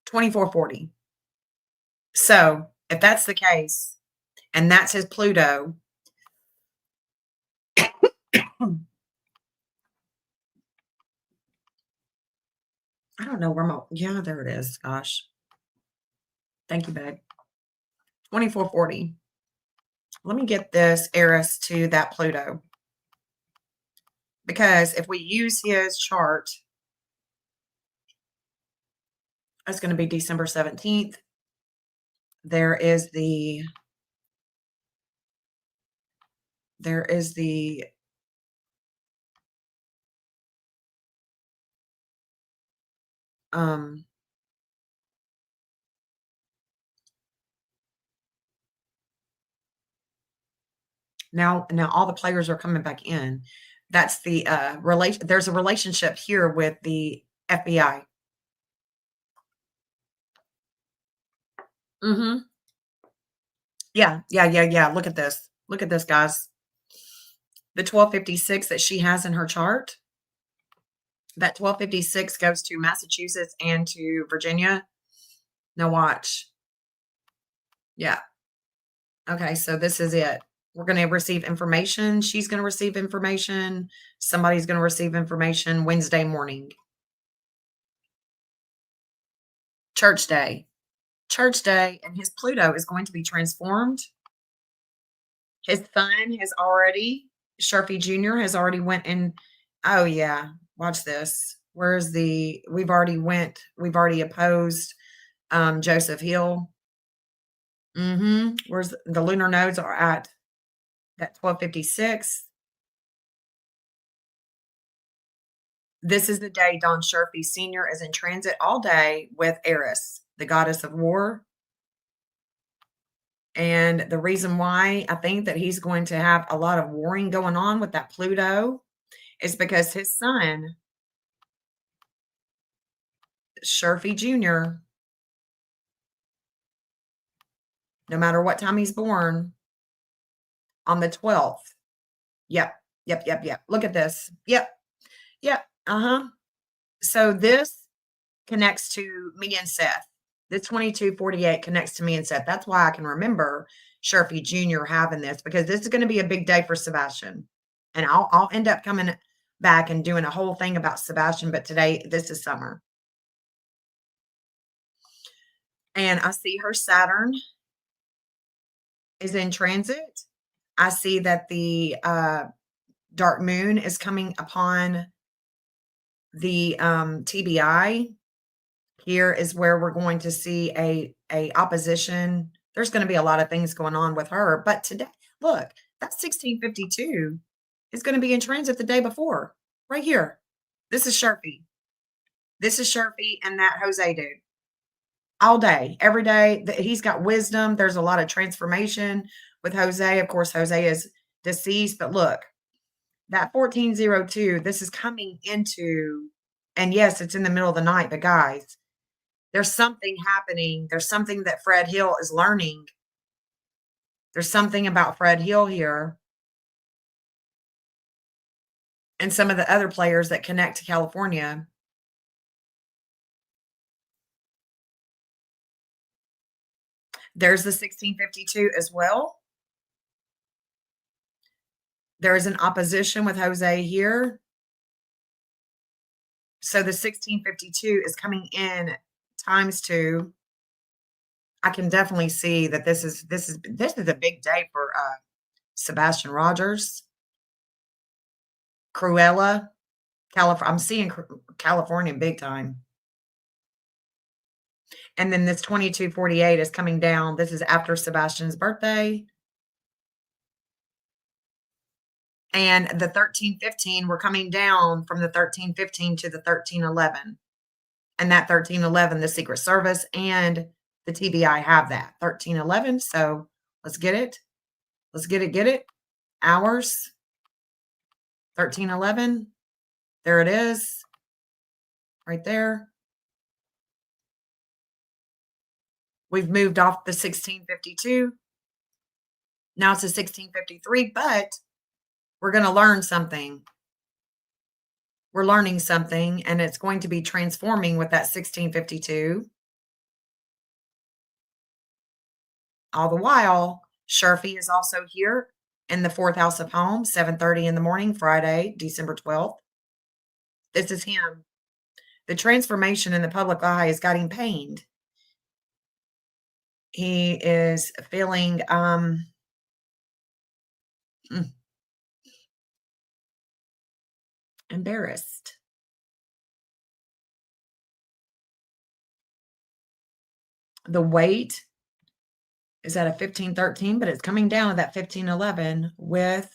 2440. So if that's the case, and that's his Pluto, I don't know where my yeah, there it is. Gosh. Thank you, babe. 2440. Let me get this Eris to that Pluto. Because if we use his chart, it's going to be December 17th. There is the um now all the players are coming back in. That's the relation there's a relationship here with the FBI. Mhm. Yeah, yeah, yeah, yeah. Look at this. Look at this, guys. The 1256 that she has in her chart, that 1256 goes to Massachusetts and to Virginia. Now watch. Yeah. Okay, so this is it. We're going to receive information. She's going to receive information. Somebody's going to receive information Wednesday morning. Church day. Church day, and his Pluto is going to be transformed. His son has already, Sharpie Jr. has already went in. Oh yeah, watch this. Where's the? We've already opposed Joseph Hill. Where's the lunar nodes are at that 1256. This is the day Don Sharpie Sr. is in transit all day with Eris, the goddess of war. And the reason why I think that he's going to have a lot of warring going on with that Pluto is because his son, Sharpie Jr., no matter what time he's born, on the 12th. Yep, yep, yep, yep. Look at this. Yep, yep, uh-huh. So this connects to me and Seth. The 2248 connects to me and Seth. That's why I can remember Sharpie Jr. having this, because this is going to be a big day for Sebastian. And I'll end up coming back and doing a whole thing about Sebastian, but today this is Summer. And I see her Saturn is in transit. I see that the dark moon is coming upon the TBI. Here is where we're going to see a opposition. There's going to be a lot of things going on with her, but today, look, that 1652 is going to be in transit the day before, right here. This is Sharpie. This is Sharpie and that Jose dude. All day, every day. He's got wisdom. There's a lot of transformation with Jose. Of course, Jose is deceased, but look, that 1402, this is coming into, and yes, it's in the middle of the night, but guys, there's something happening. There's something that Fred Hill is learning. There's something about Fred Hill here and some of the other players that connect to California. There's the 1652 as well. There is an opposition with Jose here. So the 1652 is coming in times 2. I can definitely see that this is a big day for, Sebastian Rogers, Cruella, I'm seeing California big time. And then this 2248 is coming down. This is after Sebastian's birthday. And the 1315, we're coming down from the 1315 to the 1311. And that 1311, the Secret Service and the TBI have that 1311. So let's get it. Let's get it. Hours 1311. There it is, right there. We've moved off the 1652. Now it's a 1653, but we're going to learn something. We're learning something, and it's going to be transforming with that 1652. All the while, Sharfie is also here in the fourth house of home, 7:30 in the morning, Friday, December 12th. This is him. The transformation in the public eye has got him pained. He is feeling embarrassed. The weight is at a 1513, but it's coming down to that 1511 with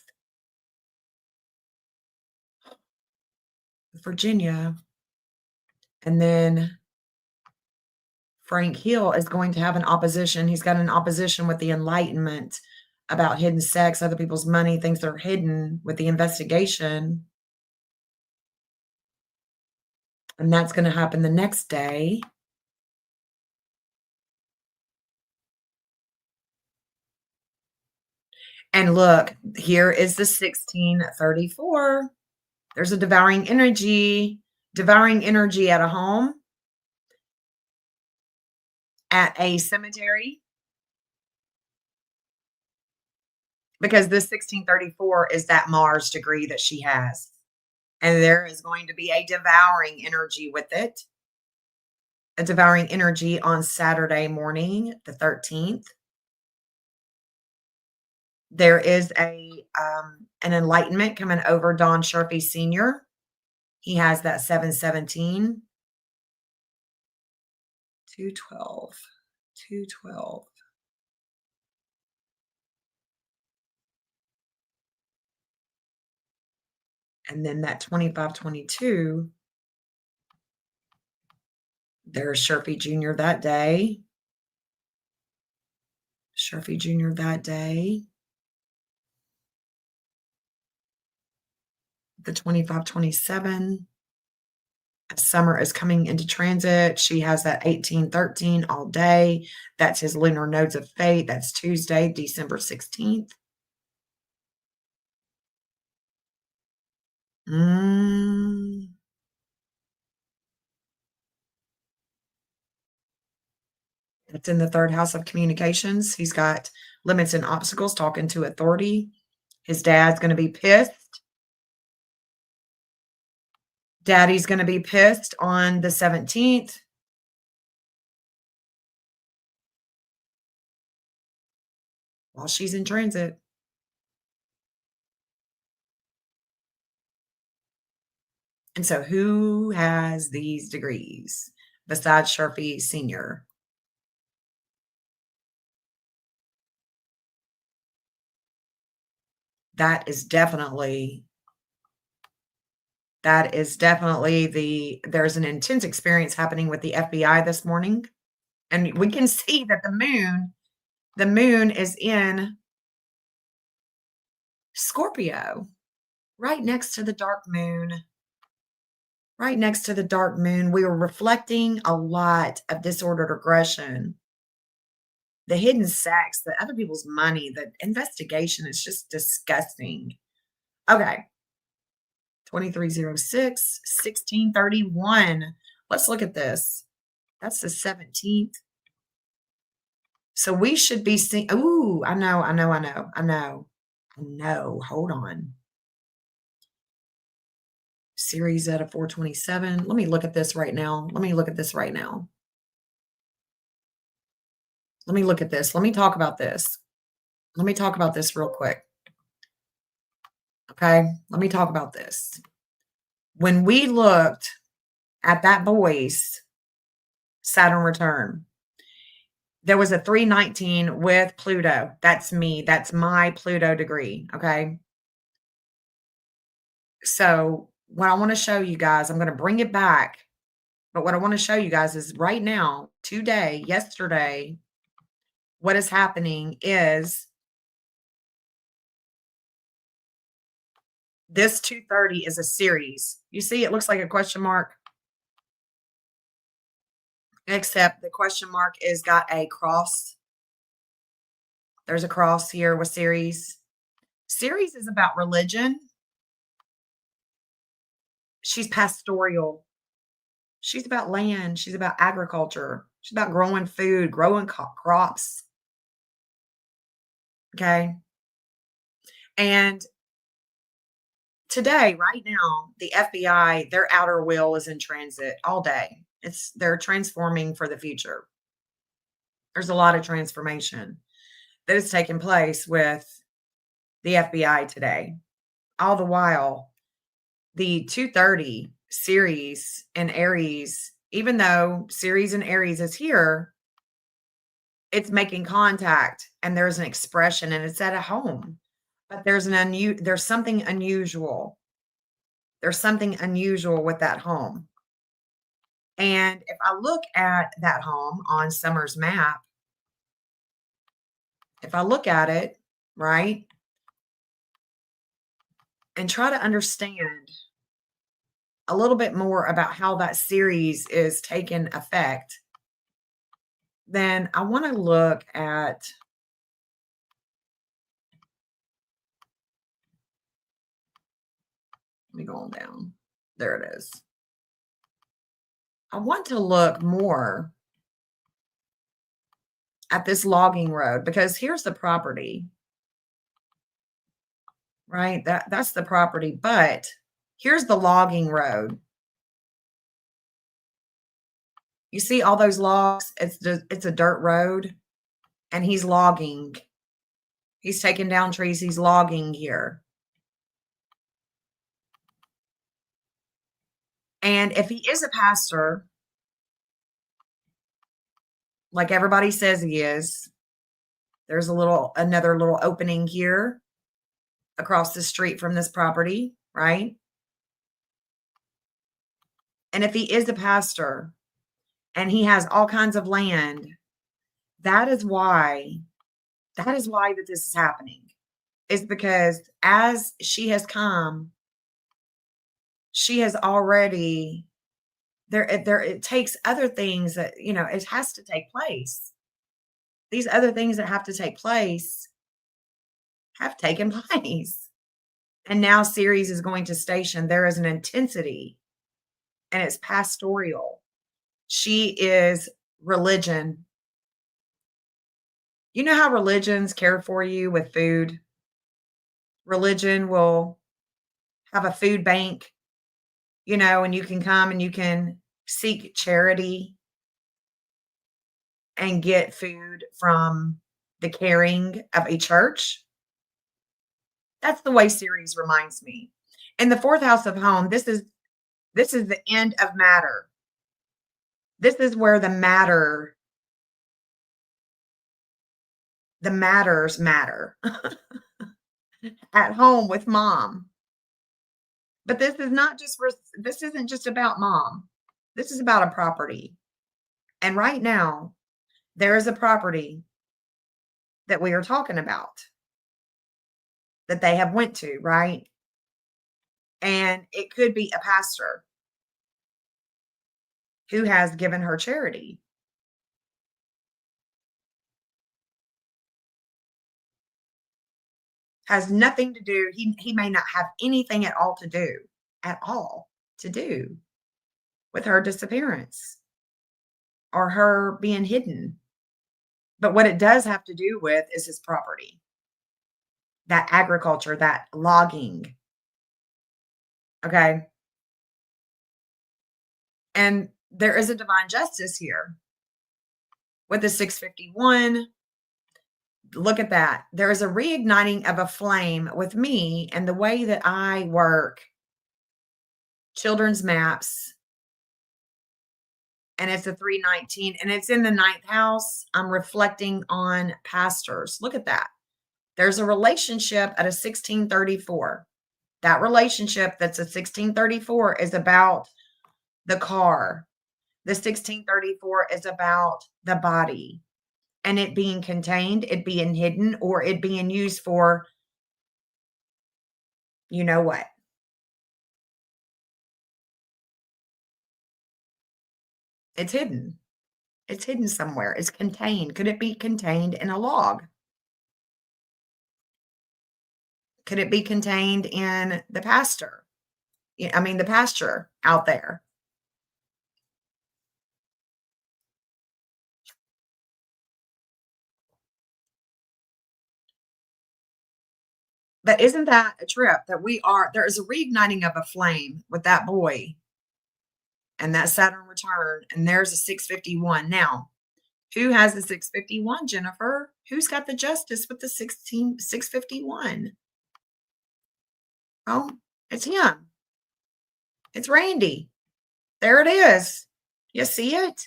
Virginia. And then Frank Hill is going to have an opposition. He's got an opposition with the Enlightenment about hidden sex, other people's money, things that are hidden with the investigation. And that's going to happen the next day. And look, here is the 1634. There's a devouring energy at a home, at a cemetery, because this 1634 is that Mars degree that she has. And there is going to be a devouring energy with it. A devouring energy on Saturday morning, the 13th. There is an enlightenment coming over Don Sharpie Sr. He has that 717. 212. 212. And then that 2522, there's Sharpie Jr. that day. Sharpie Jr. that day. The 2527. Summer is coming into transit. She has that 1813 all day. That's his lunar nodes of fate. That's Tuesday, December 16th. That's in the third house of communications. He's got limits and obstacles, talking to authority. His dad's going to be pissed. Daddy's going to be pissed on the 17th. While she's in transit. And so who has these degrees besides Sharpie Sr.? That is definitely there's an intense experience happening with the FBI this morning. And we can see that the moon is in Scorpio, right next to the dark moon. Right next to the dark moon, we were reflecting a lot of disordered aggression. The hidden sex, the other people's money, the investigation is just disgusting. Okay. 2306, 1631. Let's look at this. That's the 17th. So we should be seeing, ooh, I know. Hold on. Ceres at a 427. Let me look at this right now. Let me look at this. Let me talk about this. Let me talk about this real quick. Okay. Let me talk about this. When we looked at that boy's Saturn return, there was a 319 with Pluto. That's me. That's my Pluto degree. Okay. So, what I want to show you guys, I'm going to bring it back. But what I want to show you guys is right now, today, yesterday, what is happening is this 230 is a series. You see, it looks like a question mark, except the question mark is got a cross. There's a cross here with Ceres. Ceres is about religion. She's pastoral. She's about land. She's about agriculture. She's about growing food, growing crops. Okay. And today, right now, the FBI, their outer wheel is in transit all day. They're transforming for the future. There's a lot of transformation that is taking place with the FBI today. All the while, the 230 Ceres and Aries, even though Ceres and Aries is here, it's making contact and there's an expression and it's at a home. But there's something unusual. There's something unusual with that home. And if I look at that home on Summer's map, if I look at it, right, and try to understand a little bit more about how that series is taking effect, then I want to look at, let me go on down. There it is. I want to look more at this logging road because here's the property, right? That's the property, but here's the logging road. You see all those logs? It's a dirt road and he's logging. He's taking down trees, he's logging here. And if he is a pastor, like everybody says he is, there's another little opening here across the street from this property, right? And if he is a pastor and he has all kinds of land, that is why that this is happening. Is because as she has come, she has already it takes other things that, it has to take place. These other things that have to take place have taken place. And now Ceres is going to station. There is an intensity and it's pastoral. She is religion. You know how religions care for you with food? Religion will have a food bank, and you can come and you can seek charity and get food from the caring of a church. That's the way Ceres reminds me. In the fourth house of home, this is the end of matter. This is where the matters matter at home with mom. But this isn't just about mom. This is about a property. And right now, there is a property that we are talking about that they have went to, right? And it could be a pastor who has given her charity. Has nothing to do, he may not have anything at all to do with her disappearance or her being hidden. But what it does have to do with is his property, that agriculture, that logging. Okay. And there is a divine justice here. with the 651. Look at that. There is a reigniting of a flame with me and the way that I work children's maps, and it's a 319 and it's in the ninth house. I'm reflecting on pastors. Look at that. There's a relationship at a 1634. That relationship that's a 1634 is about the car. The 1634 is about the body and it being contained, it being hidden, or it being used for you know what. It's hidden. It's hidden somewhere. It's contained. Could it be contained in a log? Could it be contained in the pasture? I mean, the pasture out there. But isn't that a trip that there is a reigniting of a flame with that boy and that Saturn return, and there's a 651. Now, who has the 651, Jennifer? Who's got the justice with the 651? Oh, it's him. It's Randy. There it is. You see it?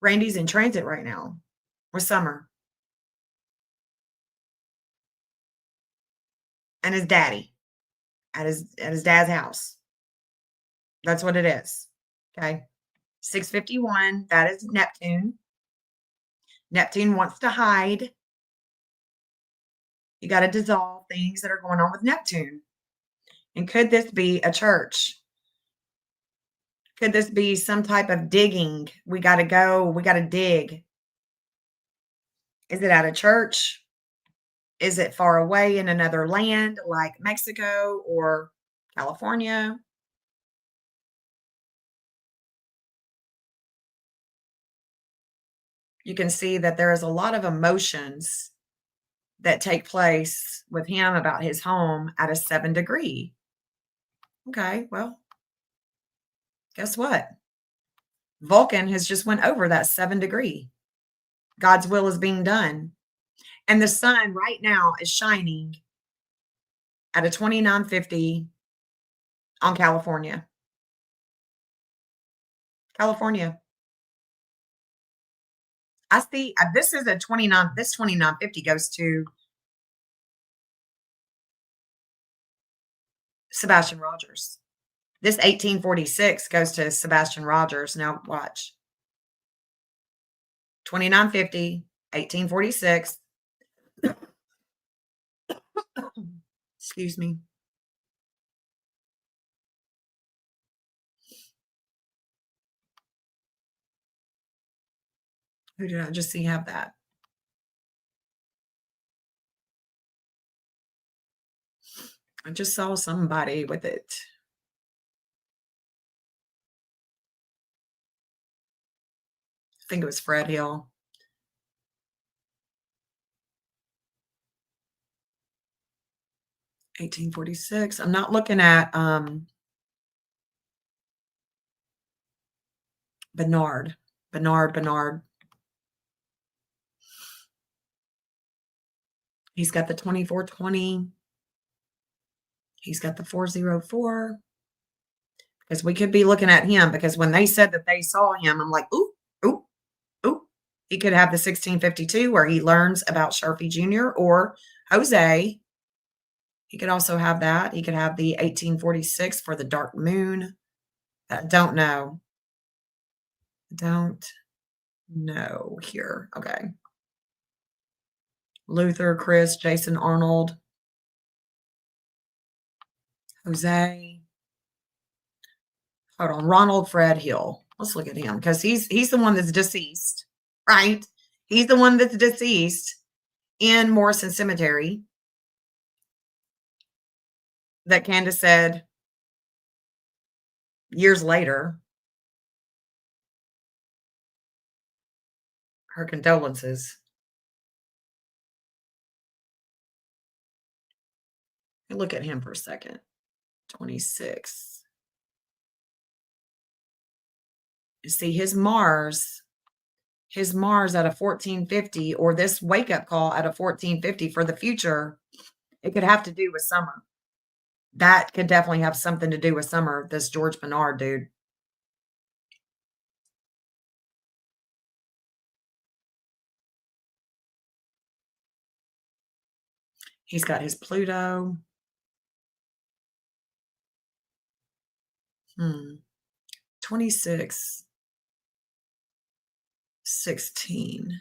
Randy's in transit right now with Summer and his daddy at his dad's house. That's what it is. Okay. 651, that is Neptune. Neptune wants to hide. You got to dissolve things that are going on with Neptune. And could this be a church? Could this be some type of digging? We got to go, we got to dig. Is it at a church? Is it far away in another land like Mexico or California? You can see that there is a lot of emotions that take place with him about his home at a 7 degree. Okay, well, guess what? Vulcan has just went over that 7 degree. God's will is being done. And the sun right now is shining at a 2950 on California. California. I see this is a 29, this 2950 goes to Sebastian Rogers. This 1846 goes to Sebastian Rogers. Now watch. 2950, 1846. Excuse me. Who did I just see have that? I just saw somebody with it. I think it was Fred Hill. 1846. I'm not looking at Bernard. Bernard. He's got the 2420. He's got the 404. Because we could be looking at him because when they said that they saw him, I'm like, ooh, ooh, ooh. He could have the 1652 where he learns about Sharpie Jr. or Jose. He could also have that. He could have the 1846 for the dark moon. Don't know. Don't know here. Okay. Luther, Chris, Jason Arnold, Jose. Hold on. Ronald Fred Hill. Let's look at him because he's the one that's deceased, right? He's the one that's deceased in Morrison Cemetery that Candace said years later, her condolences. Look at him for a second. 26. See, his Mars at a 1450, or this wake up call at a 1450 for the future, it could have to do with summer. That could definitely have something to do with summer, this George Bernard dude. He's got his Pluto. 26, 16,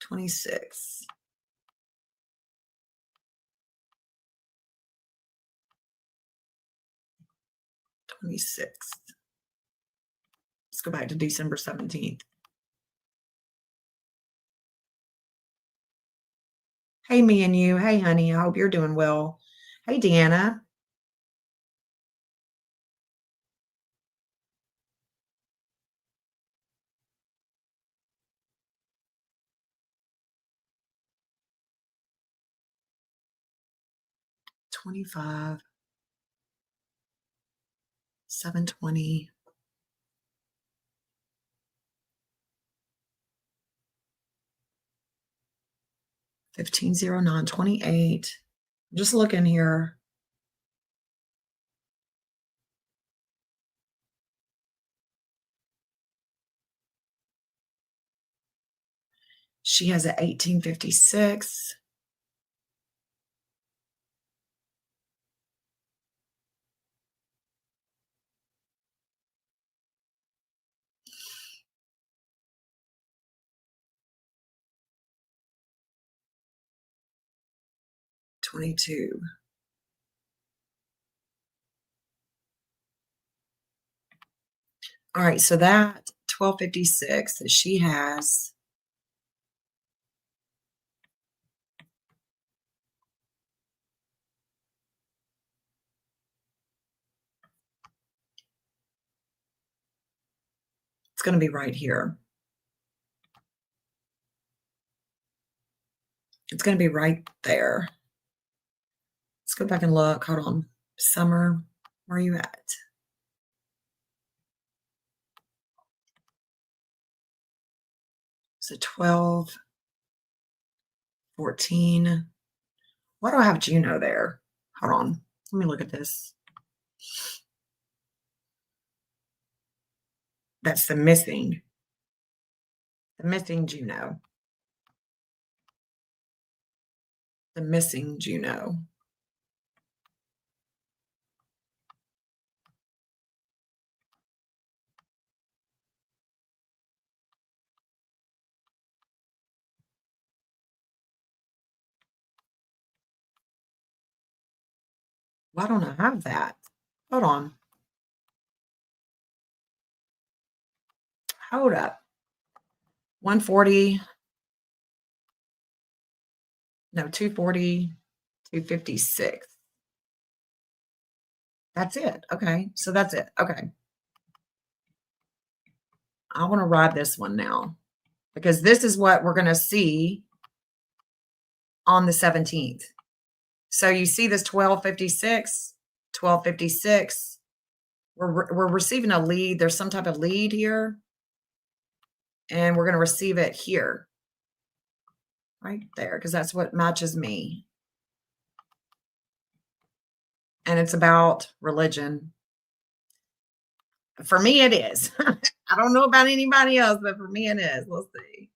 26. 26th. Let's go back to December 17th. Hey, me and you. Hey, honey. I hope you're doing well. Hey, Deanna. $25, 720. 1509, 28. Just looking here. She has an 1856. $22. All right, so that 1256 that she has, it's going to be right here. It's going to be right there. Let's go back and look. Hold on. Summer, where are you at? So 12, 14. Why do I have Juno there? Hold on. Let me look at this. That's the missing Juno. The missing Juno. Why don't I have that? Hold on. Hold up. 140. No, 240, 256. That's it. Okay. So that's it. Okay. I want to ride this one now because this is what we're going to see on the 17th. So you see this 1256, 1256. We're receiving a lead. There's some type of lead here. And we're going to receive it here. Right there, because that's what matches me. And it's about religion. For me, it is. I don't know about anybody else, but for me, it is. Let's see.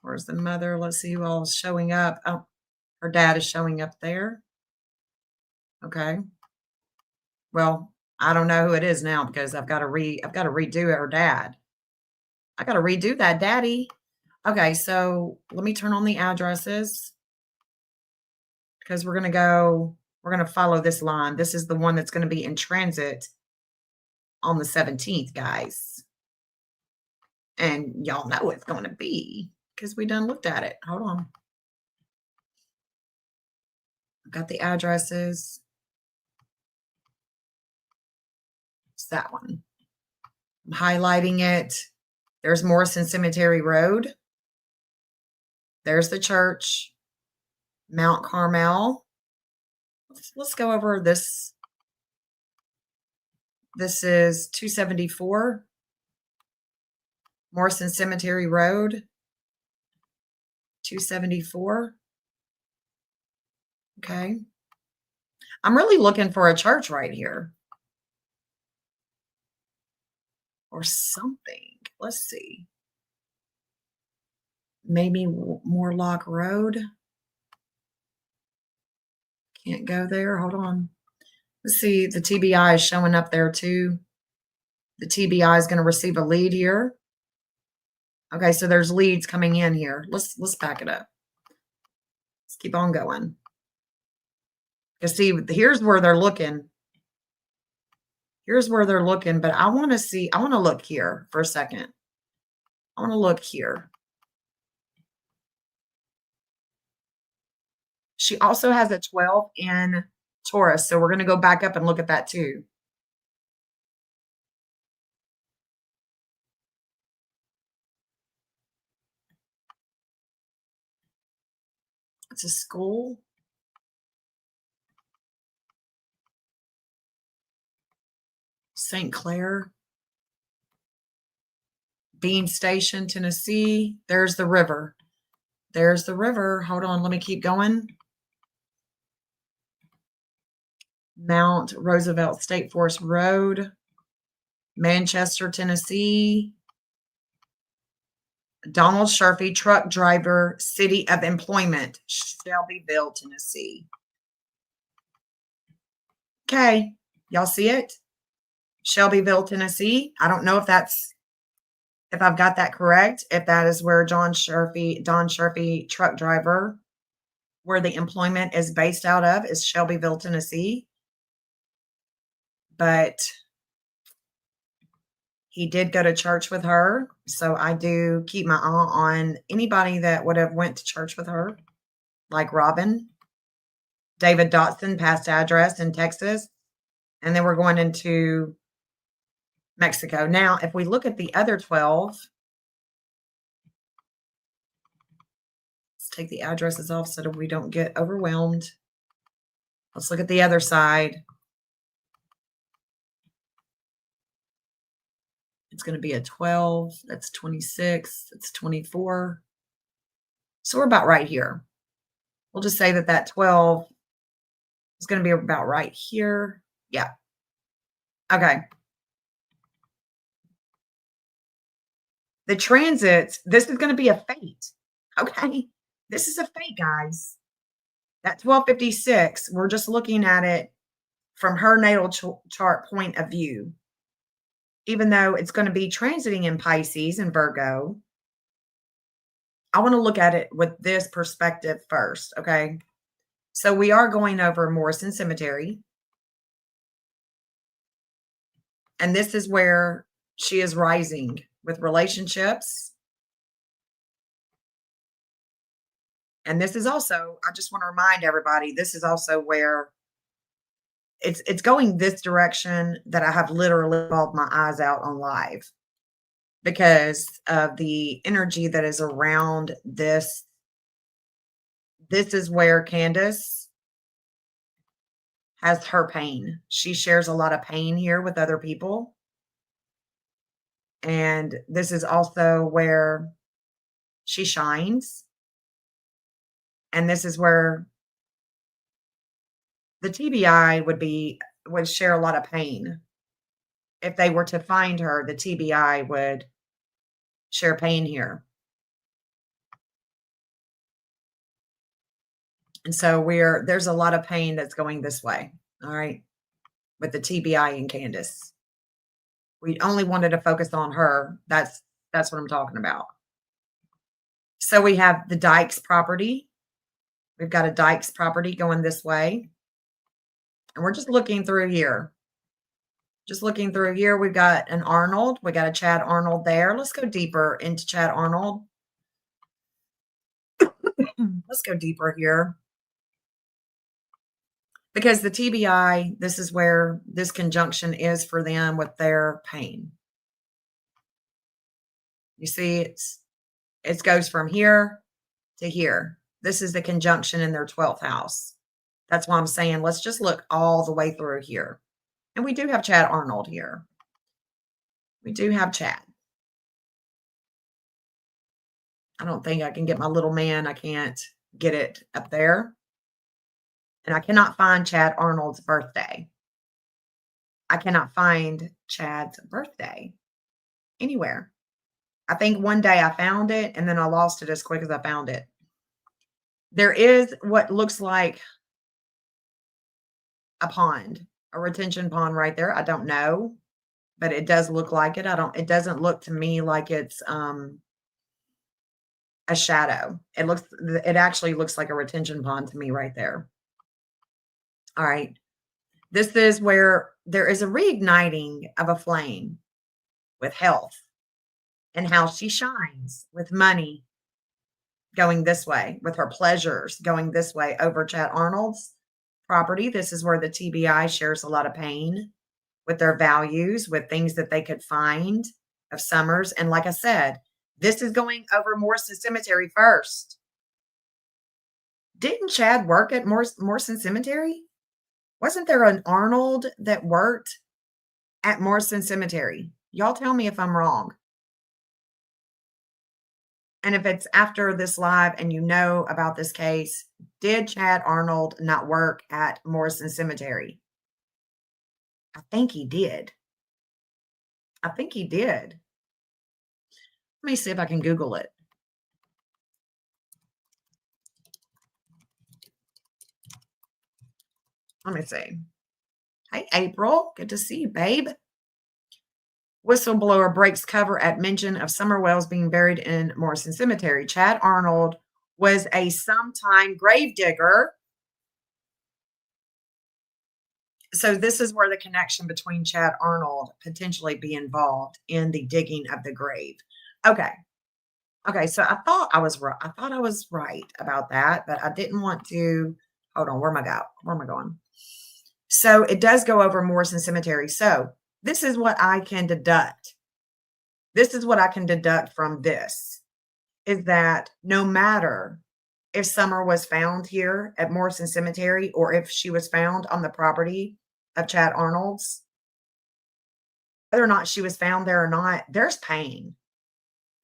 Where's the mother? Let's see who all is showing up. Oh, her dad is showing up there. Okay. Well, I don't know who it is now because I've got to redo her dad. I got to redo that daddy. Okay, so let me turn on the addresses because we're going to follow this line. This is the one that's going to be in transit on the 17th, guys. And y'all know it's going to be because we done looked at it. Hold on. I've got the addresses. It's that one. I'm highlighting it. There's Morrison Cemetery Road. There's the church. Mount Carmel. Let's go over this This is 274 Morrison Cemetery Road. 274. Okay. I'm really looking for a church right here or something. Let's see. Maybe Moorlock Road. Can't go there. Hold on. Let's see. The TBI is showing up there too. The TBI is going to receive a lead here. Okay, so there's leads coming in here. Let's back it up. Let's keep on going. You see, here's where they're looking. Here's where they're looking, but I want to look here for a second. I want to look here. She also has a 12 in Taurus, so we're going to go back up and look at that too. It's a school. St. Clair. Bean Station, Tennessee. There's the river. There's the river. Hold on, let me keep going. Mount Roosevelt State Forest Road. Manchester, Tennessee. Donald Sharfie, truck driver, city of employment, Shelbyville, Tennessee. Okay, y'all see it? Shelbyville, Tennessee. I don't know if I've got that correct, if that is where Don Sharfie, truck driver, where the employment is based out of, is Shelbyville, Tennessee. But he did go to church with her, so I do keep my eye on anybody that would have went to church with her, like Robin. David Dotson, past address in Texas, and then we're going into Mexico. Now, if we look at the other 12, let's take the addresses off so that we don't get overwhelmed. Let's look at the other side. It's going to be a 12. That's 26. That's 24. So we're about right here. We'll just say that 12 is going to be about right here. Yeah. Okay. The transits, this is going to be a fate. Okay. This is a fate, guys. That 1256, we're just looking at it from her natal chart point of view. Even though it's going to be transiting in Pisces and Virgo, I want to look at it with this perspective first, okay? So we are going over Morrison Cemetery. And this is where she is rising with relationships. And this is also, I just want to remind everybody, this is also where it's going this direction that I have literally bawled my eyes out on live because of the energy that is around this. This is where Candace has her pain. She shares a lot of pain here with other people. And this is also where she shines. And this is where the TBI would share a lot of pain. If they were to find her, the TBI would share pain here. And so there's a lot of pain that's going this way. All right. With the TBI and Candace. We only wanted to focus on her. That's what I'm talking about. So we have the Dykes property. We've got a Dykes property going this way. And we're just looking through here. Just looking through here, we've got an Arnold. We got a Chad Arnold there. Let's go deeper into Chad Arnold. Let's go deeper here. Because the TBI, this is where this conjunction is for them with their pain. You see, it goes from here to here. This is the conjunction in their 12th house. That's why I'm saying let's just look all the way through here. And we do have Chad Arnold here. We do have Chad. I don't think I can get my little man. I can't get it up there. And I cannot find Chad Arnold's birthday. I cannot find Chad's birthday anywhere. I think one day I found it and then I lost it as quick as I found it. There is what looks like a pond, a retention pond right there. I don't know, but it does look like it. It doesn't look to me like it's a shadow. It actually looks like a retention pond to me right there. All right. This is where there is a reigniting of a flame with health and how she shines with money going this way, with her pleasures going this way over Chad Arnold's property. This is where the TBI shares a lot of pain with their values, with things that they could find of Summers. And like I said, this is going over Morrison Cemetery first. Didn't Chad work at Morrison Cemetery? Wasn't there an Arnold that worked at Morrison Cemetery? Y'all tell me if I'm wrong. And if it's after this live and you know about this case, did Chad Arnold not work at Morrison Cemetery? I think he did. I think he did. Let me see if I can Google it. Let me see. Hey, April. Good to see you, babe. Whistleblower breaks cover at mention of Summer Wells being buried in Morrison Cemetery. Chad Arnold was a sometime gravedigger. So this is where the connection between Chad Arnold potentially be involved in the digging of the grave. Okay. Okay, so I thought I was right. I thought I was right about that, but I didn't want to. Hold on, where am I going? Where am I going? So it does go over Morrison Cemetery. So this is what I can deduct. This is what I can deduct from this is that no matter if Summer was found here at Morrison Cemetery or if she was found on the property of Chad Arnold's, whether or not she was found there or not, there's pain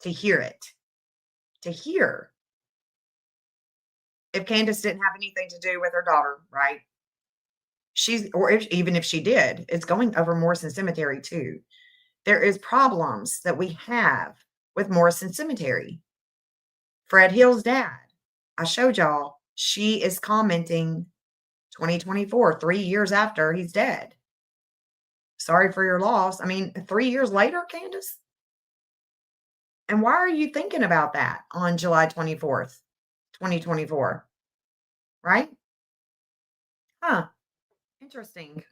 to hear it. To hear. If Candace didn't have anything to do with her daughter, right? Even if she did, it's going over Morrison Cemetery too. There is problems that we have with Morrison Cemetery. Fred Hill's dad, I showed y'all, she is commenting 2024, 3 years after he's dead. Sorry for your loss. I mean, 3 years later, Candace? And why are you thinking about that on July 24th, 2024? Right? Huh. Interesting.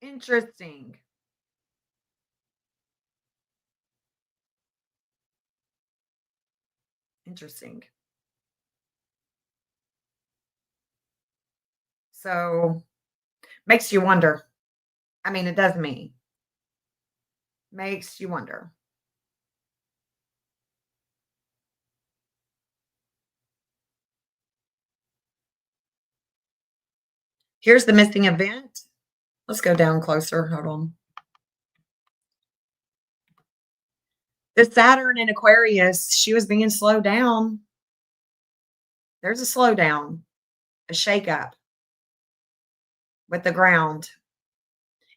Interesting. Interesting. So makes you wonder. I mean, it does me. Makes you wonder. Here's the missing event. Let's go down closer. Hold on. The Saturn in Aquarius, she was being slowed down. There's a slowdown, a shakeup with the ground.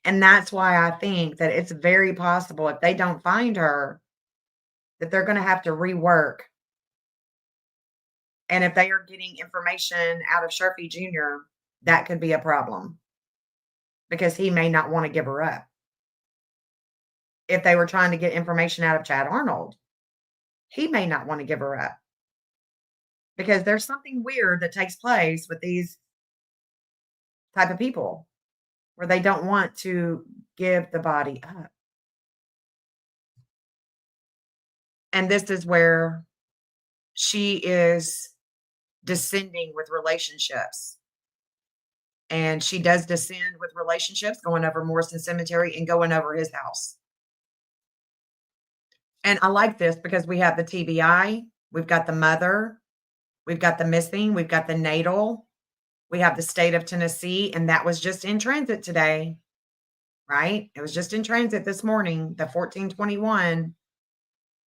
And that's why I think that it's very possible if they don't find her, that they're going to have to rework. And if they are getting information out of Sharpie Jr., that could be a problem because he may not want to give her up. If they were trying to get information out of Chad Arnold, he may not want to give her up because there's something weird that takes place with these type of people where they don't want to give the body up. And this is where she is descending with relationships. And she does descend with relationships, going over Morrison Cemetery and going over his house. And I like this because we have the TBI, we've got the mother, we've got the missing, we've got the natal. We have the state of Tennessee, and that was just in transit today, right? It was just in transit this morning, the 1421.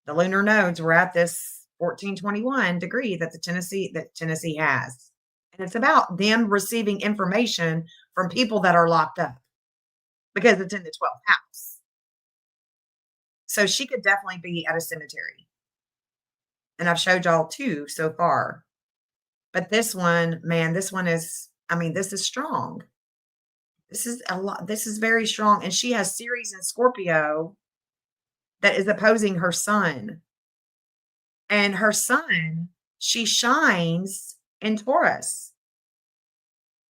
The lunar nodes were at this 1421 degree that Tennessee has. And it's about them receiving information from people that are locked up because it's in the 12th house. So she could definitely be at a cemetery. And I've showed y'all two so far. But this one, man, this one is, I mean, this is strong. This is a lot. This is very strong. And she has Ceres and Scorpio that is opposing her sun. And her sun, she shines in Taurus.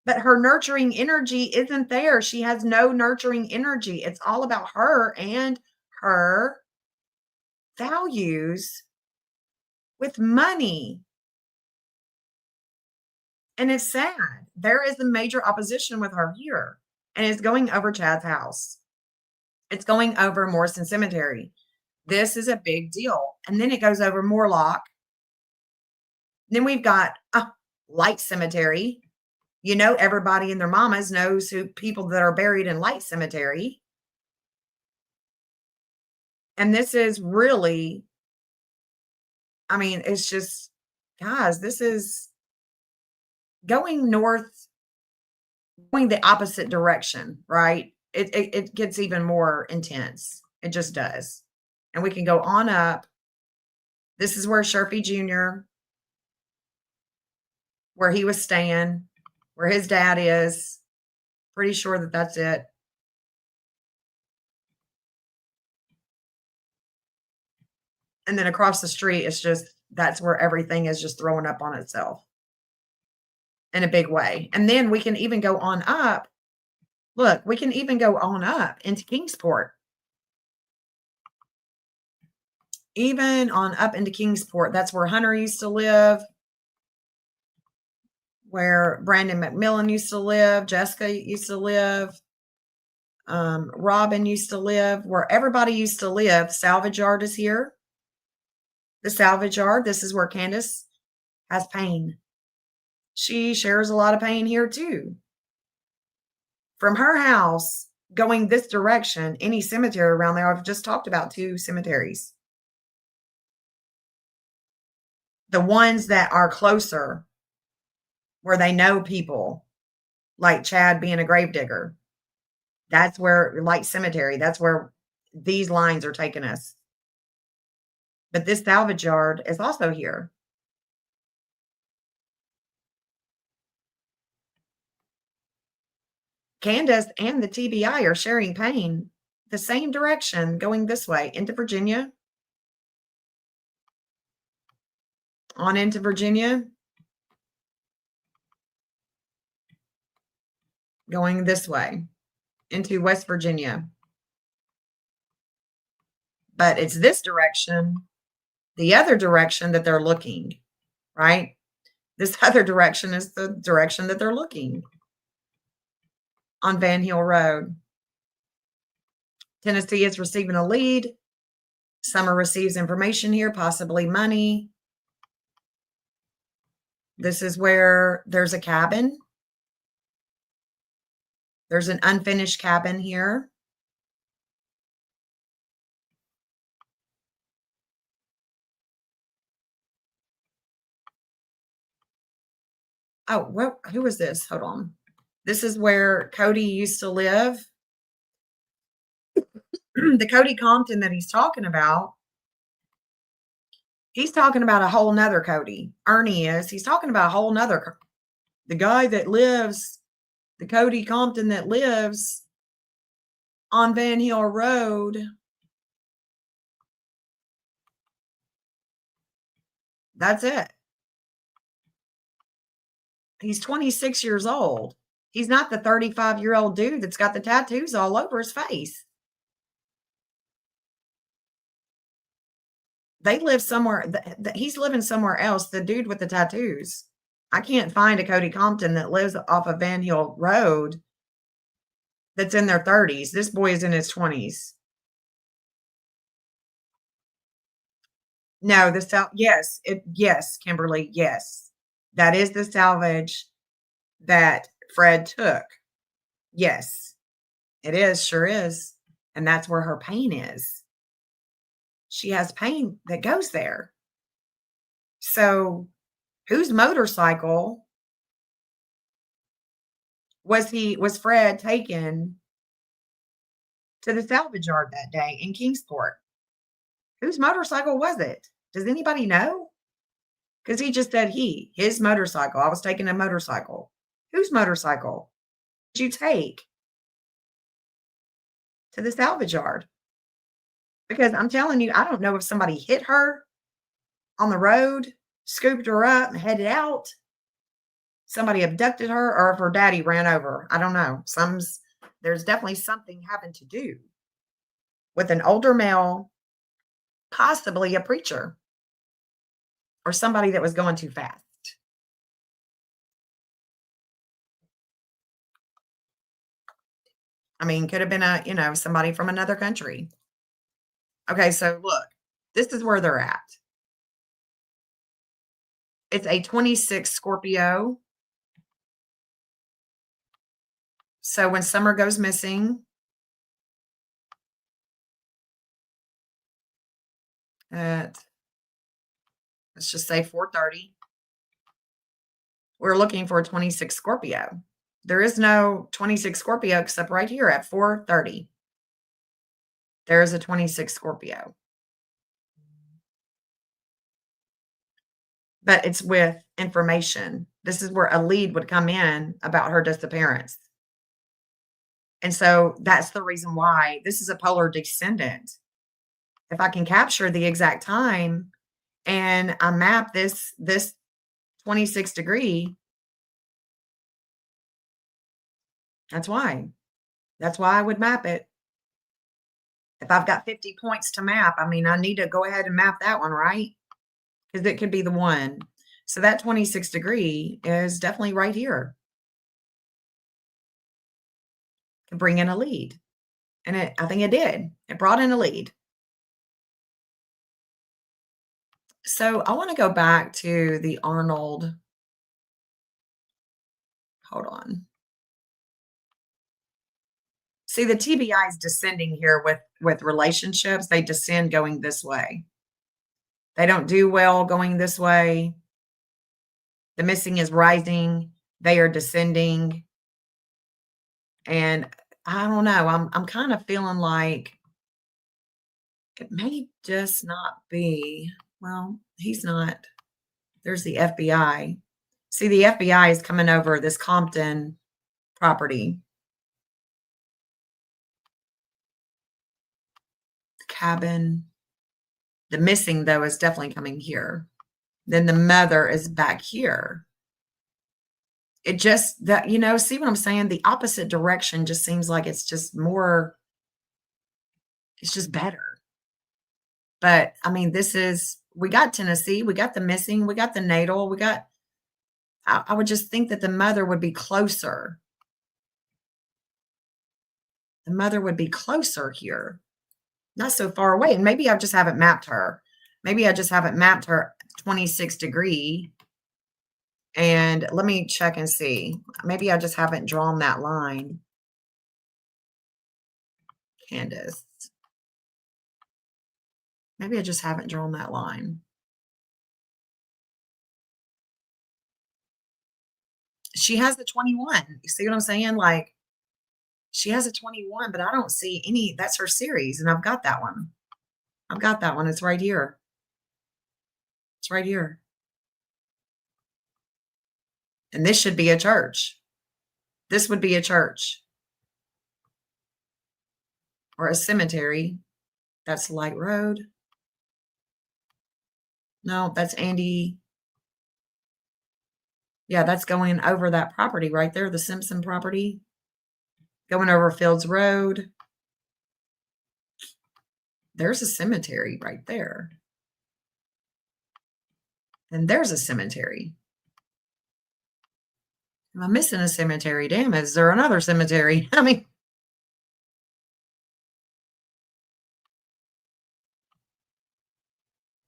But her nurturing energy isn't there. She has no nurturing energy. It's all about her and her values with money. And it's sad. There is a major opposition with her here, and it's going over Chad's house. It's going over Morrison Cemetery. This is a big deal. And then it goes over Moorlock. Then we've got Light Cemetery. You know, everybody and their mamas knows who people that are buried in Light Cemetery. And this is really, I mean, it's just, guys, this is going north, going the opposite direction, right? It gets even more intense. It just does. And we can go on up. This is where Sherfy Jr., where he was staying, where his dad is. Pretty sure that that's it. And then across the street, it's just, that's where everything is just throwing up on itself in a big way. And then we can even go on up. Look, we can even go on up into Kingsport. Even on up into Kingsport. That's where Hunter used to live, where Brandon McMillan used to live, Jessica used to live, Robin used to live, where everybody used to live. Salvage Yard is here. The Salvage Yard, this is where Candace has pain. She shares a lot of pain here too. From her house going this direction, any cemetery around there, I've just talked about 2 cemeteries. The ones that are closer, where they know people, like Chad being a gravedigger. That's where, Light Cemetery, that's where these lines are taking us. But this Salvage Yard is also here. Candace and the TBI are sharing pain the same direction, going this way into Virginia, on into Virginia, going this way into West Virginia. But it's this direction, the other direction that they're looking, right? This other direction is the direction that they're looking on Van Hill Road. Tennessee is receiving a lead. Summer receives information here, possibly money. This is where there's a cabin. There's an unfinished cabin here. Oh, well, who is this? Hold on. This is where Cody used to live. The Cody Compton that he's talking about, he's talking about a whole nother Cody. Ernie is. He's talking about a whole nother. The guy that lives, the Cody Compton that lives on Van Hill Road. That's it. He's 26 years old. He's not the 35-year-old dude that's got the tattoos all over his face. They live somewhere. He's living somewhere else. The dude with the tattoos. I can't find a Cody Compton that lives off of Van Hill Road that's in their 30s. This boy is in his 20s. No, yes, Kimberly, yes. That is the salvage. that Fred took. Yes, it is, sure is. And that's where her pain is. She has pain that goes there. So, whose motorcycle was Fred taken to the salvage yard that day in Kingsport? Whose motorcycle was it? Does anybody know? Because he just said his motorcycle. I was taking a motorcycle. Whose motorcycle did you take to the salvage yard? Because I'm telling you, I don't know if somebody hit her on the road, scooped her up, and headed out. Somebody abducted her, or if her daddy ran over. I don't know. There's definitely something having to do with an older male, possibly a preacher or somebody that was going too fast. I mean, could have been somebody from another country. Okay, so look, this is where they're at. It's a 26 Scorpio. So when Summer goes missing, at let's just say 4:30, we're looking for a 26 Scorpio. There is no 26 Scorpio except right here at 4:30. There is a 26 Scorpio. But it's with information. This is where a lead would come in about her disappearance. And so that's the reason why this is a polar descendant. If I can capture the exact time and I map this 26 degree, that's why. That's why I would map it. If I've got 50 points to map, I mean, I need to go ahead and map that one, right? Because it could be the one. So that 26 degree is definitely right here. To bring in a lead. And I think it did. It brought in a lead. So I want to go back to the Arnold. Hold on. See, the TBI is descending here with relationships. They descend going this way. They don't do well going this way. The missing is rising. They are descending. And I don't know. I'm kind of feeling like it may just not be. Well, he's not. There's the FBI. See, the FBI is coming over this Compton property. The cabin. The missing, though, is definitely coming here. Then the mother is back here. It just that, see what I'm saying? The opposite direction just seems like it's just more, it's just better. But I mean, we got Tennessee, we got the missing, we got the natal, I would just think that the mother would be closer. The mother would be closer here, not so far away. And maybe I just haven't mapped her. Maybe I just haven't mapped her 26 degree. And let me check and see. Maybe I just haven't drawn that line. Candace. Maybe I just haven't drawn that line. She has the 21. You see what I'm saying? Like, she has a 21, but I don't see any. That's her Ceres, and I've got that one. I've got that one. It's right here. It's right here. And this should be a church. This would be a church or a cemetery. That's Light Road. No, that's Andy. Yeah, that's going over that property right there, the Simpson property. Going over Fields Road. There's a cemetery right there. And there's a cemetery. Am I missing a cemetery? Damn, is there another cemetery? I mean,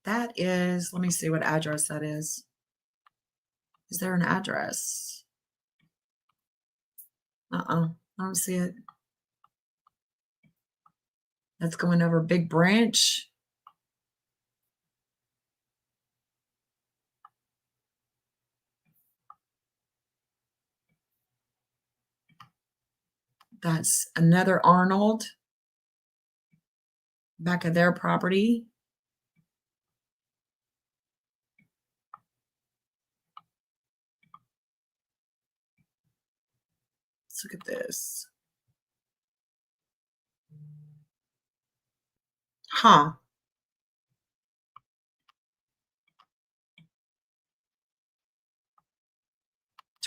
that is, let me see what address that is. Is there an address? I don't see it. That's going over Big Branch. That's another Arnold. Back of their property. Let's look at this. Huh.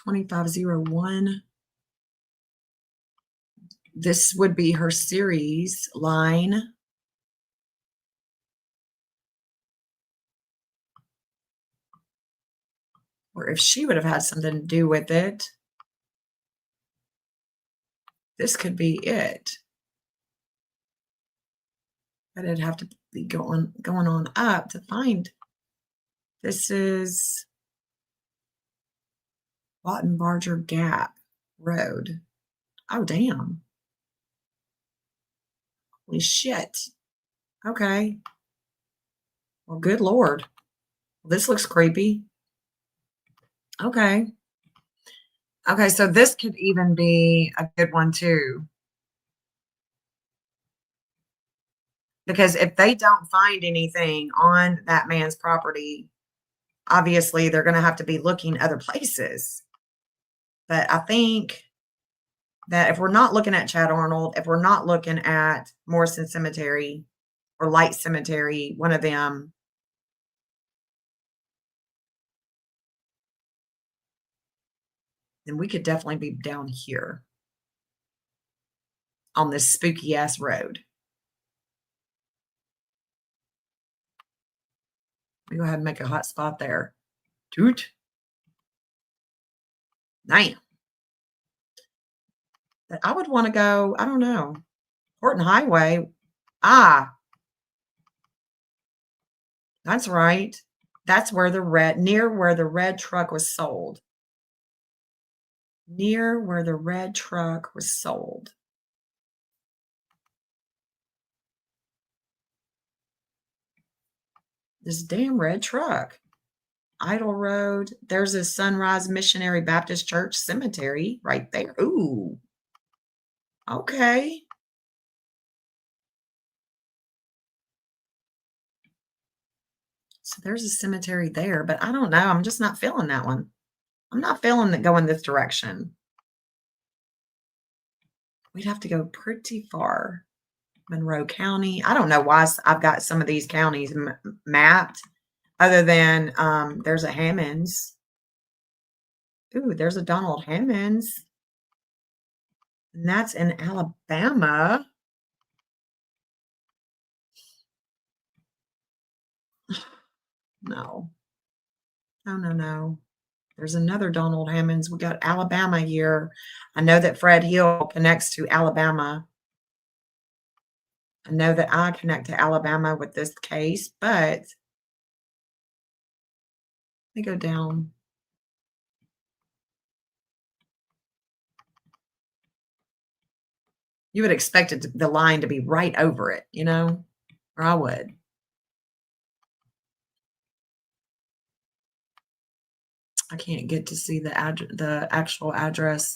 $2501. This would be her Ceres line. Or if she would have had something to do with it, this could be it. But it'd have to be going on up to find. This is Lawton Barger Gap Road. Oh, damn. Holy shit. Okay. Well, good Lord. This looks creepy. Okay. Okay, so this could even be a good one too. Because if they don't find anything on that man's property, obviously they're going to have to be looking other places. But I think that if we're not looking at Chad Arnold, if we're not looking at Morrison Cemetery or Light Cemetery, one of them, then we could definitely be down here on this spooky ass road. We go ahead and make a hot spot there. Toot. Damn. But I would want to go, I don't know, Horton Highway. Ah, that's right. That's where near where the red truck was sold. Near where the red truck was sold. This damn red truck. Idle Road. There's a Sunrise Missionary Baptist Church cemetery right there. Ooh. Okay. So there's a cemetery there, but I don't know. I'm just not feeling that one. I'm not feeling that going this direction. We'd have to go pretty far. Monroe County. I don't know why I've got some of these counties mapped other than there's a Hammonds. Ooh, there's a Donald Hammonds. And that's in Alabama. No. No, no, no. There's another Donald Hammonds. We got Alabama here. I know that Fred Hill connects to Alabama. I know that I connect to Alabama with this case, but let me go down. You would expect the line to be right over it, you know, or I would. I can't get to see the actual address.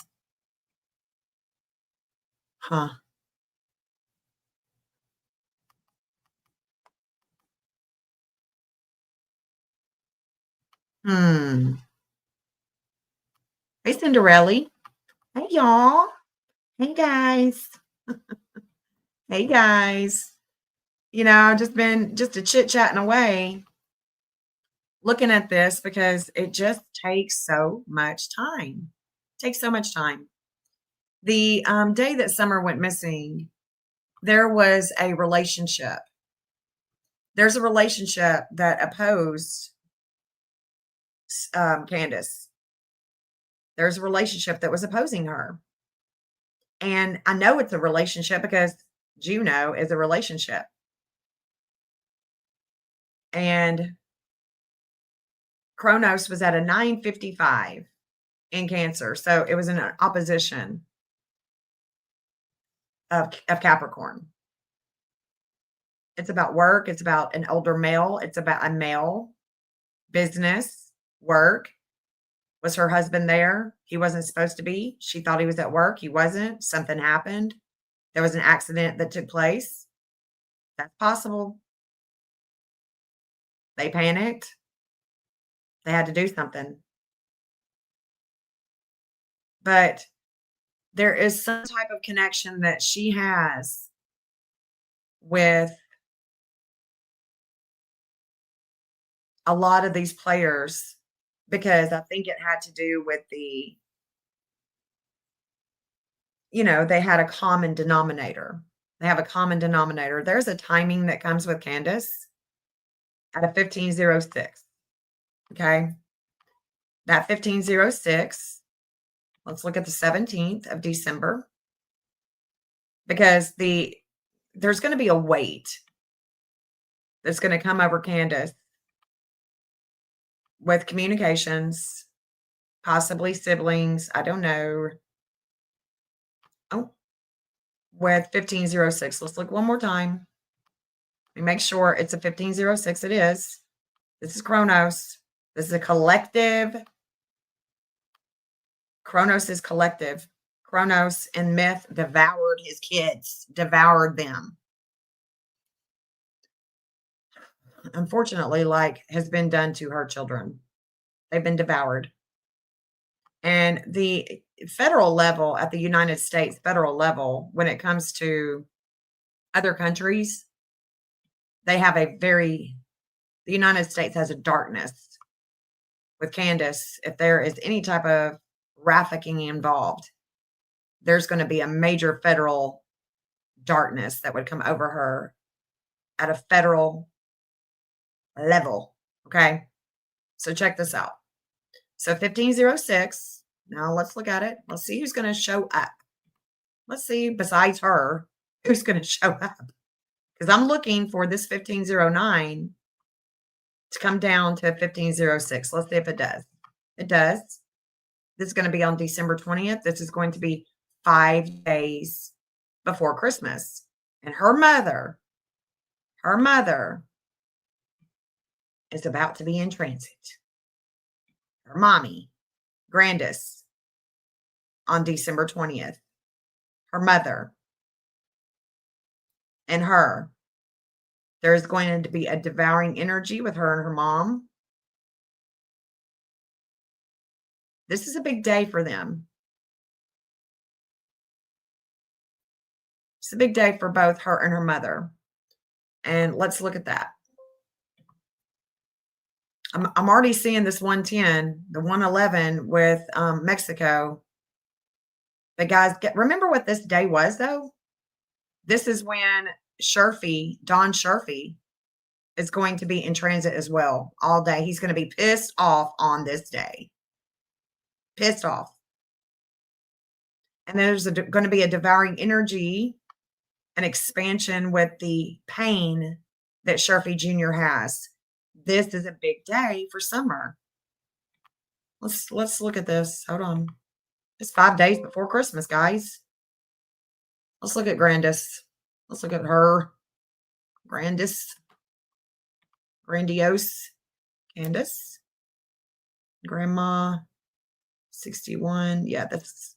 Huh. Hmm. Hey, Cinderella. Hey, y'all. Hey, guys. Hey, guys. You know, just been just a chit-chatting away looking at this because it just takes so much time. Takes so much time. The day that Summer went missing, there was a relationship. There's a relationship that opposed Candace. There's a relationship that was opposing her. And I know it's a relationship because Juno is a relationship. And Kronos was at a 955 in Cancer. So it was in an opposition. of Capricorn. It's about work, it's about an older male, it's about a male, business, work. Was her husband there? He wasn't supposed to be. She thought he was at work. He wasn't. Something happened. There was an accident that took place. That's possible. They panicked. They had to do something. But there is some type of connection that she has with a lot of these players because I think it had to do with they had a common denominator. They have a common denominator. There's a timing that comes with Candace at a 1506. Okay. That 1506, let's look at the 17th of December because there's going to be a weight that's going to come over Candace with communications, possibly siblings. I don't know. Oh, with 1506. Let's look one more time. Let me make sure it's a 1506. It is. This is Chronos. This is a collective. Chronos is collective. Chronos in myth devoured his kids, devoured them. Unfortunately, like has been done to her children. They've been devoured. And the federal level, at the United States federal level, when it comes to other countries, they have the United States has a darkness with Candace. If there is any type of trafficking involved, there's going to be a major federal darkness that would come over her at a federal level. Okay. So check this out. So 1506. Now let's look at it. Let's see who's going to show up. Let's see, besides her, who's going to show up. Because I'm looking for this 1509 to come down to 1506. Let's see if it does. It does. This is going to be on December 20th. This is going to be 5 days before Christmas. And her mother is about to be in transit. Her mommy, Grandis, on December 20th. Her mother and her. There is going to be a devouring energy with her and her mom. This is a big day for them. It's a big day for both her and her mother. And let's look at that. I'm already seeing this 110, the 111 with Mexico. But guys, remember what this day was, though? This is when Don Sherfy, is going to be in transit as well all day. He's going to be pissed off on this day. Pissed off. And there's going to be a devouring energy, an expansion with the pain that Sherfy Jr. has. This is a big day for summer. Let's look at this. Hold on. It's 5 days before Christmas, guys. Let's look at Grandis. Let's look at her. Grandiose. Candace. Grandma. 61. Yeah, that's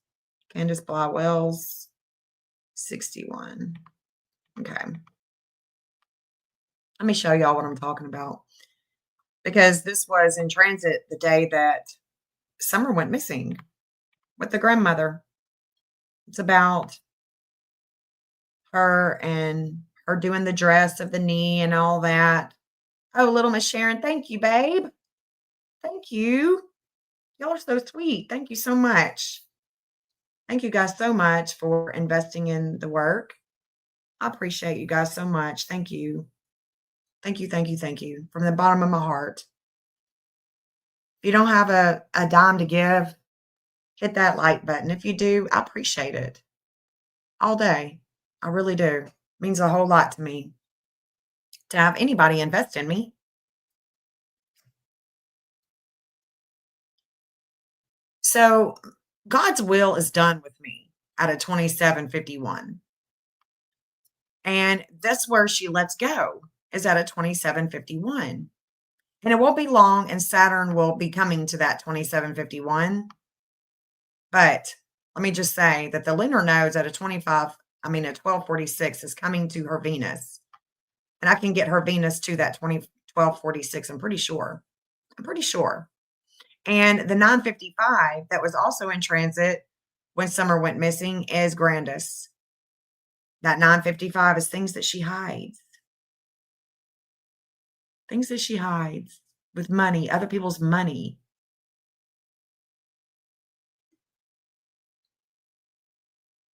Candace Blywells. 61. Okay. Let me show y'all what I'm talking about. Because this was in transit the day that Summer went missing with the grandmother. It's about her and her doing the dress of the knee and all that. Oh, little Miss Sharon, thank you, babe. Thank you. Y'all are so sweet. Thank you so much. Thank you guys so much for investing in the work. I appreciate you guys so much. Thank you. Thank you, thank you, thank you from the bottom of my heart. If you don't have a dime to give, hit that like button. If you do, I appreciate it all day. I really do. It means a whole lot to me to have anybody invest in me. So God's will is done with me at a 2751. And that's where she lets go, is at a 2751. And it won't be long, and Saturn will be coming to that 2751. But let me just say that the lunar nodes at a 1246 is coming to her Venus. And I can get her Venus to that 1246. I'm pretty sure. I'm pretty sure. And the 955 that was also in transit when Summer went missing is Grandis. That 955 is things that she hides. Things that she hides with money, other people's money.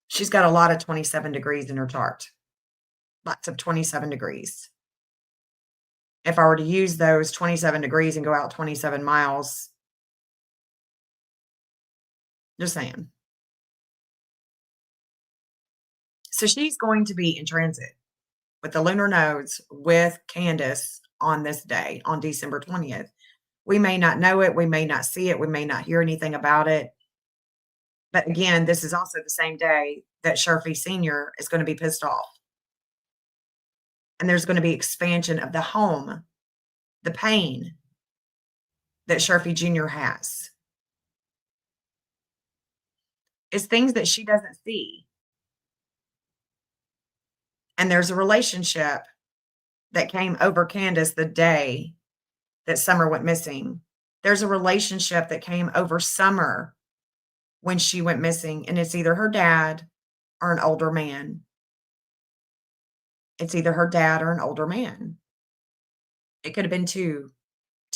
She's got a lot of 27 degrees in her chart. Lots of 27 degrees. If I were to use those 27 degrees and go out 27 miles, just saying. So she's going to be in transit with the lunar nodes with Candace on this day, on December 20th. We may not know it. We may not see it. We may not hear anything about it. But again, this is also the same day that Sharfie Sr. is going to be pissed off. And there's going to be expansion of the home, the pain that Sharfie Jr. has. It's things that she doesn't see. And there's a relationship that came over Candace the day that Summer went missing. There's a relationship that came over Summer when she went missing, and it's either her dad or an older man. It's either her dad or an older man. It could have been two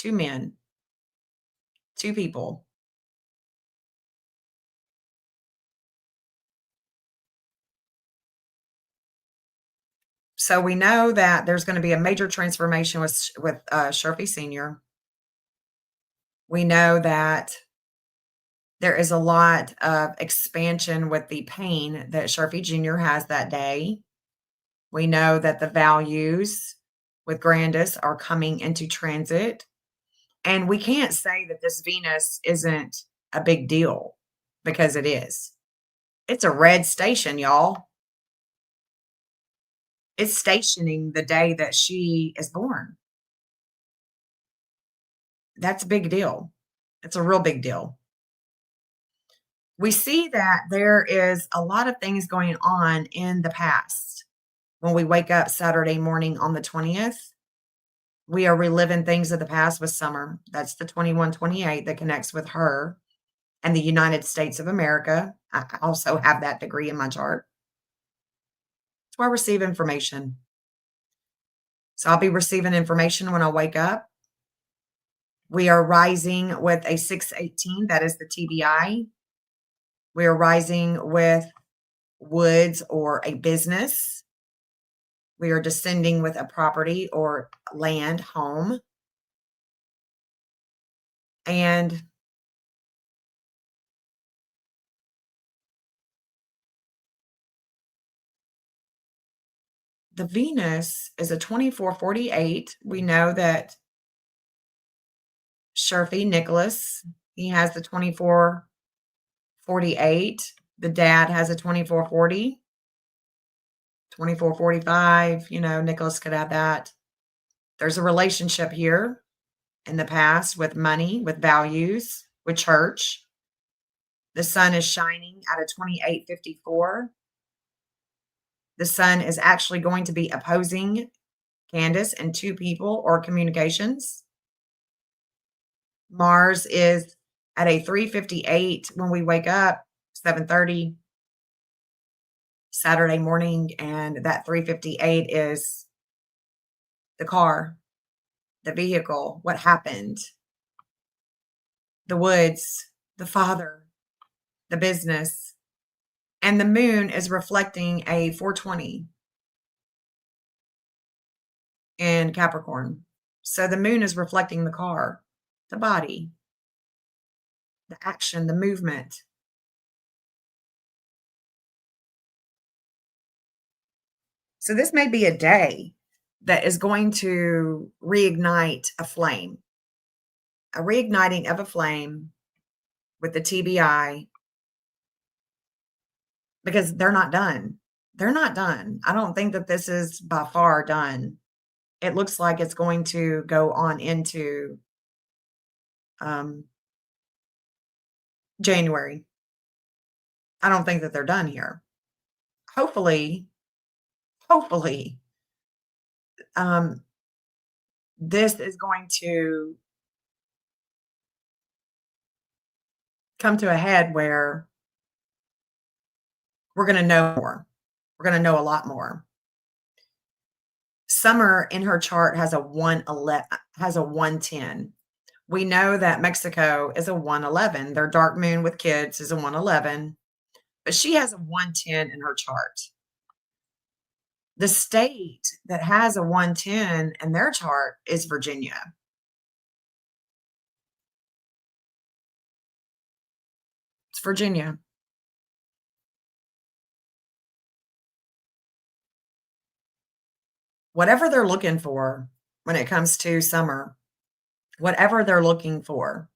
men, two people. So we know that there's going to be a major transformation with Sharfie Sr. We know that there is a lot of expansion with the pain that Sharfie Jr. has that day. We know that the values with Grandis are coming into transit. And we can't say that this Venus isn't a big deal, because it is. It's a red station, y'all. It's stationing the day that she is born. That's a big deal. It's a real big deal. We see that there is a lot of things going on in the past. When we wake up Saturday morning on the 20th, we are reliving things of the past with Summer. That's the 2128 that connects with her and the United States of America. I also have that degree in my chart. So I receive information. So I'll be receiving information when I wake up. We are rising with a 618. That is the TBI. We are rising with woods or a business. We are descending with a property or land, home. And the Venus is a 2448. We know that Sharfie Nicholas, he has the 2448. The dad has a 2440, 2445. Nicholas could have that. There's a relationship here in the past with money, with values, with church. The sun is shining at a 2854. The sun is actually going to be opposing Candace and two people or communications. Mars is at a 358 when we wake up, 7:30 Saturday morning, and that 358 is the car, the vehicle, what happened, the woods, the father, the business. And the moon is reflecting a 420 in Capricorn. So the moon is reflecting the car, the body, the action, the movement. So this may be a day that is going to reignite a flame, a reigniting of a flame with the TBI, because they're not done. they're not done. I don't think that this is by far done. It looks like it's going to go on into, um, January. I don't think that they're done here. Hopefully, hopefully, um, this is going to come to a head where we're gonna know more. We're gonna know a lot more. Summer in her chart has a 111 has a 110. We know that Mexico is a 111. Their dark moon with kids is a 111, but she has a 110 in her chart. The state that has a 110 in their chart is Virginia. It's Virginia. Whatever they're looking for when it comes to Summer, whatever they're looking for,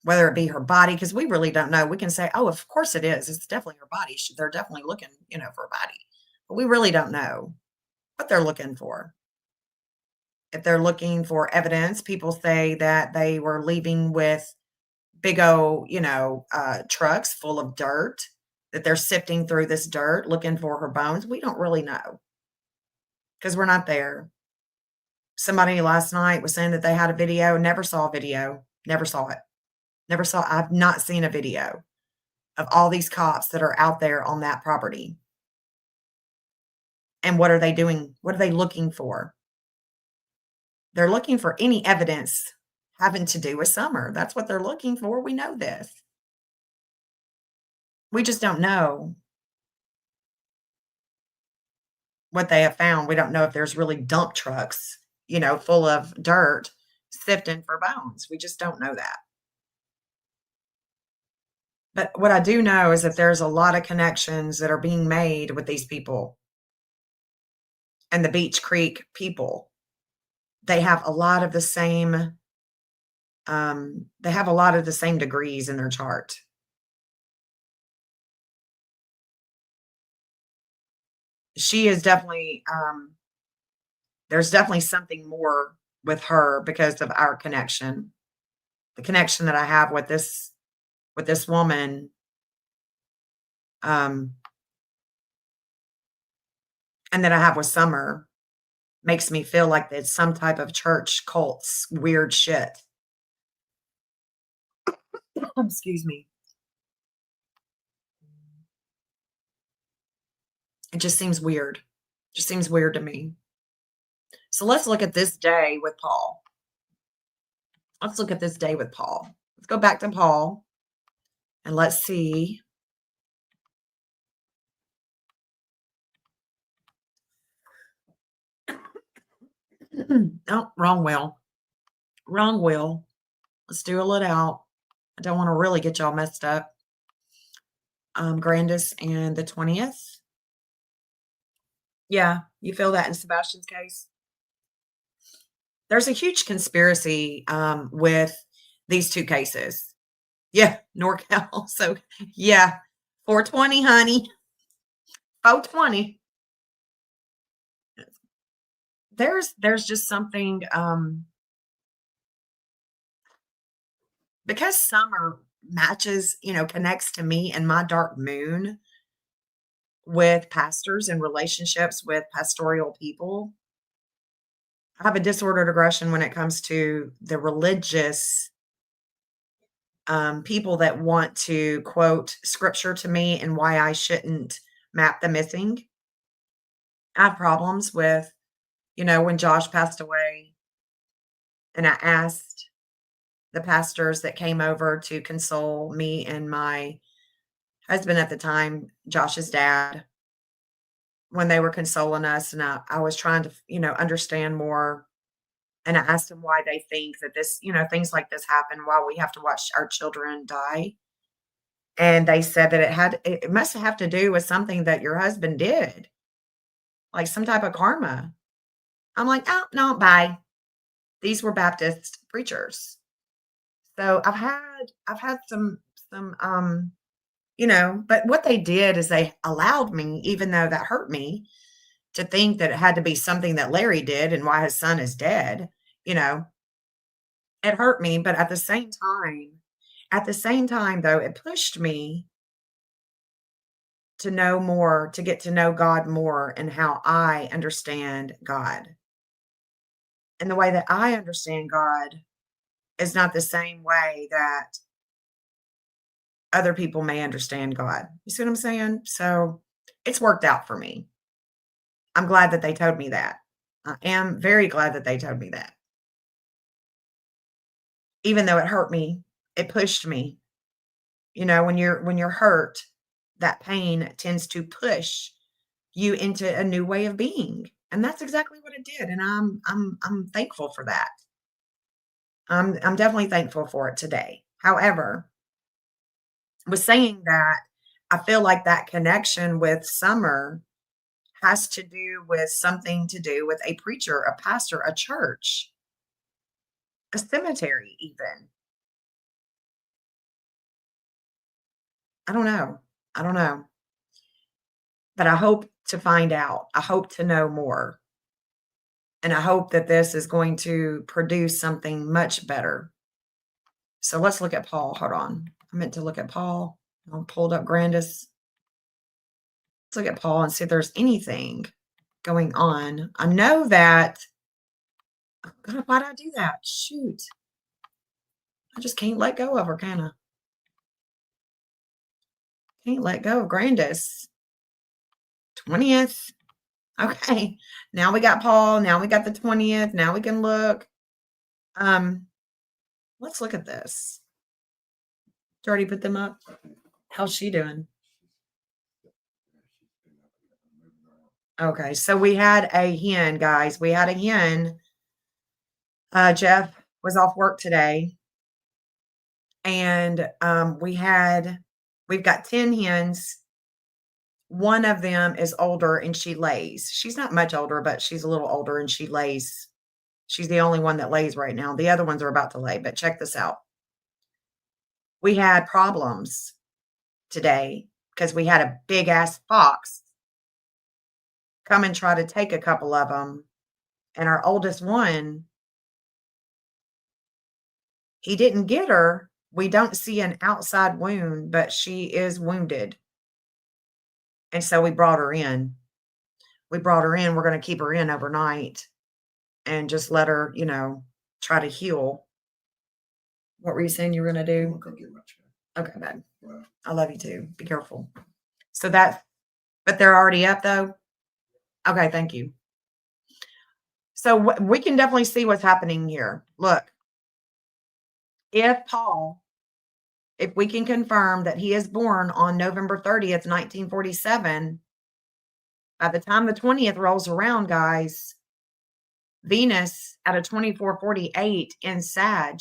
whether it be her body, because we really don't know. We can say, "Oh, of course it is. It's definitely her body. They're definitely looking, for a body." But we really don't know what they're looking for. If they're looking for evidence, people say that they were leaving with big old, trucks full of dirt, that they're sifting through this dirt looking for her bones. We don't really know because we're not there. Somebody last night was saying that they had a video, never saw a video, never saw it. I've not seen a video of all these cops that are out there on that property. And what are they doing? What are they looking for? They're looking for any evidence having to do with Summer. That's what they're looking for. We know this. We just don't know what they have found. We don't know if there's really dump trucks, full of dirt sifting for bones. We just don't know that. But what I do know is that there's a lot of connections that are being made with these people and the Beach Creek people. They have a lot of the same they have a lot of the same degrees in their chart. She is definitely there's definitely something more with her because of our connection. The connection that I have with this woman, um, and that I have with Summer makes me feel like it's some type of church cults, weird shit. Excuse me. It just seems weird. Just seems weird to me. So let's look at this day with Paul. Let's look at this day with Paul. Let's go back to Paul and let's see. Oh, wrong wheel. Wrong wheel. Let's duel it out. I don't want to really get y'all messed up. Grandis and the 20th. Yeah, you feel that in Sebastian's case? There's a huge conspiracy with these two cases. Yeah, NorCal. So yeah, 420, honey. 420. There's just something because Summer matches, connects to me and my dark moon with pastors and relationships with pastoral people. I have a disordered aggression when it comes to the religious people that want to quote scripture to me and why I shouldn't map the missing. I have problems with, when Josh passed away and I asked the pastors that came over to console me and my husband at the time, Josh's dad, when they were consoling us. And I was trying to, understand more. And I asked them why they think that this, things like this happen while we have to watch our children die. And they said that it must have to do with something that your husband did, like some type of karma. I'm like, oh no, bye. These were Baptist preachers. So I've had some But what they did is they allowed me, even though that hurt me, to think that it had to be something that Larry did and why his son is dead. You know, it hurt me, but at the same time though, it pushed me to know more, to get to know God more and how I understand God. And the way that I understand God is not the same way that other people may understand God. You see what I'm saying? So it's worked out for me. I'm glad that they told me that. I am very glad that they told me that. Even though it hurt me, it pushed me. When you're hurt, that pain tends to push you into a new way of being. And that's exactly what it did. And I'm thankful for that. I'm definitely thankful for it today. However, was saying that I feel like that connection with Summer has to do with something to do with a preacher, a pastor, a church, a cemetery, even. I don't know. I don't know. But I hope to find out. I hope to know more. And I hope that this is going to produce something much better. So let's look at Paul. Hold on. I meant to look at Paul. I pulled up Grandis. Let's look at Paul and see if there's anything going on. I know that. Oh God, why did I do that? Shoot. I just can't let go of her, can I? Can't let go of Grandis. 20th. Okay. Now we got Paul. Now we got the 20th. Now we can look. Let's look at this. Did you already put them up? How's she doing? Okay, so we had a hen, guys. We had a hen. Jeff was off work today, and we've got 10 hens. One of them is older and she lays. She's not much older, but she's a little older and she lays. She's the only one that lays right now. The other ones are about to lay, but check this out. We had problems today because we had a big ass fox come and try to take a couple of them. And our oldest one, he didn't get her. We don't see an outside wound, but she is wounded. And so we brought her in. We're going to keep her in overnight and just let her, try to heal. What were you saying you were going to do? Go get my check. Okay, bad. Wow. I love you too. Be careful. But they're already up though? Okay, thank you. So we can definitely see what's happening here. Look, if we can confirm that he is born on November 30th, 1947, by the time the 20th rolls around, guys, Venus at a 2448 in Sag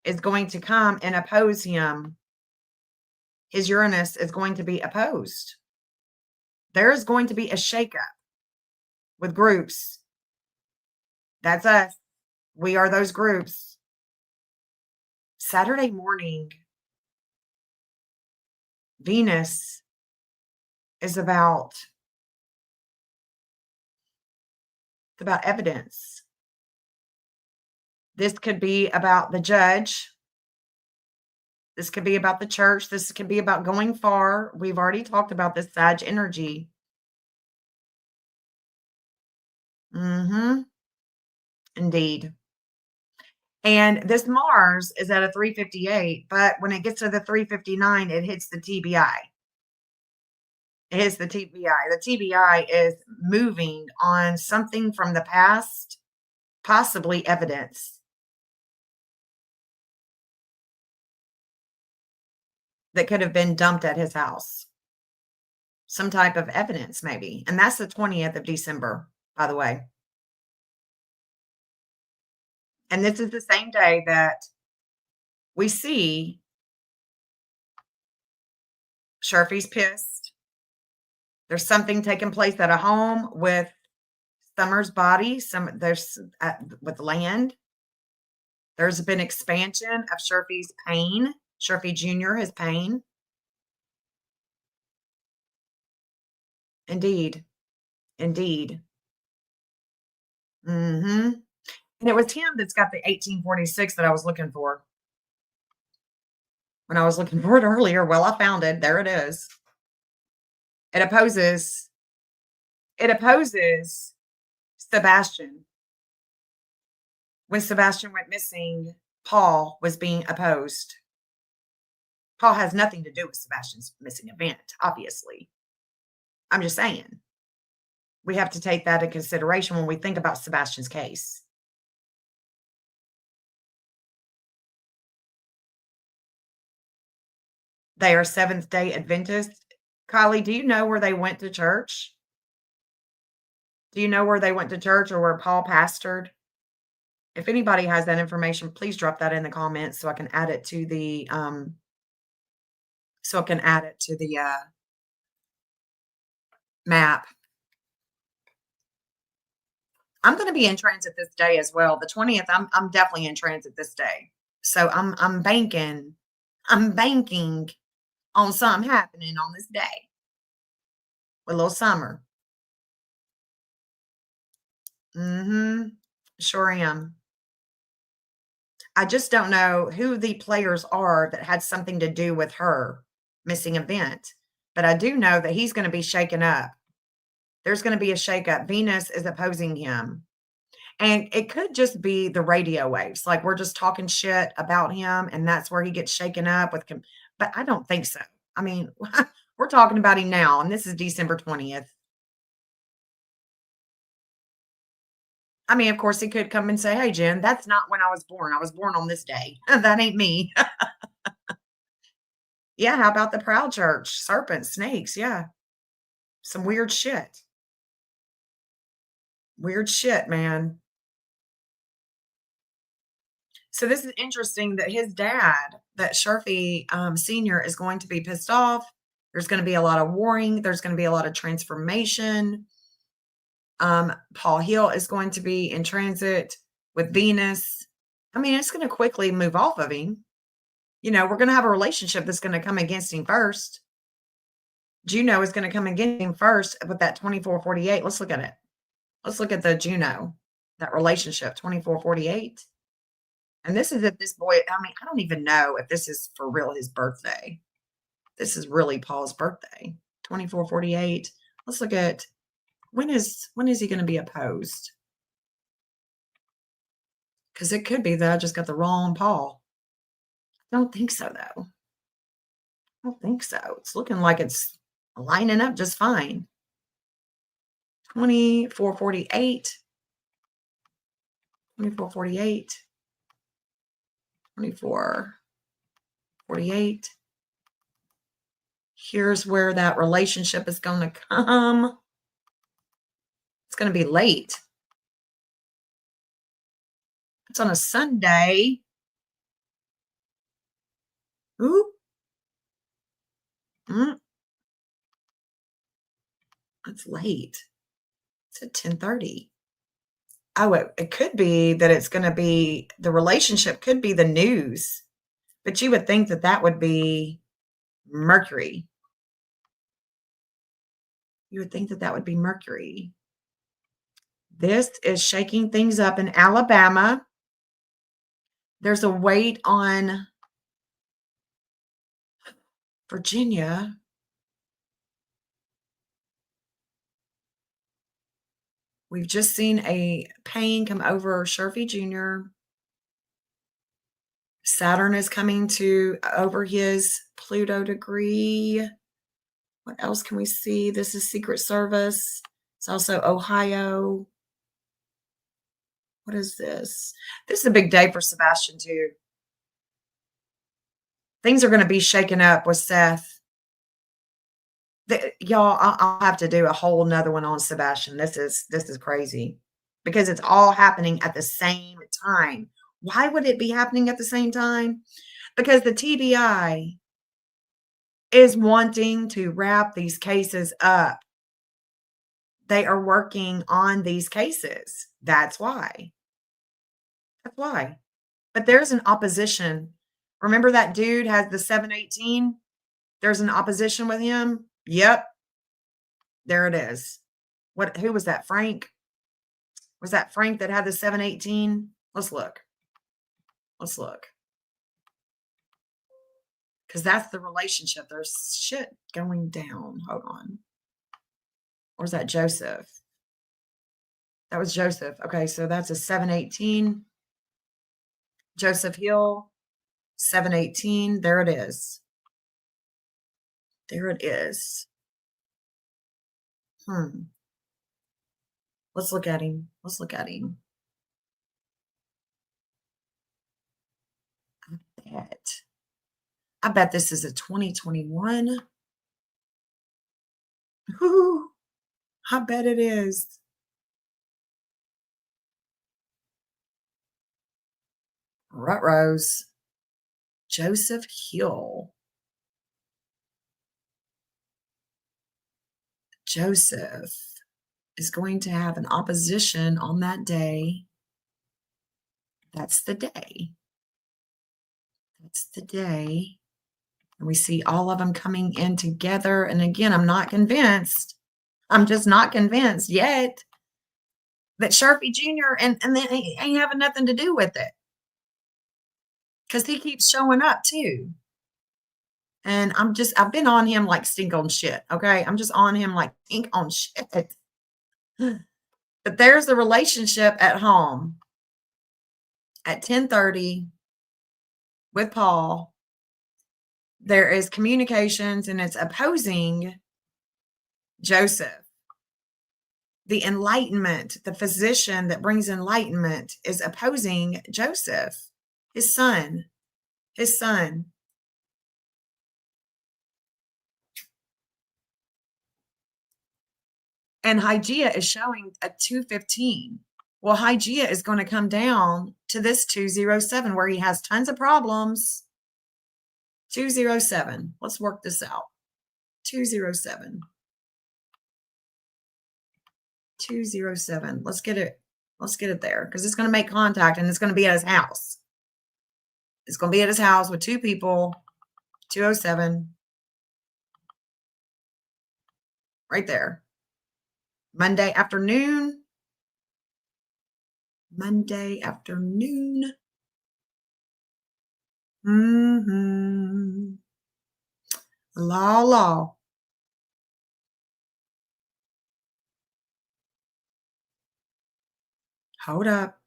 is going to come and oppose him. His Uranus is going to be opposed. There is going to be a shakeup with groups. That's us. We are those groups. Saturday morning, Venus is about evidence. This could be about the judge. This could be about the church. This could be about going far. We've already talked about this Sag energy. Indeed. And this Mars is at a 358, but when it gets to the 359, it hits the TBI. It hits the TBI. The TBI is moving on something from the past, possibly evidence that could have been dumped at his house. Some type of evidence, maybe. And that's the 20th of December, by the way. And this is the same day that we see Sharfie's pissed. There's something taking place at a home with Summer's body. With land. There's been expansion of Sharfie's pain. Sharfie Jr., his pain. Indeed. Indeed. Mhm. And it was him that's got the 1846 that I was looking for when I was looking for it earlier. Well, I found it. There it is. It opposes it opposes Sebastian. When Sebastian went missing, Paul was being opposed. Paul has nothing to do with Sebastian's missing event, obviously. I'm just saying. We have to take that into consideration when we think about Sebastian's case. They are Seventh-day Adventists. Kylie, do you know where they went to church? Do you know where they went to church or where Paul pastored? If anybody has that information, please drop that in the comments so I can add it to the map. I'm gonna be in transit this day as well. The 20th, I'm definitely in transit this day. So I'm banking on something happening on this day with a little summer. Mhm. Sure am. I just don't know who the players are that had something to do with her missing event, but I do know that he's gonna be shaken up. There's gonna be a shakeup. Venus is opposing him, and it could just be the radio waves, like, we're just talking shit about him, and that's where he gets shaken up with com but I don't think so. I mean, we're talking about him now, and this is December 20th. I mean, of course, he could come and say, "Hey, Jen, that's not when I was born. I was born on this day. That ain't me." Yeah, how about the Proud Church? Serpents, snakes, yeah. Some weird shit. Weird shit, man. So this is interesting that his dad, that Sharfie Sr. is going to be pissed off. There's going to be a lot of warring. There's going to be a lot of transformation. Paul Hill is going to be in transit with Venus. I mean, it's going to quickly move off of him. We're going to have a relationship that's going to come against him first. Juno is going to come against him first with that 2448. Let's look at it. Let's look at the Juno, that relationship, 2448. And this is if this boy, I mean, I don't even know if this is for real his birthday. This is really Paul's birthday, 2448. Let's look at when is he going to be opposed? Because it could be that I just got the wrong Paul. I don't think so, though. I don't think so. It's looking like it's lining up just fine. 2448, 2448, 2448. Here's where that relationship is going to come. It's going to be late. It's on a Sunday. Ooh. Mm, it's late. It's at 10:30. Oh, it could be that it's gonna be the relationship could be the news, but you would think that that would be Mercury. You would think that that would be Mercury. This is shaking things up in Alabama. There's a wait on Virginia. We've just seen a pain come over Sharfie Jr. Saturn is coming to over his Pluto degree. What else can we see? This is Secret Service. It's also Ohio. What is this? This is a big day for Sebastian, too. Things are going to be shaken up with Seth. Y'all, I'll have to do a whole nother one on Sebastian. This is crazy because it's all happening at the same time. Why would it be happening at the same time? Because the TBI is wanting to wrap these cases up. They are working on these cases. That's why. That's why. But there's an opposition. Remember that dude has the 718? There's an opposition with him? Yep. There it is. Who was that? Frank? Was that Frank that had the 718? Let's look. Let's look. Because that's the relationship. There's shit going down. Hold on. Or was that Joseph? That was Joseph. Okay, so that's a 718. Joseph Hill, 718. There it is. There it is. Let's look at him. Let's look at him. Bet. I bet this is a 2021. Whoo, I bet it is. Rutrose. Joseph Hill. Joseph is going to have an opposition on that day. That's the day. That's the day. And we see all of them coming in together. And again, I'm not convinced. I'm just not convinced yet that Sharpie Jr. and then he ain't having nothing to do with it. Because he keeps showing up too. And I've been on him like stink on shit. Okay. I'm just on him like stink on shit. But there's the relationship at home at 10:30 with Paul. There is communications and it's opposing Joseph. The enlightenment, the physician that brings enlightenment is opposing Joseph, his son. His son. And Hygeia is showing a 215. Well, Hygeia is going to come down to this 207 where he has tons of problems. 207. Let's work this out. 207. 207. Let's get it. Let's get it there because it's going to make contact and it's going to be at his house. It's going to be at his house with two people. 207. Right there. Monday afternoon. Monday afternoon. Law. Hold up.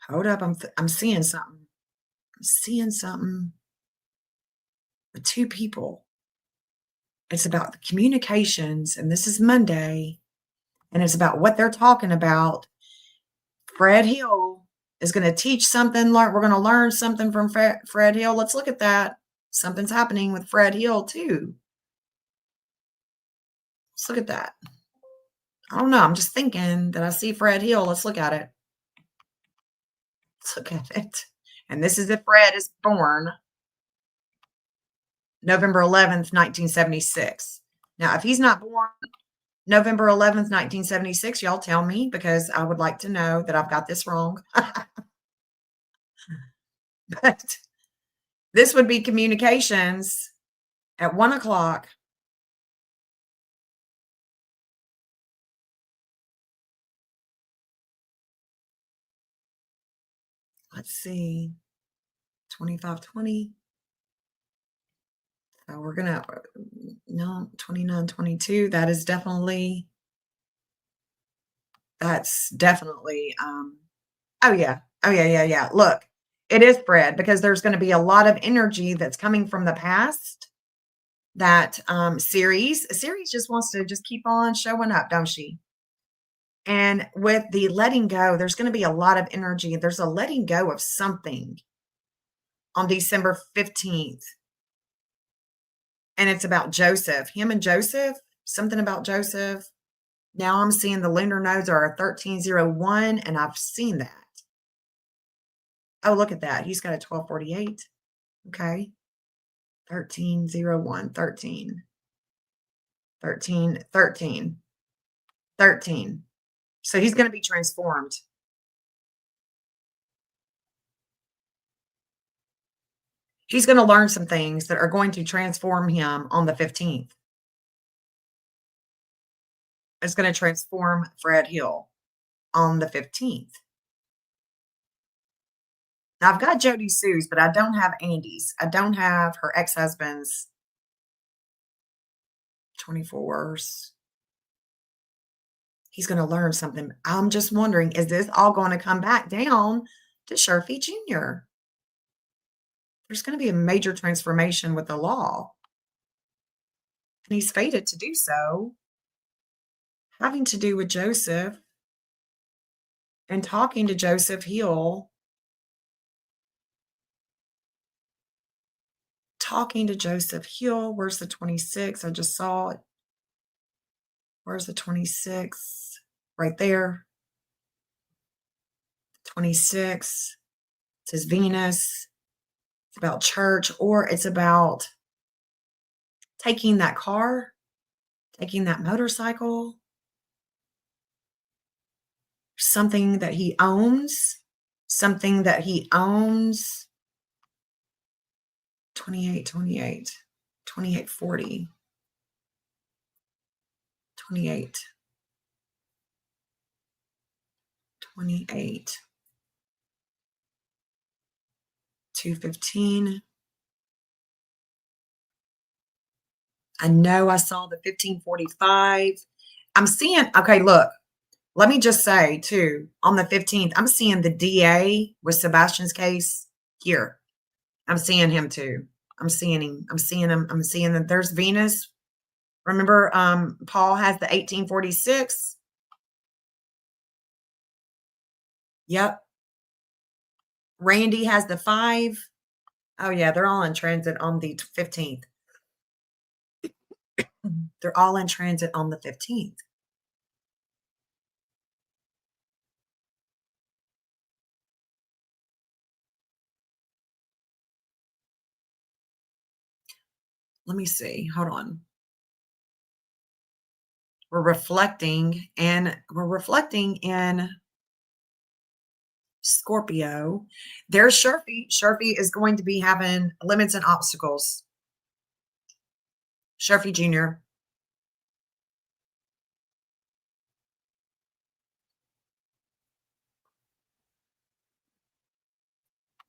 Hold up. I'm seeing something. I'm seeing something. The two people. It's about the communications, and this is Monday, and it's about what they're talking about. Fred Hill is going to teach something. We're going to learn something from Fred Hill. Let's look at that. Something's happening with Fred Hill, too. Let's look at that. I don't know. I'm just thinking that I see Fred Hill. Let's look at it. Let's look at it. And this is if Fred is born November 11th, 1976. Now, if he's not born November 11th, 1976, y'all tell me because I would like to know that I've got this wrong. But this would be communications at 1 o'clock. Let's see. 2520. So we're gonna no 2922. That's definitely oh yeah. Look, it is Fred because there's going to be a lot of energy that's coming from the past that Ceres just wants to just keep on showing up, don't she? And with the letting go, there's going to be a lot of energy. There's a letting go of something on December 15th. And it's about Joseph, him and Joseph, something about Joseph. Now I'm seeing the lunar nodes are 1301, and I've seen that. Oh, look at that. He's got a 1248. Okay. 1301, 13. 13, 13. 13. So he's going to be transformed. He's going to learn some things that are going to transform him on the 15th. is going to transform Fred Hill on the 15th. Now I've got Jody Sue's, but I don't have Andy's. I don't have her ex-husband's 24s. He's going to learn something. I'm just wondering, is this all going to come back down to Sharfie Jr.? There's going to be a major transformation with the law. And he's fated to do so, having to do with Joseph and talking to Joseph Hill. Talking to Joseph Hill. Where's the 26th? I just saw it. Where's the 26th? Right there. 26. It says Venus. It's about church, or it's about taking that car, taking that motorcycle, something that he owns, something that he owns. 28, 28, 28, 40, 28, 28, 215. I know I saw the 1545. I'm seeing, okay, look, let me just say too, on the 15th, I'm seeing the DA with Sebastian's case here. I'm seeing him too. I'm seeing him. I'm seeing him. I'm seeing that there's Venus. Remember, Paul has the 1846. Yep. Randy has the 5. Oh yeah, they're all in transit on the 15th. They're all in transit on the 15th. Let me see. Hold on. We're reflecting in Scorpio. There's Sharpie. Sharpie is going to be having limits and obstacles. Sharpie Jr.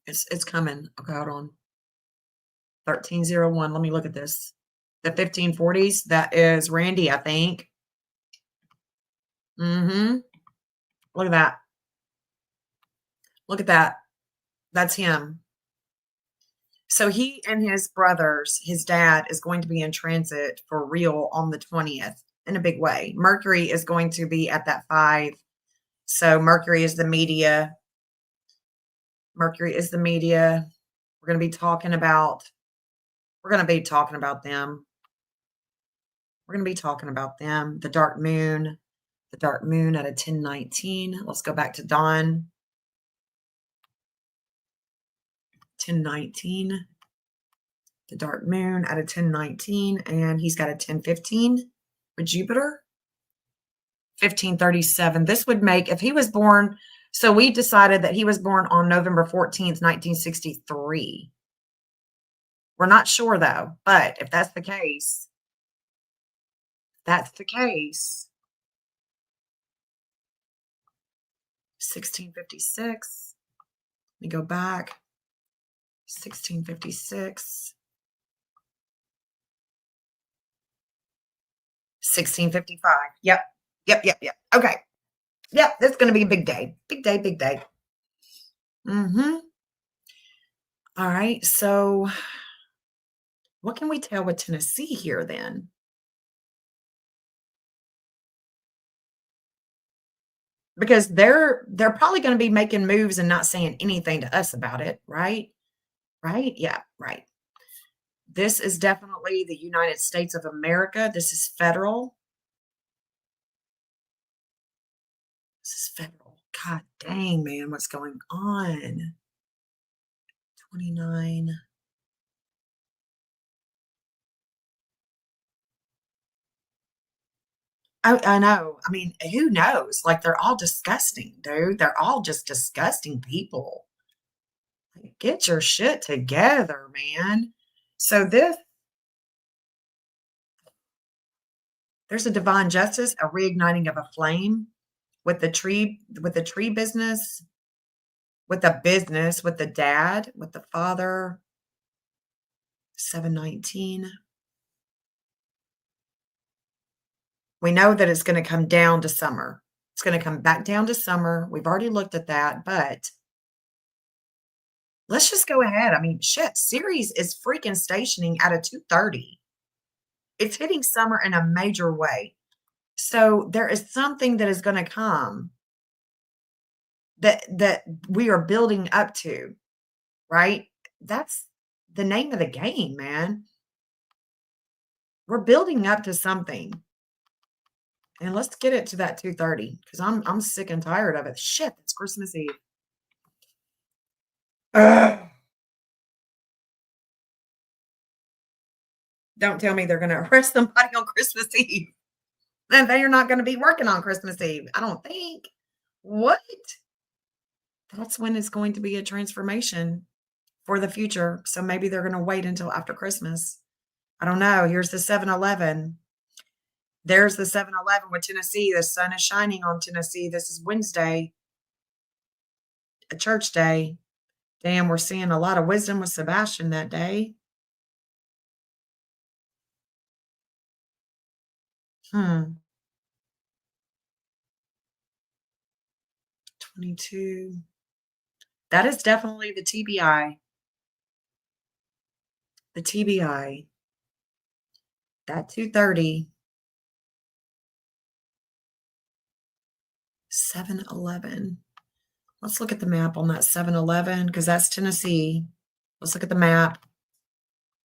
It's coming. Okay, hold on. 1301. Let me look at this. The 1540s. That is Randy, I think. Mm-hmm. Look at that. Look at that. That's him. So he and his brothers, his dad is going to be in transit for real on the 20th in a big way. Mercury is going to be at that 5. So Mercury is the media. Mercury is the media. We're going to be talking about them. We're going to be talking about them. The dark moon at a 1019. Let's go back to Dawn. 1019. The dark moon at a 1019, and he's got a 1015 with Jupiter. 1537. This would make, if he was born, so we decided that he was born on November 14th, 1963. We're not sure though, but if that's the case, 1656. Let me go back. 1656. 1655. Yep. Okay. Yep. That's going to be a big day. Big day. Mm-hmm. All right. So what can we tell with Tennessee here then? Because they're probably going to be making moves and not saying anything to us about it, right? Right? Yeah, right. This is definitely the United States of America. This is federal. This is federal. God dang, man, what's going on? 29. I know. I mean, who knows? Like, they're all disgusting, dude. They're all just disgusting people. Like, get your shit together, man. So There's a divine justice, a reigniting of a flame with the tree business, with the business, with the dad, with the father. 719. We know that it's going to come down to summer. It's going to come back down to summer. We've already looked at that, but let's just go ahead. I mean, shit, Ceres is freaking stationing at a 230. It's hitting summer in a major way. So there is something that is going to come that we are building up to, right? That's the name of the game, man. We're building up to something. And let's get it to that 230 because I'm sick and tired of it. Shit, it's Christmas Eve. Ugh. Don't tell me they're going to arrest somebody on Christmas Eve. Then they are not going to be working on Christmas Eve. I don't think. What? That's when it's going to be a transformation for the future. So maybe they're going to wait until after Christmas. I don't know. Here's the 7-Eleven. There's the 7-Eleven with Tennessee. The sun is shining on Tennessee. This is Wednesday, a church day. Damn, we're seeing a lot of wisdom with Sebastian that day. 22. That is definitely the TBI. The TBI. That 230. 7-Eleven. Let's look at the map on that 7-Eleven because that's Tennessee. Let's look at the map.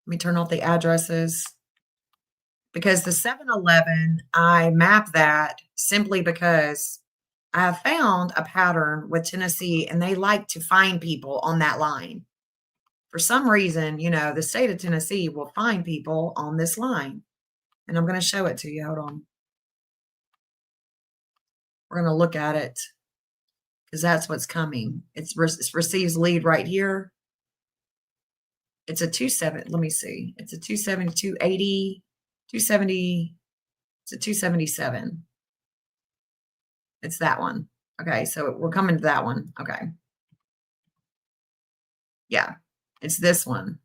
Let me turn off the addresses. Because the 7-Eleven, I map that simply because I have found a pattern with Tennessee and they like to find people on that line. For some reason, the state of Tennessee will find people on this line. And I'm going to show it to you. Hold on. We're going to look at it because that's what's coming. It receives lead right here. It's a 27. Let me see. It's a 270, 280, 270. It's a 277. It's that one. Okay, so we're coming to that one. Okay. Yeah, it's this one.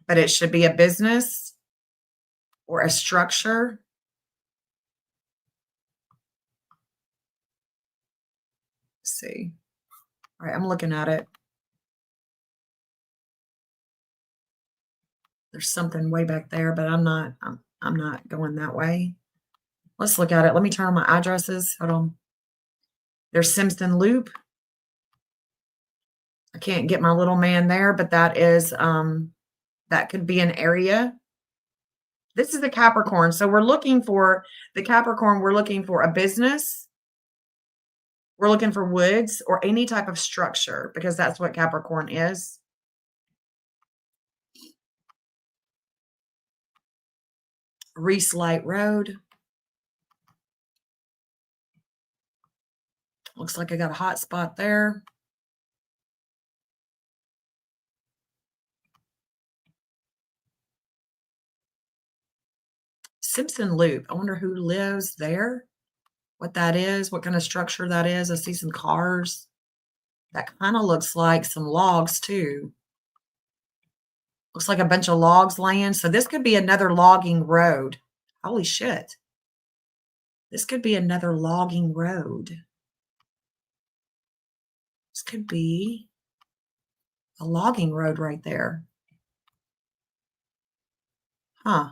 But it should be a business or a structure. Let's see. All right, I'm looking at it. There's something way back there, but I'm not going that way. Let's look at it. Let me turn on my addresses. Hold on. There's Simpson Loop. I can't get my little man there, but that is that could be an area. This is the Capricorn. So we're looking for the Capricorn. We're looking for a business. We're looking for woods or any type of structure because that's what Capricorn is. Reese Light Road. Looks like I got a hot spot there. Simpson Loop. I wonder who lives there, what that is, what kind of structure that is. I see some cars. That kind of looks like some logs too. Looks like a bunch of logs laying. So this could be another logging road. Holy shit. This could be another logging road. This could be a logging road right there. Huh.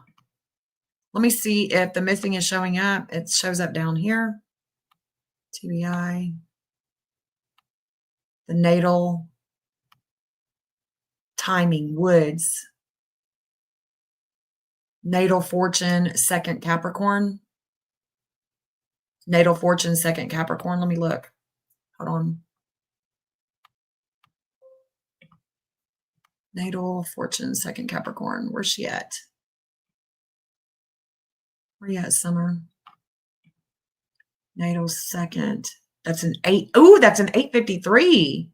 Let me see if the missing is showing up. It shows up down here. TBI. The natal timing woods. Natal fortune, second Capricorn. Natal fortune, second Capricorn. Let me look. Hold on. Natal fortune, second Capricorn. Where's she at? Where you at, Summer? Natal second. That's an 8. Ooh, that's an 853.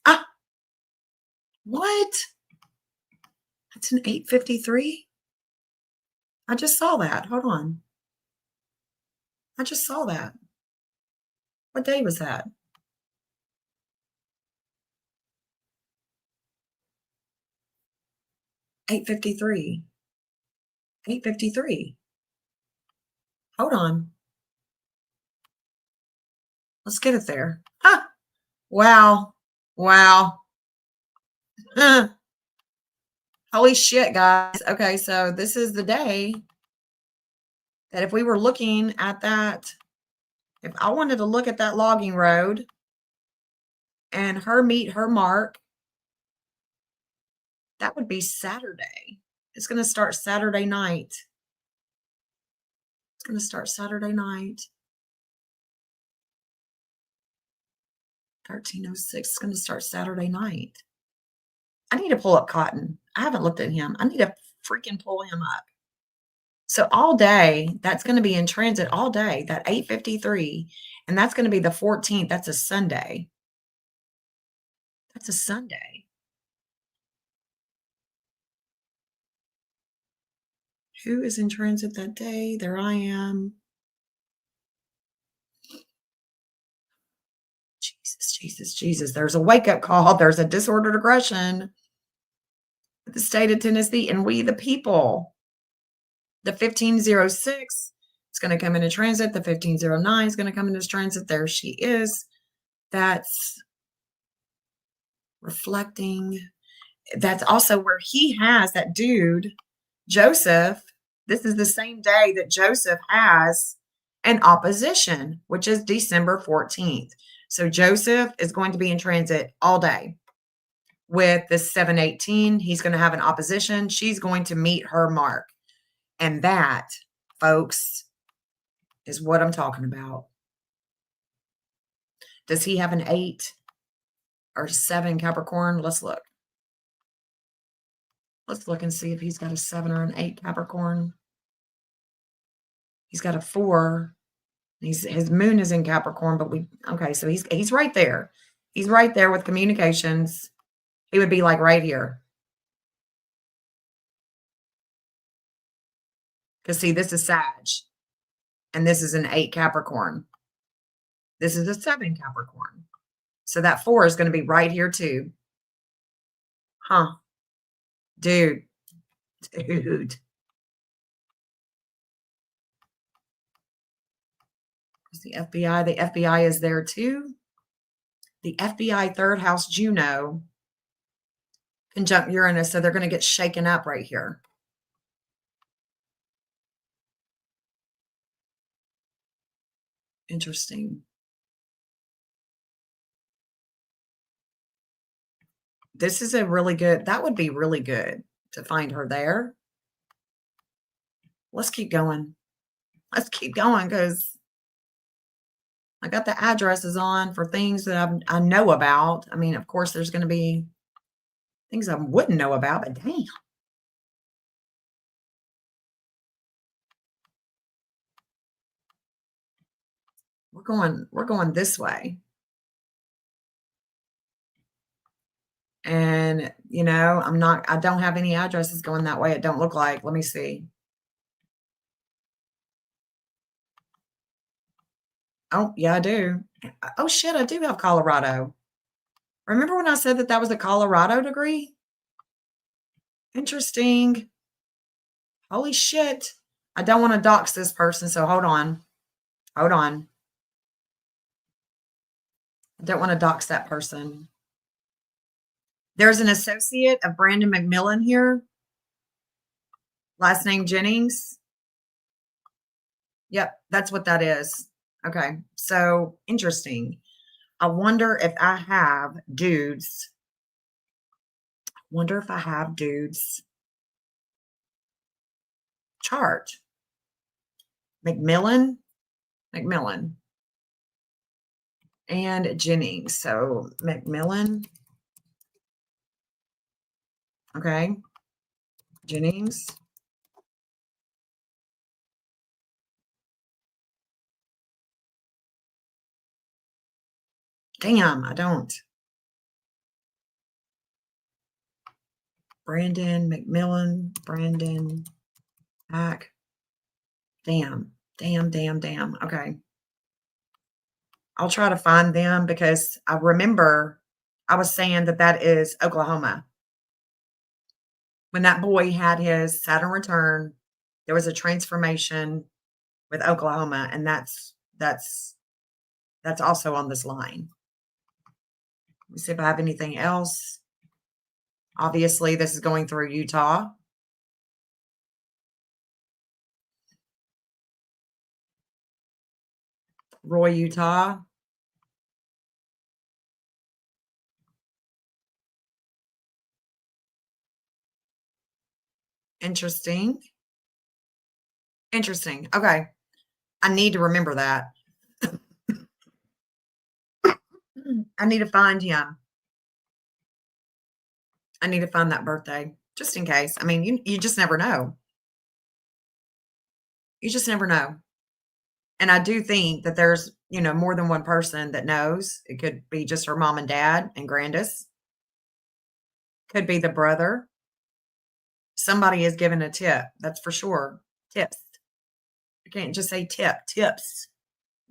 Ah. What? It's an 8:53. I just saw that. Hold on. I just saw that. What day was that? 8:53. 8:53. Hold on. Let's get it there. Huh. Wow. Wow. Holy shit, guys. Okay, so this is the day that if we were looking at that, if I wanted to look at that logging road and her meet her mark, that would be Saturday. It's going to start Saturday night. It's going to start Saturday night. 1306. It's going to start Saturday night. I need to pull up Cotton. I haven't looked at him. I need to freaking pull him up. So all day, that's going to be in transit all day, that 8:53, and that's going to be the 14th. That's a Sunday. That's a Sunday. Who is in transit that day? There I am. Jesus, Jesus, Jesus. There's a wake-up call. There's a disordered aggression. The state of Tennessee and we the people. The 1506 is going to come into transit. The 1509 is going to come into transit. There she is. That's reflecting. That's also where he has that dude, Joseph. This is the same day that Joseph has an opposition, which is December 14th. So Joseph is going to be in transit all day. With the 718, he's going to have an opposition. She's going to meet her mark. And that, folks, is what I'm talking about. Does he have an 8 or 7 Capricorn? Let's look. Let's look and see if he's got a 7 or an 8 Capricorn. He's got a 4. His moon is in Capricorn, but okay, so he's right there. He's right there with communications. He would be like right here. Because see, this is Sag, and this is an 8 Capricorn. This is a 7 Capricorn. So that 4 is going to be right here too. Huh. Dude. Dude. The FBI. The FBI is there too. The FBI third house Juno conjunct Uranus. So they're going to get shaken up right here. Interesting. This is a really good, that would be really good to find her there. Let's keep going. Let's keep going because I got the addresses on for things that I know about. I mean, of course, there's going to be things I wouldn't know about, but damn. We're going this way. And, you know, I don't have any addresses going that way. It don't look like. Let me see. Oh, yeah, I do. Oh, shit, I do have Colorado. Remember when I said that was a Colorado degree? Interesting. Holy shit. I don't want to dox this person, so hold on. Hold on. I don't want to dox that person. There's an associate of Brandon McMillan here. Last name Jennings. Yep, that's what that is. Okay, so interesting. I wonder if I have dudes. Wonder if I have dudes chart. McMillan, and Jennings. So McMillan. Okay. Jennings. Damn, I don't. Brandon McMillan, Brandon Hack. Damn. Okay. I'll try to find them because I remember I was saying that that is Oklahoma. When that boy had his Saturn return, there was a transformation with Oklahoma, and that's also on this line. Let me see if I have anything else. Obviously, this is going through Utah. Roy, Utah. Interesting. Interesting. Okay. I need to remember that. I need to find him. I need to find that birthday just in case. I mean, you just never know. You just never know. And I do think that there's, more than one person that knows. It could be just her mom and dad and Grandis. Could be the brother. Somebody is giving a tip. That's for sure. Tips. You can't just say tips.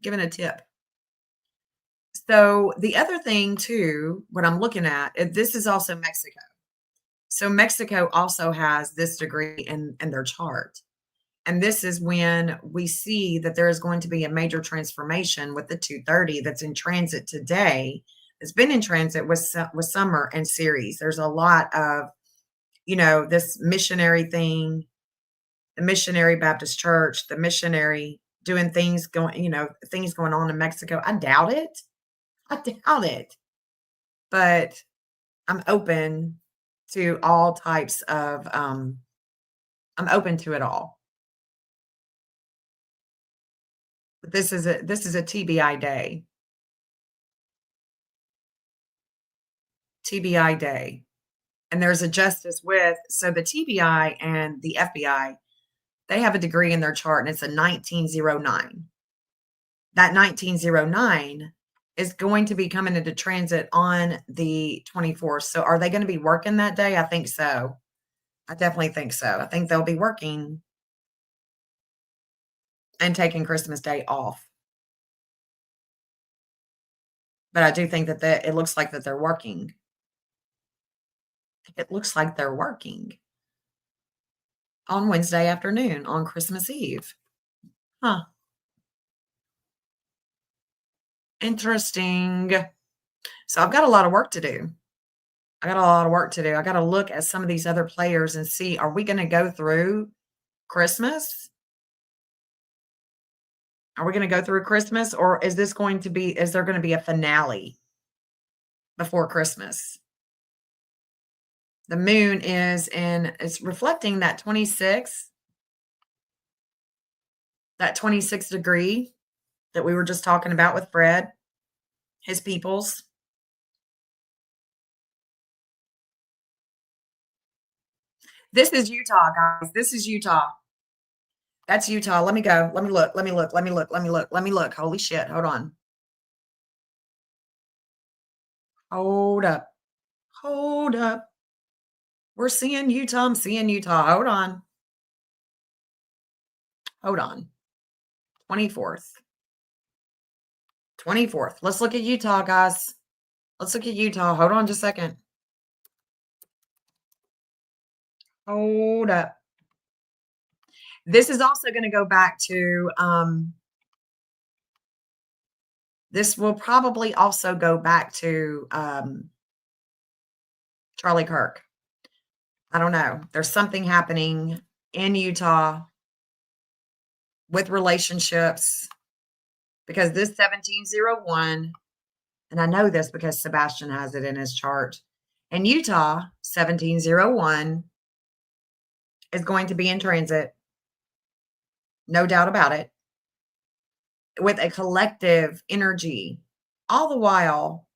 Giving a tip. So the other thing too, what I'm looking at, this is also Mexico. So Mexico also has this degree in their chart. And this is when we see that there is going to be a major transformation with the 230 that's in transit today. It's been in transit with Summer and Ceres. There's a lot of, this missionary thing, the missionary Baptist church, the missionary doing things things going on in Mexico. I doubt it. But I'm open to all types of, I'm open to it all. But this is a TBI day. TBI day. And there's a justice with, so the TBI and the FBI, they have a degree in their chart and it's a 1909. That 1909 is going to be coming into transit on the 24th. So are they going to be working that day? I think so. I definitely think so. I think they'll be working and taking Christmas Day off. But I do think that it looks like that they're working. It looks like they're working on Wednesday afternoon on Christmas Eve. Huh. Interesting. So I've got a lot of work to do. I got to look at some of these other players and see, are we going to go through Christmas? Are we going to go through Christmas or is there going to be a finale before Christmas? The moon it's reflecting that 26 degree that we were just talking about with Fred, his peoples. This is Utah, guys. This is Utah. That's Utah. Let me go. Let me look. Holy shit. Hold on. Hold up. Hold up. We're seeing Utah. I'm seeing Utah. Hold on. 24th. 24th. Let's look at Utah, guys. Let's look at Utah. Hold on just a second. Hold up. This is also going to go back to, this will probably also go back to Charlie Kirk. I don't know. There's something happening in Utah with relationships because this 1701, and I know this because Sebastian has it in his chart. In Utah, 1701 is going to be in transit. No doubt about it. With a collective energy. All the while,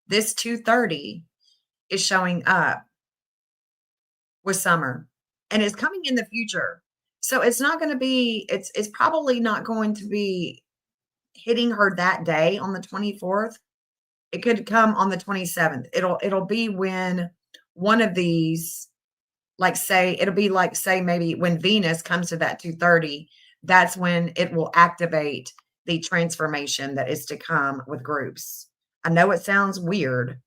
this 230 is showing up with Summer and is coming in the future. So it's not going to be, it's probably not going to be hitting her that day on the 24th. It could come on the 27th. It'll be when one of these Like, say it'll be like, say, maybe when Venus comes to that 2:30, that's when it will activate the transformation that is to come with groups. I know it sounds weird,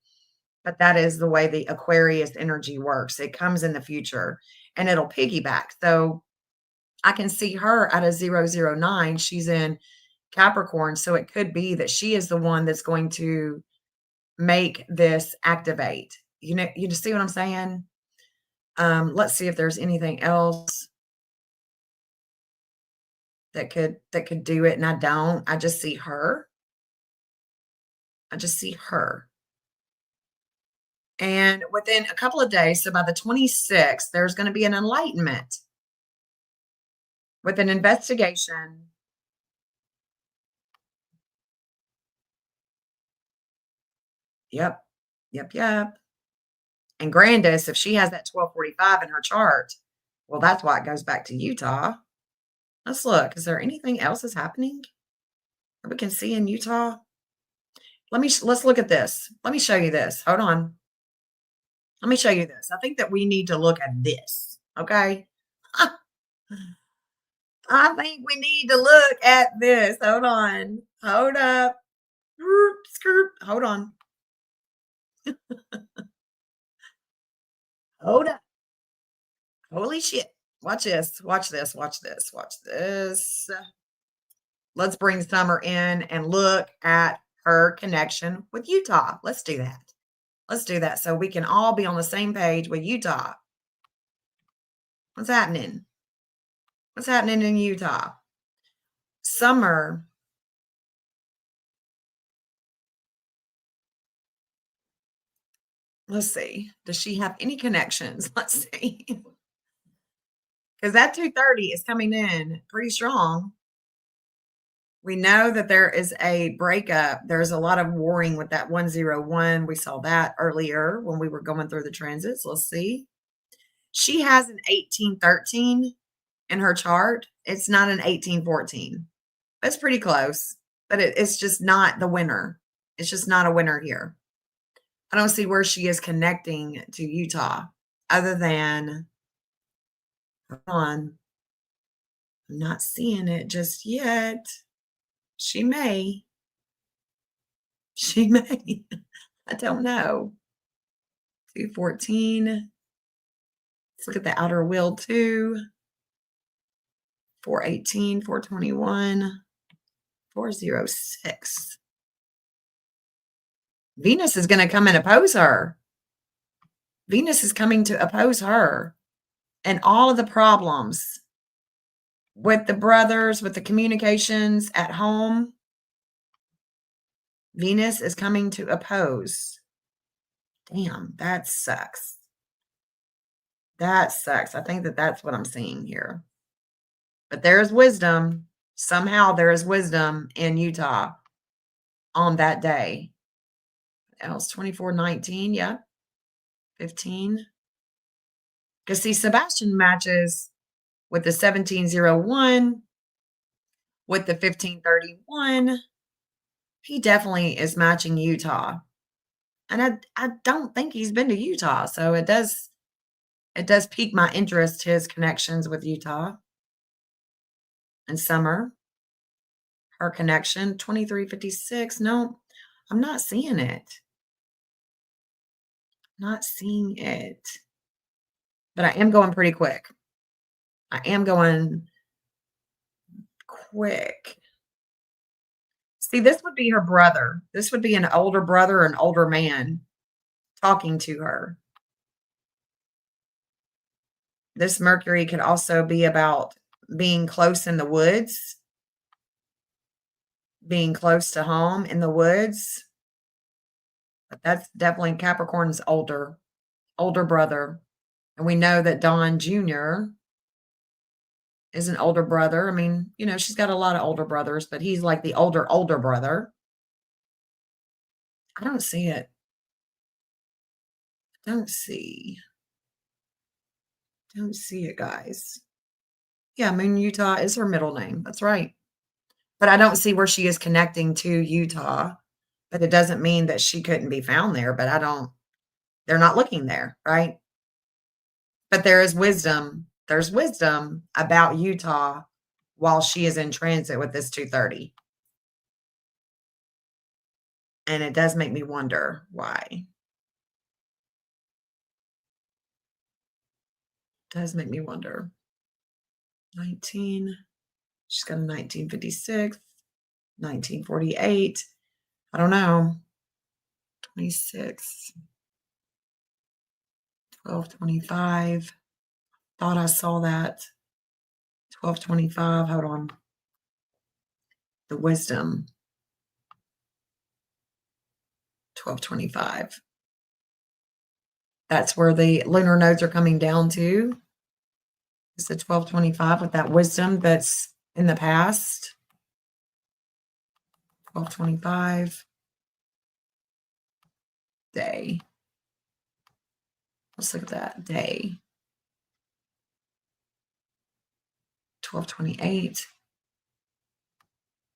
but that is the way the Aquarius energy works. It comes in the future and it'll piggyback. So I can see her at a 009. She's in Capricorn. So it could be that she is the one that's going to make this activate. You see what I'm saying? Let's see if there's anything else that could do it. And I don't. I just see her. I just see her. And within a couple of days, so by the 26th, there's going to be an enlightenment with an investigation. Yep. Yep. Yep. And Grandis, if she has that 1245 in her chart, well, that's why it goes back to Utah. Let's look. Is there anything else that's happening that we can see in Utah? Let's look at this. Let me show you this. Hold on. Let me show you this. I think that we need to look at this. Okay. I think we need to look at this. Hold on. Hold up. Hold on. Hold up. Holy shit. Watch this. Watch this. Watch this. Watch this. Let's bring Summer in and look at her connection with Utah. Let's do that. Let's do that so we can all be on the same page with Utah. What's happening? What's happening in Utah? Summer. Let's see. Does she have any connections? Let's see. Because that 2:30 is coming in pretty strong. We know that there is a breakup. There's a lot of warring with that 101. We saw that earlier when we were going through the transits. Let's see. She has an 1813 in her chart. It's not an 1814. It's pretty close, but it's just not the winner. It's just not a winner here. I don't see where she is connecting to Utah other than, hold on, I'm not seeing it just yet. She may. She may. I don't know. 214. Let's look at the outer wheel too. 418, 421, 406. Venus is going to come and oppose her. Venus is coming to oppose her. And all of the problems with the brothers, with the communications at home, Venus is coming to oppose. Damn, that sucks. That sucks. I think that that's what I'm seeing here. But there is wisdom. Somehow there is wisdom in Utah on that day. Else 2419, yeah. 15. Because see, Sebastian matches with the 1701, with the 1531. He definitely is matching Utah. And I don't think he's been to Utah. So it does pique my interest, his connections with Utah. And Summer, her connection, 2356. No, I'm not seeing it. Not seeing it. But I am going pretty quick. I am going quick. See, this would be her brother. This would be an older brother, an older man talking to her. This Mercury could also be about being close in the woods, being close to home in the woods. But that's definitely Capricorn's older brother. And we know that Don Jr. is an older brother. I mean, she's got a lot of older brothers, but he's like the older brother. I don't see it. Don't see it, guys. Yeah, Moon Utah is her middle name. That's right. But I don't see where she is connecting to Utah. But it doesn't mean that she couldn't be found there. But they're not looking there, right? But there is wisdom. There's wisdom about Utah while she is in transit with this 230. And it does make me wonder why. It does make me wonder. 19. She's got a 1956, 1948. I don't know. 26, 1225. Thought I saw that. 1225. Hold on. The wisdom. 1225. That's where the lunar nodes are coming down to. It's the 1225 with that wisdom that's in the past. 1225. Day. Let's look at that. Day. 1228.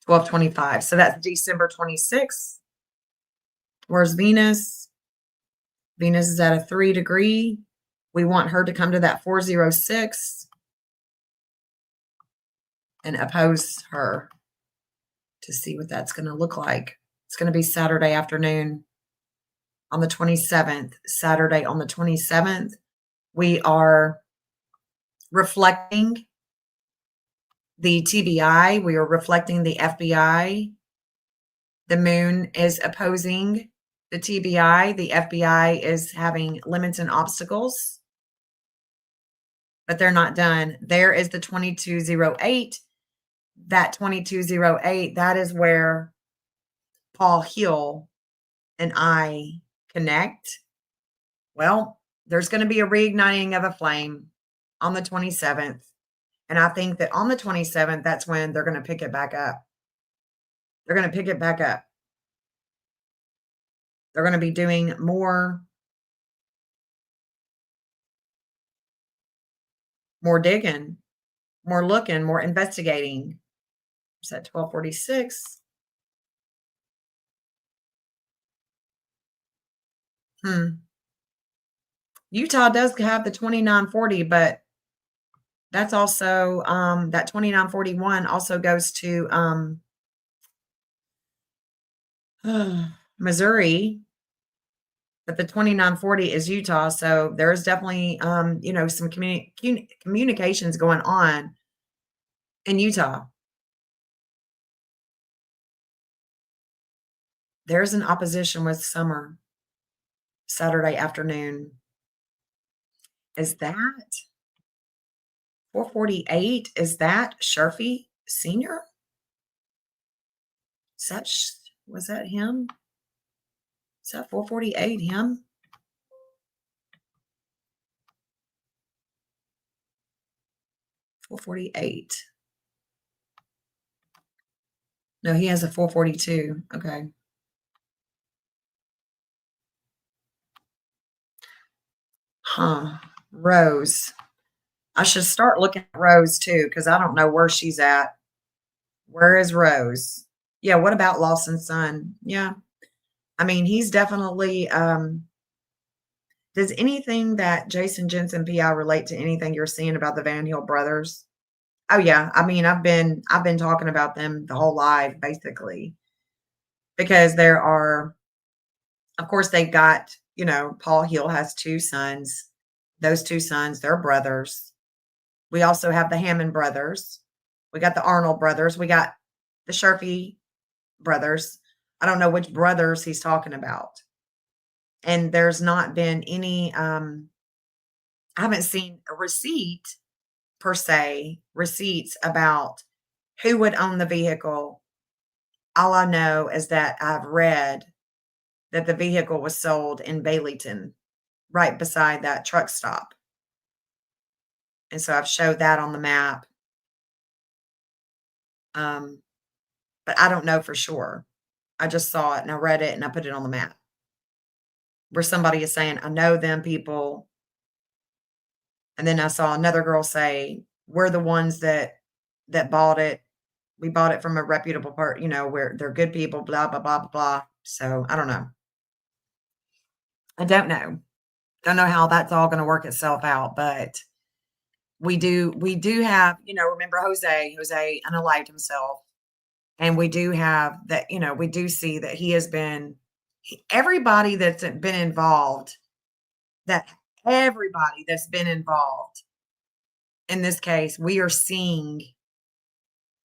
1225. So that's December 26th. Where's Venus? Venus is at a 3 degree. We want her to come to that 406 and oppose her to see what that's going to look like. It's going to be Saturday afternoon on the 27th. Saturday on the 27th, we are reflecting the TBI. We are reflecting the FBI. The moon is opposing the TBI. The FBI is having limits and obstacles, but they're not done. There is the 2208. That 2208, that is where Paul Hill and I connect. Well, there's going to be a reigniting of a flame on the 27th. And I think that on the 27th, that's when they're going to pick it back up. They're going to pick it back up. They're going to be doing more digging, more looking, more investigating. Is that 1246? Utah does have the 2940, but that's also that 2941 also goes to Missouri, but the 2940 is Utah. So there's definitely some communications going on in Utah. There's an opposition with Summer Saturday afternoon. Is that 448? Is that Sharfie Sr.? Was that him? Is that 448 him? $448. No, he has a 442. Okay. Rose. I should start looking at Rose too, because I don't know where she's at. Where is Rose? Yeah, what about Lawson Son? Yeah. I mean, he's definitely does anything that Jason Jensen PI relate to anything you're seeing about the Van Hill brothers? Oh yeah. I mean, I've been talking about them the whole life, basically. Because there are, of course, they've got, Paul Hill has 2 sons. Those 2 sons, they're brothers. We also have the Hammond brothers. We got the Arnold brothers. We got the Sharfie brothers. I don't know which brothers he's talking about. And there's not been any, I haven't seen a receipt per se, receipts about who would own the vehicle. All I know is that I've read that the vehicle was sold in Baileyton, right beside that truck stop. And so I've showed that on the map. But I don't know for sure. I just saw it and I read it and I put it on the map. Where somebody is saying, I know them people. And then I saw another girl say, we're the ones that bought it. We bought it from a reputable part, where they're good people, blah, blah, blah, blah, blah. So I don't know. I don't know. Don't know how that's all gonna work itself out, but we do have, remember Jose unalived himself, and we do have that, we do see that he has been everybody that's been involved, that everybody that's been involved in this case, we're seeing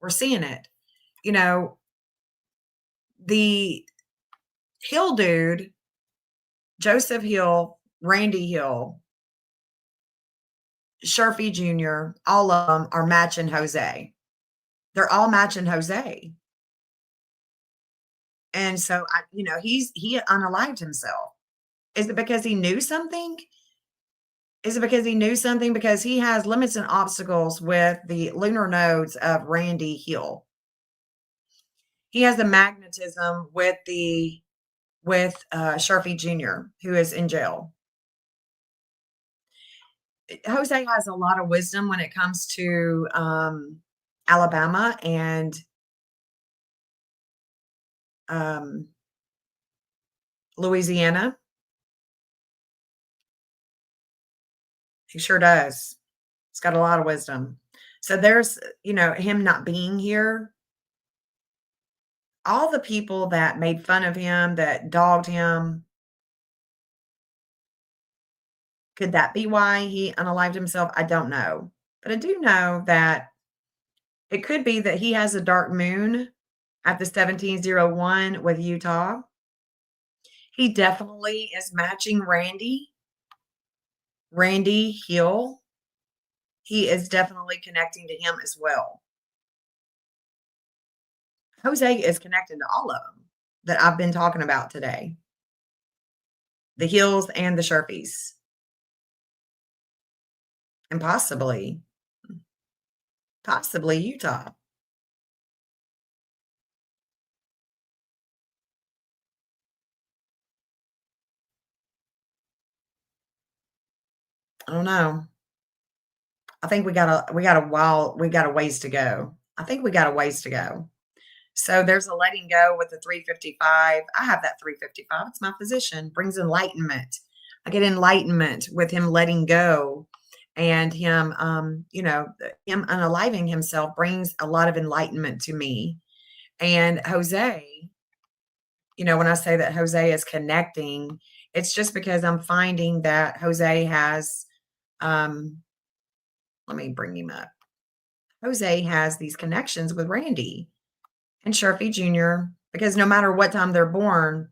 it. You know, the Hill dude, Joseph Hill, Randy Hill, Sharfie Jr., all of them are matching Jose. They're all matching Jose. And so he unalived himself. Is it because he knew something? Is it because he knew something? Because he has limits and obstacles with the lunar nodes of Randy Hill. He has the magnetism with Sharfie Jr., who is in jail. Jose has a lot of wisdom when it comes to Alabama and um, Louisiana. He sure does. He's got a lot of wisdom. So there's, him not being here, all the people that made fun of him, that dogged him, could that be why he unalived himself? I don't know. But I do know that it could be that he has a dark moon at the 1701 with Utah. He definitely is matching Randy Hill. He is definitely connecting to him as well. Jose is connected to all of them that I've been talking about today, the Hills and the Sharpies, and possibly Utah. I don't know. I think we got a ways to go. I think we got a ways to go. So there's a letting go with the 355. I have that 355. It's my physician, brings enlightenment. I get enlightenment with him letting go, and him, him unaliving himself brings a lot of enlightenment to me. And Jose, when I say that Jose is connecting, it's just because I'm finding that Jose has, um, let me bring him up. Jose has these connections with Randy and Sharpie Jr. because no matter what time they're born,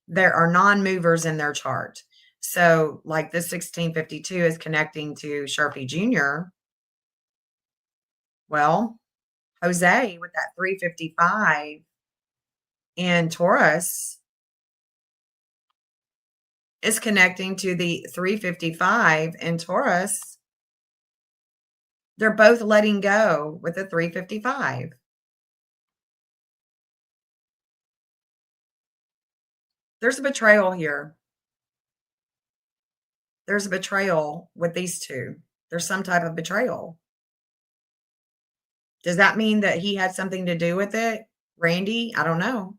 there are non-movers in their chart. So, like the 1652 is connecting to Sharpie Jr. Well, Jose with that 355 in Taurus is connecting to the 355 in Taurus. They're both letting go with the 355. There's a betrayal here. There's a betrayal with these two. There's some type of betrayal. Does that mean that he had something to do with it? Randy? I don't know.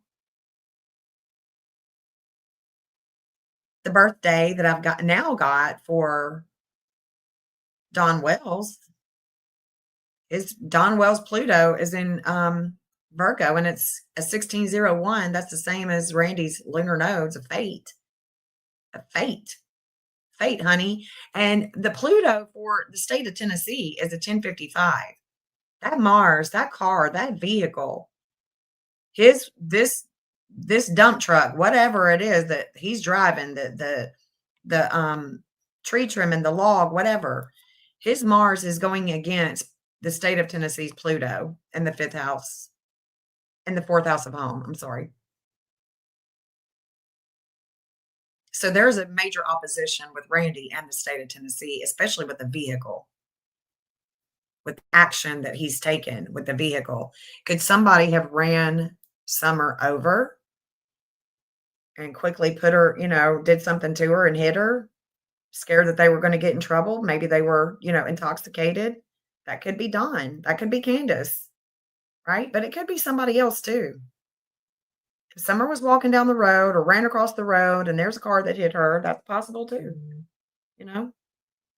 The birthday that I've got for Don Wells is Don Wells Pluto is in Virgo, and it's a 1601. That's the same as Randy's lunar nodes of fate. Of fate, honey. And the Pluto for the state of Tennessee is a 1055. That Mars, that car, that vehicle, his this dump truck, whatever it is that he's driving, the tree trimming, the log, whatever, his Mars is going against the state of Tennessee's Pluto in the fifth house, in the fourth house of home. I'm sorry. So there's a major opposition with Randy and the state of Tennessee, especially with the vehicle, with action that he's taken with the vehicle. Could somebody have ran Summer over and quickly put her, did something to her and hit her, scared that they were going to get in trouble? Maybe they were, intoxicated. That could be Dawn. That could be Candace, right? But it could be somebody else too. If Summer was walking down the road or ran across the road and there's a car that hit her, that's possible too. You know,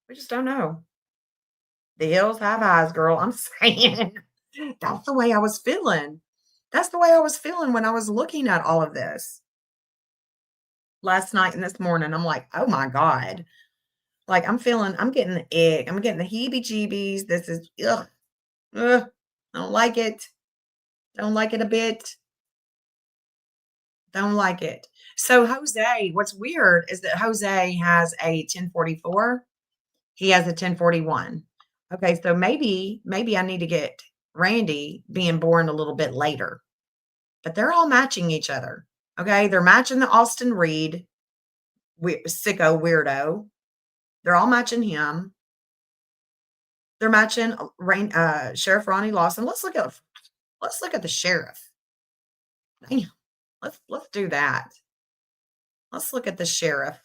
we just don't know. The hills have eyes, girl. I'm saying that's the way I was feeling. That's the way I was feeling when I was looking at all of this last night and this morning. I'm like, oh my God. Like I'm getting the ick. I'm getting the heebie jeebies. This is, ugh, ugh. I don't like it. Don't like it a bit. Don't like it. So Jose, what's weird is that Jose has a 1044. He has a 1041. Okay, so maybe I need to get Randy being born a little bit later. But they're all matching each other. Okay, they're matching the Austin Reed sicko weirdo. They're all matching him. They're matching Sheriff Ronnie Lawson. Let's look at the sheriff. Damn. Let's do that. Let's look at the sheriff.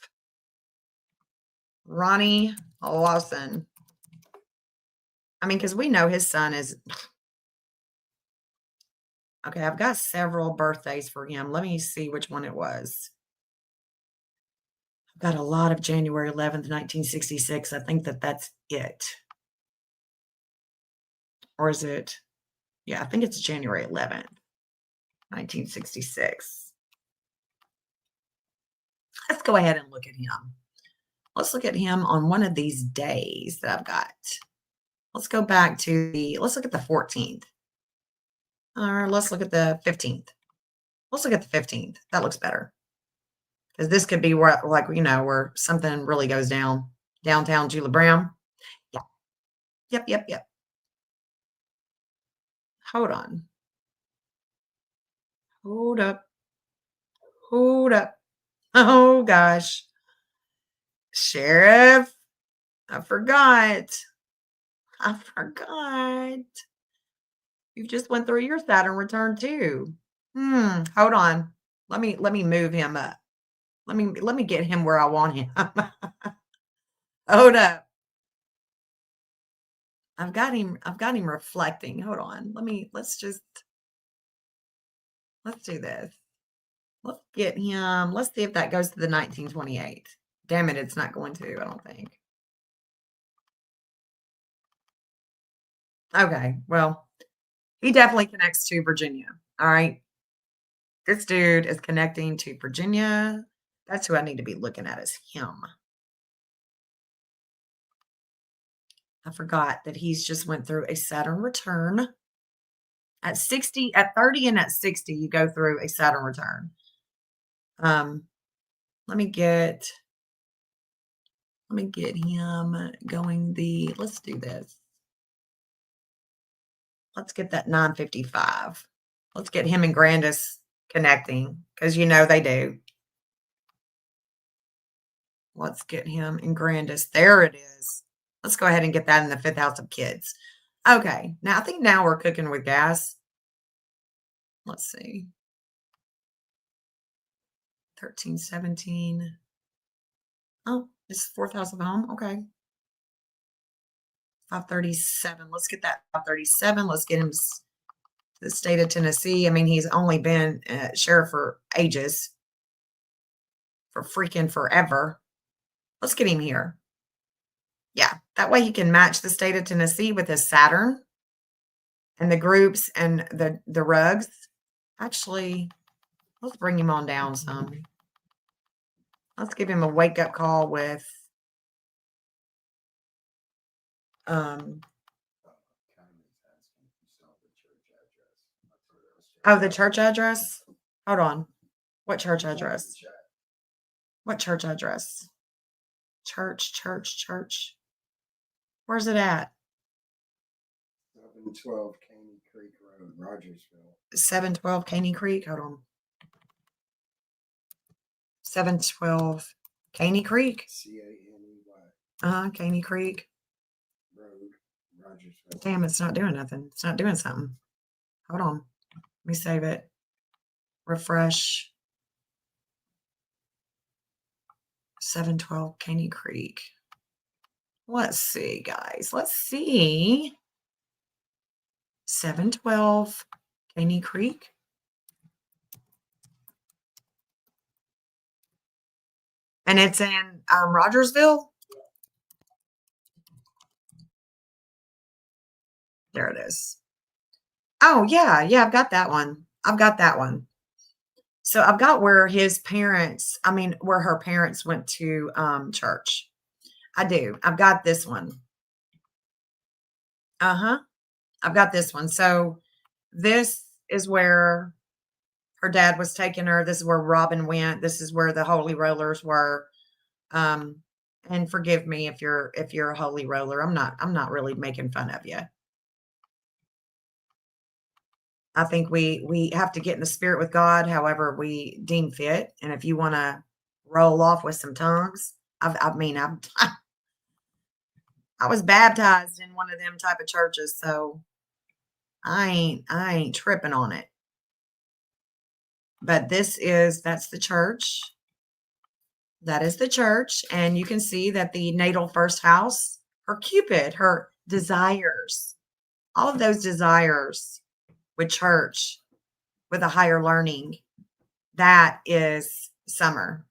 Ronnie Lawson. I mean, because we know his son is okay. I've got several birthdays for him. Let me see which one it was. I've got a lot of January 11th, 1966. I think that's it. Or is it? Yeah, I think it's January 11th, 1966. Let's go ahead and look at him. Let's look at him on one of these days that I've got. Let's go back to let's look at the 14th. Or let's look at the 15th. Let's look at the 15th. That looks better. Because this could be where, like, where something really goes down. Downtown Julia Brown. Yeah. Yep. Hold on. Hold up. Hold up. Oh, gosh. Sheriff, I forgot. I forgot. You just went through your Saturn return too. Hold on. Let me move him up. Let me get him where I want him. Hold up. I've got him reflecting. Hold on. Let's do this. Let's get him. Let's see if that goes to the 1928. Damn it, it's not going to, I don't think. Okay, well, he definitely connects to Virginia. All right. This dude is connecting to Virginia. That's who I need to be looking at is him. I forgot that he's just went through a Saturn return. At 60, at 30 and at 60, you go through a Saturn return. Um, let me get him going let's do this. Let's get that 955. Let's get him and Grandis connecting because they do. Let's get him and Grandis. There it is. Let's go ahead and get that in the fifth house of kids. Okay. Now I think now we're cooking with gas. Let's see. 13, 17. Oh, it's fourth house of home. Okay. 537. Let's get that 537. Let's get him to the state of Tennessee. I mean, he's only been sheriff for ages. For freaking forever. Let's get him here. Yeah, that way he can match the state of Tennessee with his Saturn and the groups and the rugs. Actually, let's bring him on down some. Let's give him a wake-up call with oh, the church address? Hold on. What church address? What church address? Church. Where's it at? 712 Caney Creek Road, Rogersville. 712 Caney Creek. Hold on. 712 Caney Creek. Caney. Caney Creek. Road, Rogersville. Damn, it's not doing nothing. It's not doing something. Hold on. Let me save it. Refresh. 712 Caney Creek. Let's see, guys. Let's see. 712 Caney Creek. And it's in Rogersville. There it is. Oh, yeah, yeah, I've got that one. I've got that one. So I've got where where her parents went to church. I do. I've got this one. Uh-huh. I've got this one. So this is where her dad was taking her. This is where Robin went. This is where the Holy Rollers were. Um, and forgive me if you're a holy roller. I'm not really making fun of you. I think we have to get in the spirit with God however we deem fit. And if you want to roll off with some tongues, I've I was baptized in one of them type of churches, so I ain't tripping on it. But that's the church. That is the church. And you can see that the natal first house, her Cupid, her desires, all of those desires with church, with a higher learning, that is summer.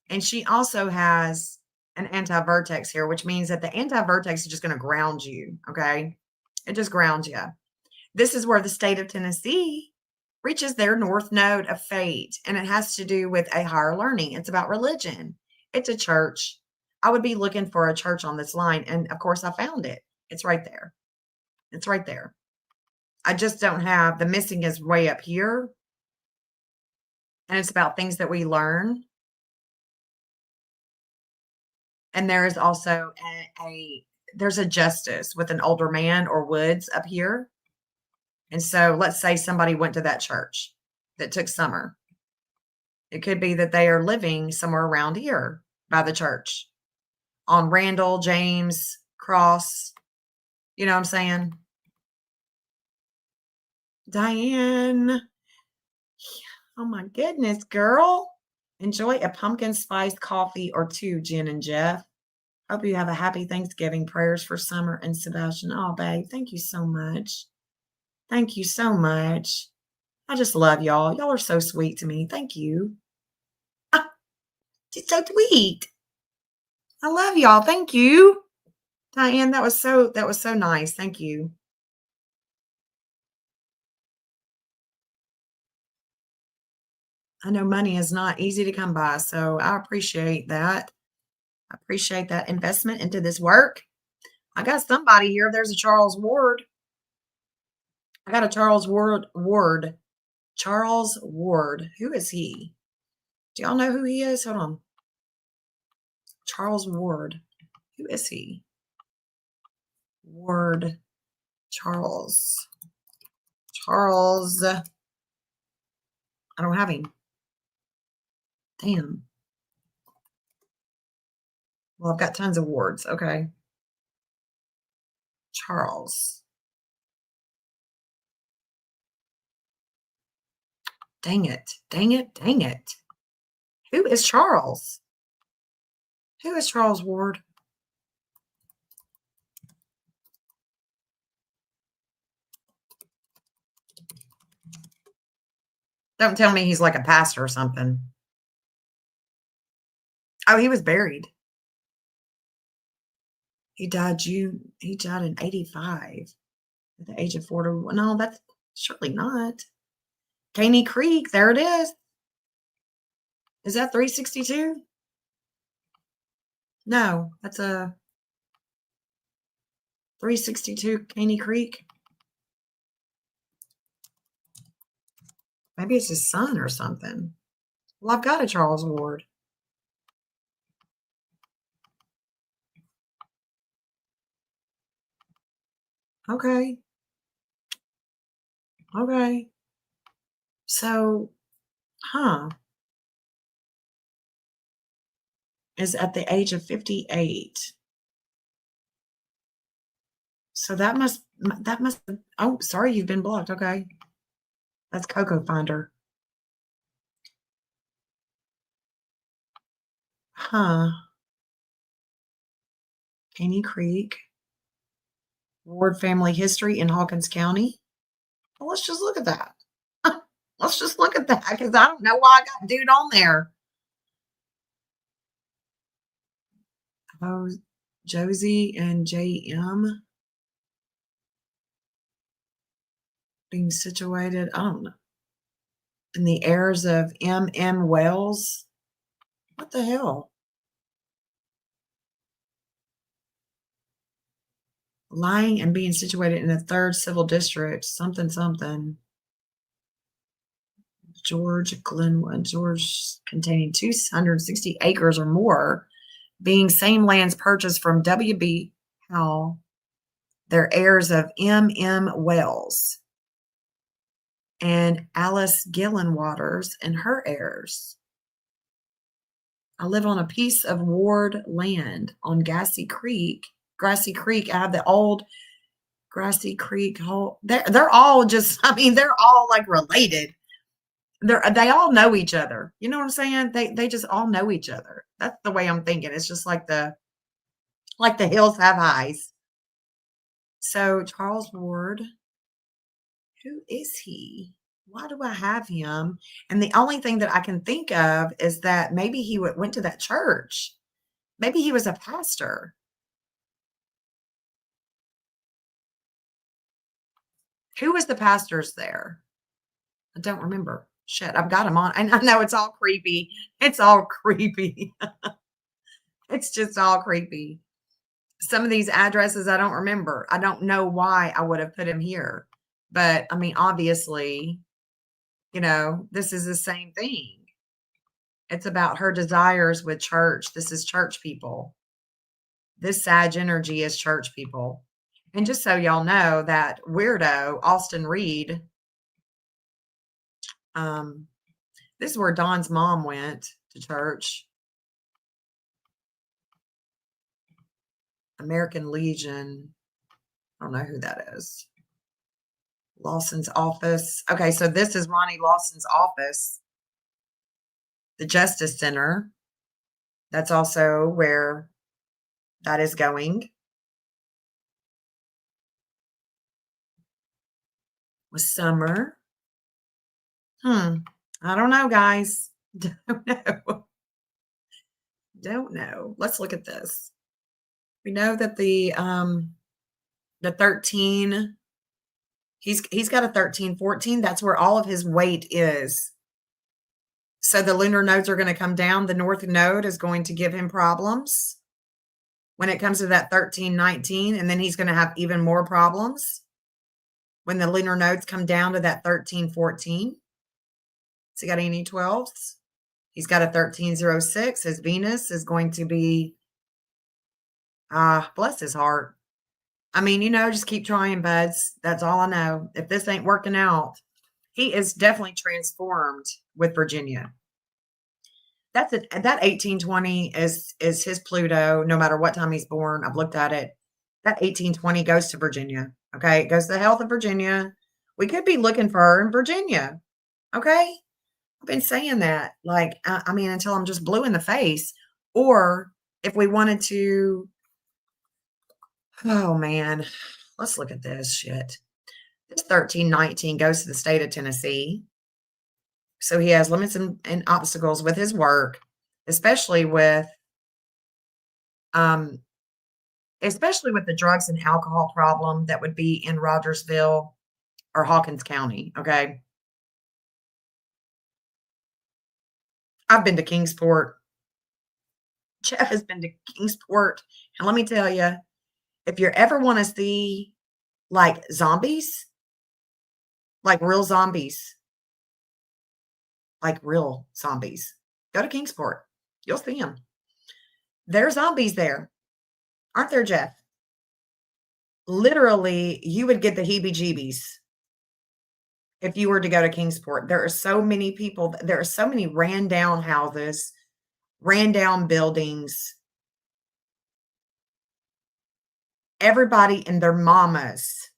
And she also has an anti-vertex here, which means that the anti-vertex is just going to ground you. Okay. It just grounds you. This is where the state of Tennessee reaches their north node of fate, and it has to do with a higher learning. It's about religion. It's a church. I would be looking for a church on this line, and of course, I found it. It's right there. It's right there. I just don't have the missing is way up here, and it's about things that we learn. And there is also there's a justice with an older man or woods up here. And so let's say somebody went to that church that took summer. It could be that they are living somewhere around here by the church on Randall, James, Cross. You know what I'm saying? Diane. Oh my goodness, girl. Enjoy a pumpkin spice coffee or two, Jen and Jeff. Hope you have a happy Thanksgiving. Prayers for Summer and Sebastian. Oh, babe, thank you so much. Thank you so much. I just love y'all. Y'all are so sweet to me. Thank you. Ah, it's so sweet. I love y'all. Thank you. Diane, that was so nice. Thank you. I know money is not easy to come by, so I appreciate that. I appreciate that investment into this work. I got somebody here. There's a Charles Ward. I got a Charles Ward. Charles Ward. Who is he? Do y'all know who he is? Hold on. Charles Ward. Who is he? Ward. Charles. Charles. I don't have him. Damn. Well, I've got tons of wards. Okay. Charles. Dang it. Dang it. Dang it. Who is Charles? Who is Charles Ward? Don't tell me he's like a pastor or something. Oh, he was buried. He died in 85 at the age of 41. No, that's surely not. Caney Creek, there it is. Is that 362? No, that's a 362 Caney Creek. Maybe it's his son or something. Well, I've got a Charles Ward. Okay. Okay. So, is at the age of 58. So that must oh, sorry, you've been blocked. Okay. That's Coco Finder. Caney Creek, Ward family history in Hawkins County. Well, let's just look at that. Let's just look at that because I don't know why I got dude on there. Oh, Josie and JM. being situated, I don't know, in the heirs of M.M. Wells. What the hell? Lying and being situated in the 3rd Civil District, something, something. George Glenwood, George containing 260 acres or more, being same lands purchased from W.B. Howell, their heirs of M.M. Wells, and Alice Gillen Waters and her heirs. I live on a piece of Ward land on Grassy Creek. I have the old Grassy Creek whole. They're all just. I mean, they're all like related. They all know each other. You know what I'm saying? They just all know each other. That's the way I'm thinking. It's just like the hills have eyes. So Charles Ward, who is he? Why do I have him? And the only thing that I can think of is that maybe he went to that church. Maybe he was a pastor. Who was the pastors there? I don't remember. Shit, I've got him on. And I know it's all creepy. It's all creepy. It's just all creepy. Some of these addresses I don't remember. I don't know why I would have put him here. But I mean, obviously, this is the same thing. It's about her desires with church. This is church people. This Sag energy is church people. And just so y'all know, that weirdo, Austin Reed, this is where Dawn's mom went to church. American Legion. I don't know who that is. Lawson's office. Okay, so this is Ronnie Lawson's office. The Justice Center. That's also where that is going. With Summer. I don't know, guys. Don't know. Don't know. Let's look at this. We know that the 13, he's got a 13, 14. That's where all of his weight is. So the lunar nodes are going to come down. The north node is going to give him problems when it comes to that 13, 19. And then he's going to have even more problems when the lunar nodes come down to that 13, 14. Has he got any 12s? He's got a 1306. His Venus is going to be, bless his heart. I mean, just keep trying, buds. That's all I know. If this ain't working out, he is definitely transformed with Virginia. That 1820 is his Pluto, no matter what time he's born. I've looked at it. That 1820 goes to Virginia. Okay. It goes to the health of Virginia. We could be looking for her in Virginia. Okay. I've been saying that, until I'm just blue in the face. Or if we wanted to, oh man, let's look at this shit. This 1319 goes to the state of Tennessee. So he has limits and obstacles with his work, especially with the drugs and alcohol problem that would be in Rogersville or Hawkins County. Okay. I've been to Kingsport. Jeff has been to Kingsport. And let me tell you, if you ever want to see zombies, real zombies, go to Kingsport. You'll see them. There's zombies there. Aren't there, Jeff? Literally, you would get the heebie-jeebies if you were to go to Kingsport. There are so many people. There are so many ran down houses, ran down buildings. Everybody and their mamas,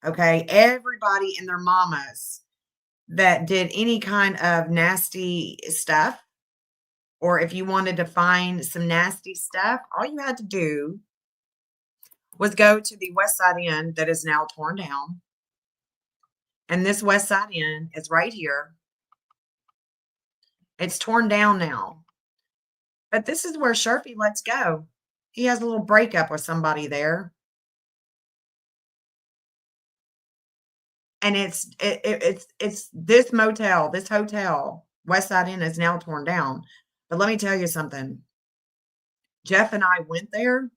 okay? Everybody and their mamas that did any kind of nasty stuff, or if you wanted to find some nasty stuff, all you had to do was go to the West Side Inn that is now torn down. And this West Side Inn is right here. It's torn down now. But this is where Sherfy lets go. He has a little breakup with somebody there. And it's this motel, this hotel, West Side Inn is now torn down. But let me tell you something. Jeff and I went there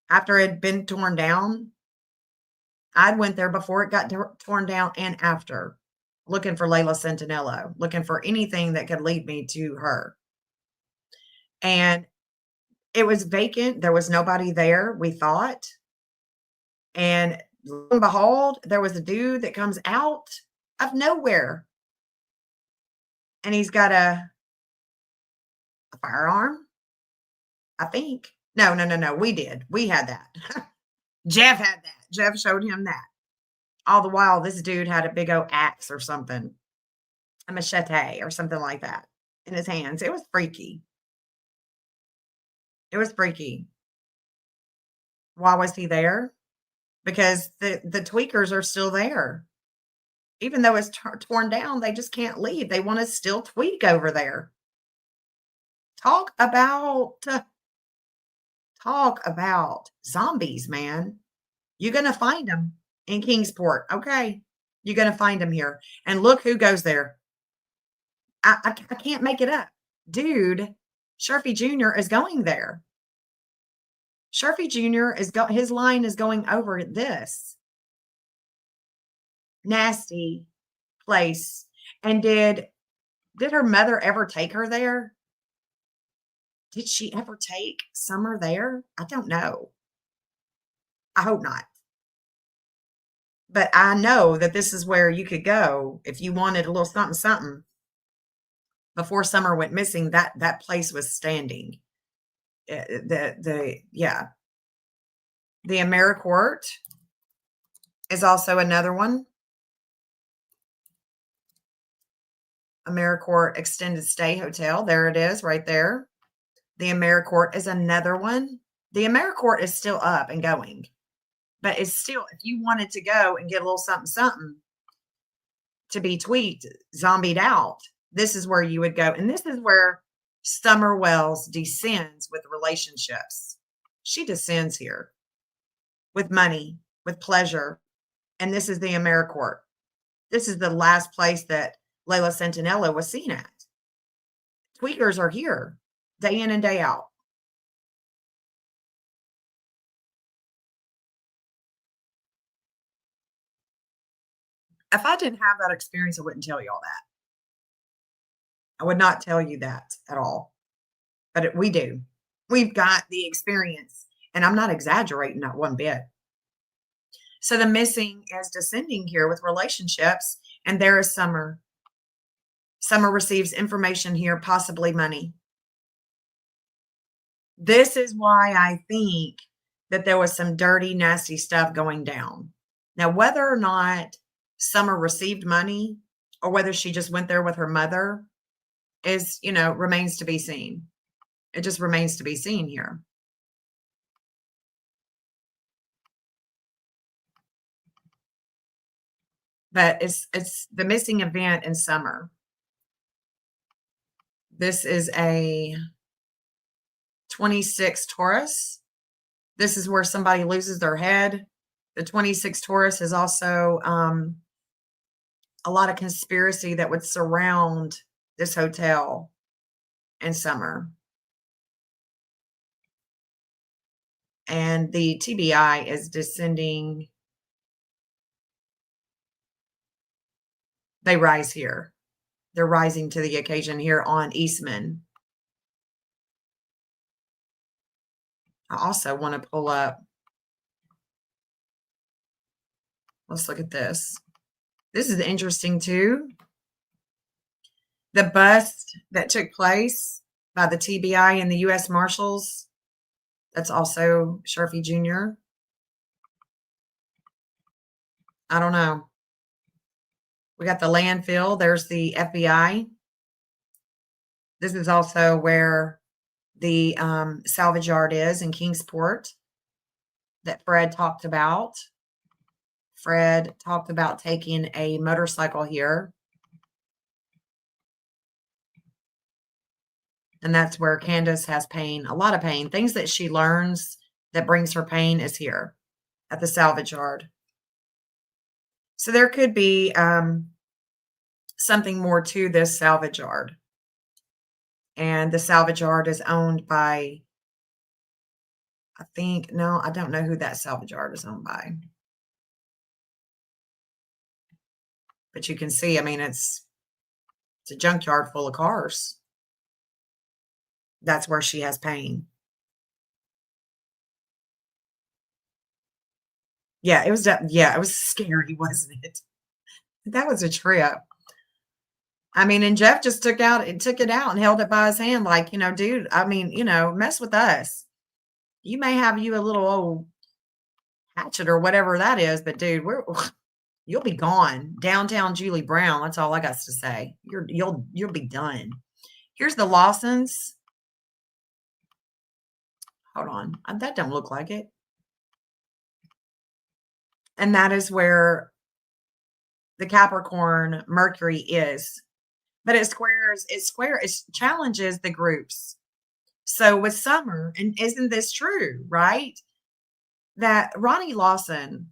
after it had been torn down. I went there before it got torn down and after, looking for Layla Centinelo, looking for anything that could lead me to her. And it was vacant. There was nobody there, we thought. And lo and behold, there was a dude that comes out of nowhere. And he's got a firearm, I think. No, no, no, no. We did. We had that. Jeff had that. Jeff showed him that. All the while, this dude had a big old axe or something, a machete or something like that in his hands. It was freaky. It was freaky. Why was he there? Because the tweakers are still there. Even though it's torn down, they just can't leave. They want to still tweak over there. Talk about zombies, man. You're gonna find them in Kingsport, okay? You're gonna find them here. And look who goes there. I can't make it up. Dude, Sharpie Jr. is going there. Sharpie Jr. his line is going over this nasty place. And did her mother ever take her there? Did she ever take Summer there? I don't know. I hope not. But I know that this is where you could go if you wanted a little something something. Before Summer went missing, that place was standing. The AmeriCourt is also another one. AmeriCourt Extended Stay Hotel. There it is right there. The AmeriCourt is another one. The AmeriCourt is still up and going. But it's still, if you wanted to go and get a little something something to be tweaked, zombied out, this is where you would go. And this is where Summer Wells descends with relationships. She descends here with money, with pleasure. And this is the AmeriCourt. This is the last place that Layla Centinelo was seen at. Tweakers are here day in and day out. If I didn't have that experience, I wouldn't tell you all that. I would not tell you that at all. But we do. We've got the experience, and I'm not exaggerating, not one bit. So the missing is descending here with relationships, and there is Summer. Summer receives information here, possibly money. This is why I think that there was some dirty, nasty stuff going down. Now, whether or not Summer received money or whether she just went there with her mother is, remains to be seen. It just remains to be seen here. But it's the missing event in Summer. This is a 26 Taurus. This is where somebody loses their head. The 26 Taurus is also a lot of conspiracy that would surround this hotel in Summer. And the TBI is descending. They rise here. They're rising to the occasion here on Eastman. I also want to pull up. Let's look at this. This is interesting too. The bust that took place by the TBI and the U.S. Marshals. That's also Sharpie Jr. I don't know. We got the landfill. There's the FBI. This is also where the salvage yard is in Kingsport that Fred talked about. Fred talked about taking a motorcycle here. And that's where Candace has pain, a lot of pain. Things that she learns that brings her pain is here at the salvage yard. So there could be something more to this salvage yard. And the salvage yard is owned by, I think, no, I don't know who that salvage yard is owned by. But you can see, I mean, it's a junkyard full of cars. That's where she has pain. Yeah, it was yeah, it was scary, wasn't it? That was a trip. I mean, and Jeff just took it out and held it by his hand like, dude, I mean, mess with us. You may have you a little old hatchet or whatever that is, but dude, you'll be gone. Downtown Julie Brown, that's all I got to say. You'll be done. Here's the Lawsons. Hold on. That don't look like it. And that is where the Capricorn Mercury is. But it challenges the groups. So with Summer, and isn't this true, right? That Ronnie Lawson,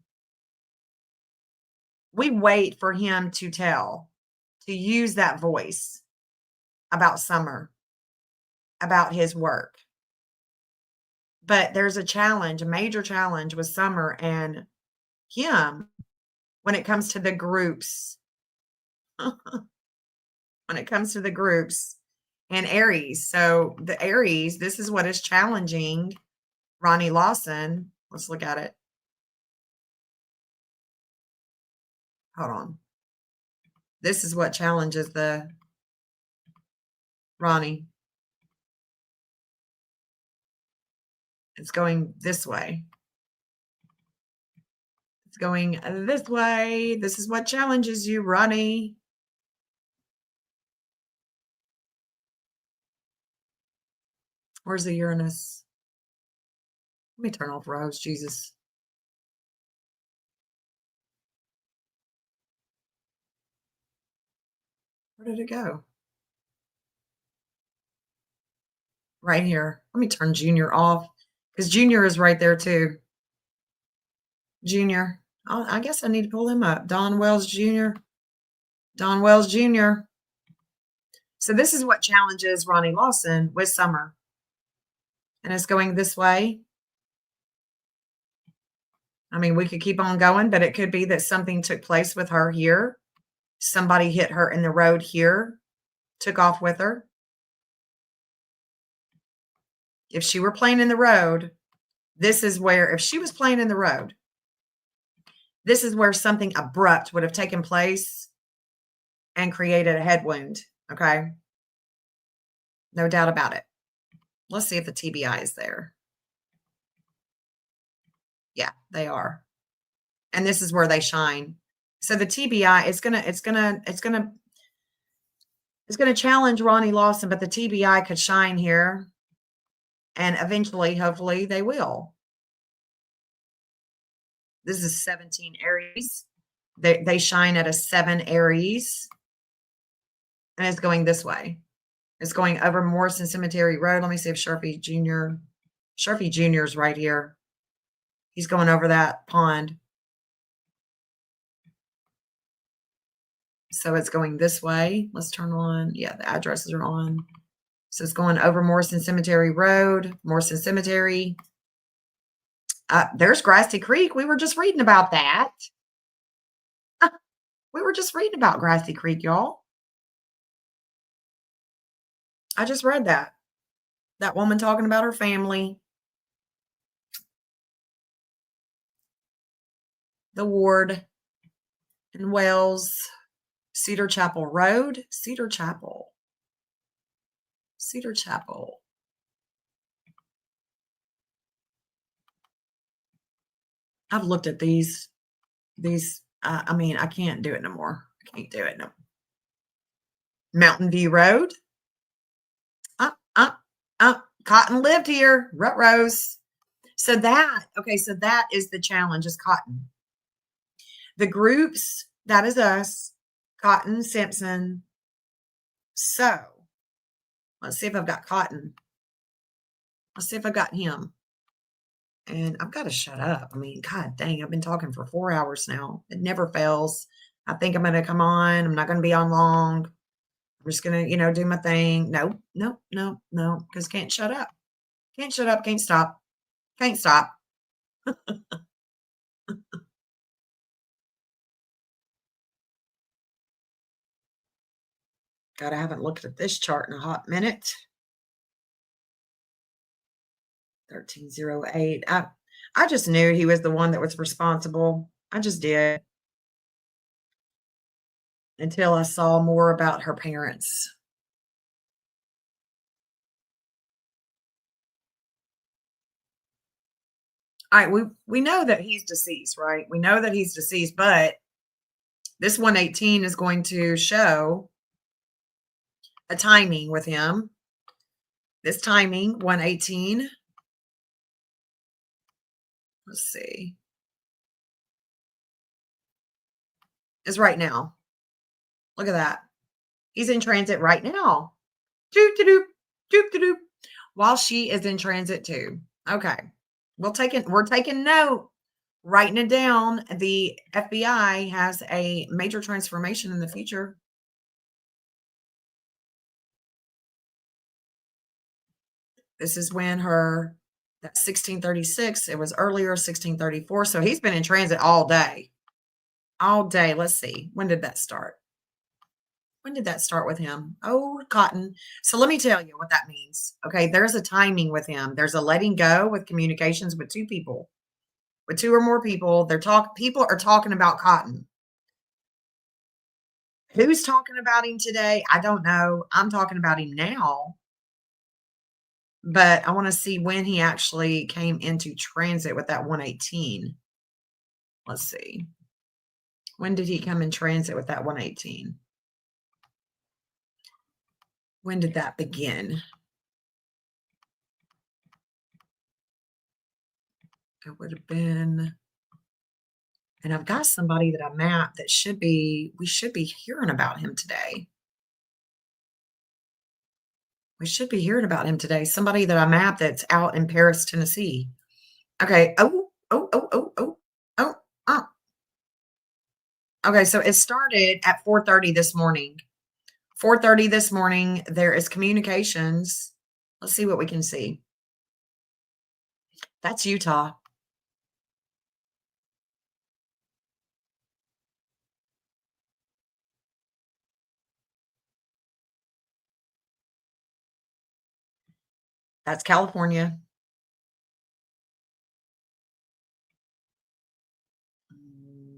we wait for him to use that voice about Summer, about his work. But there's a major challenge with Summer and him when it comes to the groups. When it comes to the groups and Aries. So the Aries, this is what is challenging Ronnie Lawson. Let's look at it. Hold on. This is what challenges the Ronnie. It's going this way. It's going this way. This is what challenges you, Ronnie. Where's the Uranus? Let me turn off Rose, Jesus. Where did it go? Right here. Let me turn Junior off because Junior is right there too. Junior. I guess I need to pull him up. Don Wells Jr. Don Wells Jr. So this is what challenges Ronnie Lawson with Summer. And it's going this way. I mean, we could keep on going, but it could be that something took place with her here. Somebody hit her in the road here, took off with her. If she were playing in the road, this is where, if she was playing in the road, this is where something abrupt would have taken place and created a head wound. Okay. No doubt about it. Let's see if the TBI is there. Yeah, they are. And this is where they shine. So the TBI is going to challenge Ronnie Lawson, but the TBI could shine here. And eventually, hopefully, they will. This is 17 Aries. They shine at a 7 Aries. And it's going this way. It's going over Morrison Cemetery Road. Let me see if Sharpie Jr. is right here. He's going over that pond. So it's going this way. Let's turn on. Yeah, the addresses are on. So it's going over Morrison Cemetery Road, Morrison Cemetery. There's Grassy Creek. We were just reading about that. We were just reading about Grassy Creek, y'all. I just read that. That woman talking about her family. The ward in Wells. Cedar Chapel Road. Cedar Chapel. I've looked at these, I mean, I can't do it no more. I can't do it no more. Mountain View Road. Cotton lived here. Rutrose. So that is the challenge, is Cotton. The groups, that is us. Cotton, Simpson. So, let's see if I've got Cotton. Let's see if I've got him. And I've got to shut up. I mean, God dang, I've been talking for 4 hours now. It never fails. I think I'm going to come on. I'm not going to be on long. I'm just going to, do my thing. No, no, no, no, because can't shut up. Can't shut up. Can't stop. Can't stop. God, I haven't looked at this chart in a hot minute. 1308. I just knew he was the one that was responsible. I just did until I saw more about her parents. All right, we know that he's deceased, right? We know that he's deceased, but this 118 is going to show a timing with him. This timing, 118. Let's see. Is right now. Look at that. He's in transit right now. Doop de doop, doop de doop. While she is in transit too. Okay. We're taking note, writing it down. The FBI has a major transformation in the future. This is when that 1636, it was earlier, 1634. So he's been in transit all day. All day. Let's see. When did that start? When did that start with him? Oh, cotton. So let me tell you what that means. Okay. There's a timing with him. There's a letting go with communications with two people, with two or more people. People are talking about cotton. Who's talking about him today? I don't know. I'm talking about him now. But I want to see when he actually came into transit with that 118. Let's see. When did he come in transit with that 118? When did that begin? It would have been, and I've got somebody that I mapped that we should be hearing about him today. We should be hearing about him today. Somebody that I mapped that's out in Paris, Tennessee. Okay. Oh, oh, oh, oh, oh, oh, oh. Okay, so it started at 4:30 this morning. 4:30 this morning, there is communications. Let's see what we can see. That's Utah. That's California.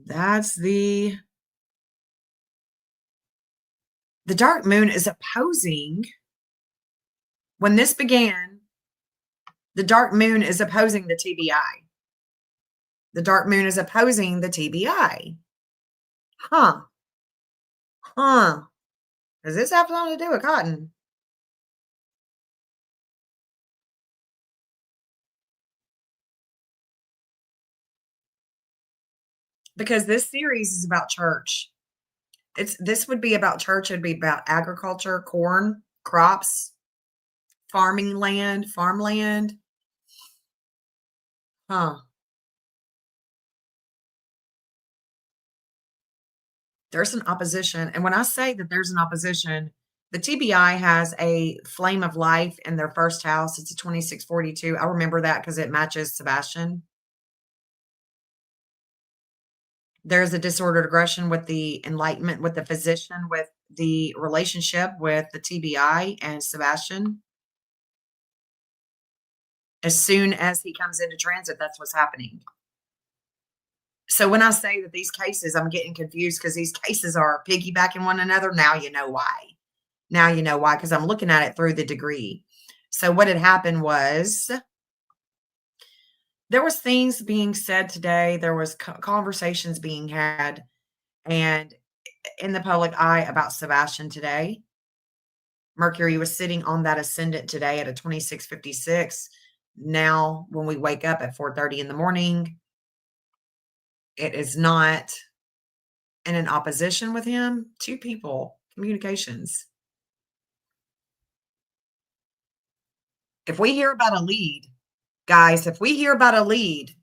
That's the dark moon is opposing. When this began, the dark moon is opposing the TBI. The dark moon is opposing the TBI. Huh. Huh. Does this have something to do with cotton? Because this series is about church. This would be about church. It'd be about agriculture, corn, crops, farmland. Huh. There's an opposition. And when I say that there's an opposition, the TBI has a flame of life in their first house. It's a 2642. I remember that because it matches Sebastian. There's a disordered aggression with the enlightenment, with the physician, with the relationship with the TBI and Sebastian. As soon as he comes into transit, that's what's happening. So when I say that these cases, I'm getting confused because these cases are piggybacking one another. Now you know why. Now you know why, because I'm looking at it through the degree. So what had happened was there was things being said today. There was conversations being had and in the public eye about Sebastian today. Mercury was sitting on that ascendant today at a 2656. Now, when we wake up at 4:30 in the morning, it is not in an opposition with him. Two people, communications. If we hear about a lead, Guys, if we hear about a lead,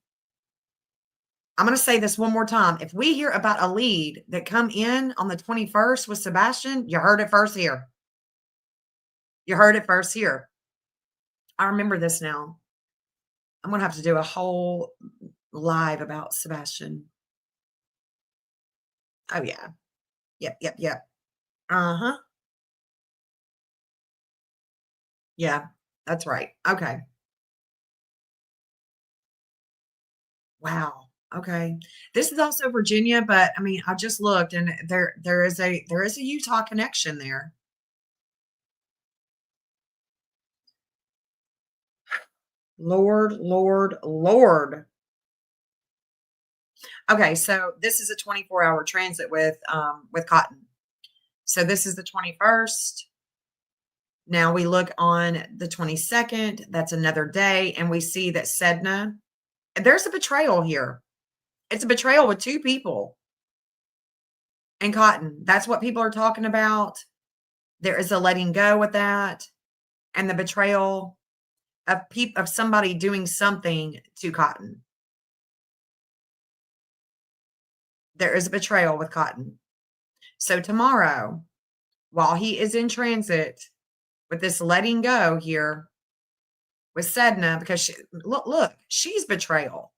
I'm going to say this one more time. If we hear about a lead that come in on the 21st with Sebastian, you heard it first here. You heard it first here. I remember this now. I'm going to have to do a whole live about Sebastian. Oh, yeah. Yep. Uh-huh. Yeah, that's right. Okay. Wow. Okay. This is also Virginia, but I mean, I just looked and there is a Utah connection there. Lord. Okay, so this is a 24-hour transit with Cotton. So this is the 21st. Now we look on the 22nd. That's another day, and we see that Sedna. There's a betrayal here. It's a betrayal with two people and Cotton. That's what people are talking about. There is a letting go with that, and the betrayal of somebody doing something to Cotton. There is a betrayal with Cotton. So tomorrow, while he is in transit with this letting go here with Sedna, because look, she's betrayal.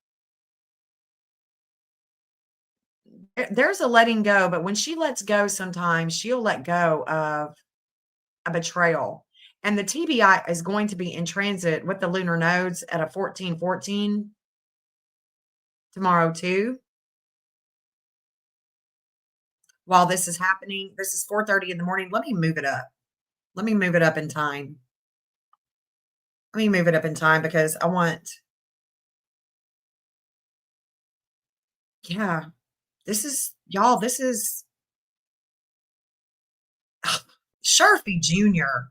There's a letting go, but when she lets go, sometimes she'll let go of a betrayal. And the TBI is going to be in transit with the lunar nodes at a 1414 tomorrow too. While this is happening, this is 4:30 in the morning. Let me move it up. Let me move it up in time. Let me move it up in time because I want, yeah, this is, y'all, this is Sharfie Jr.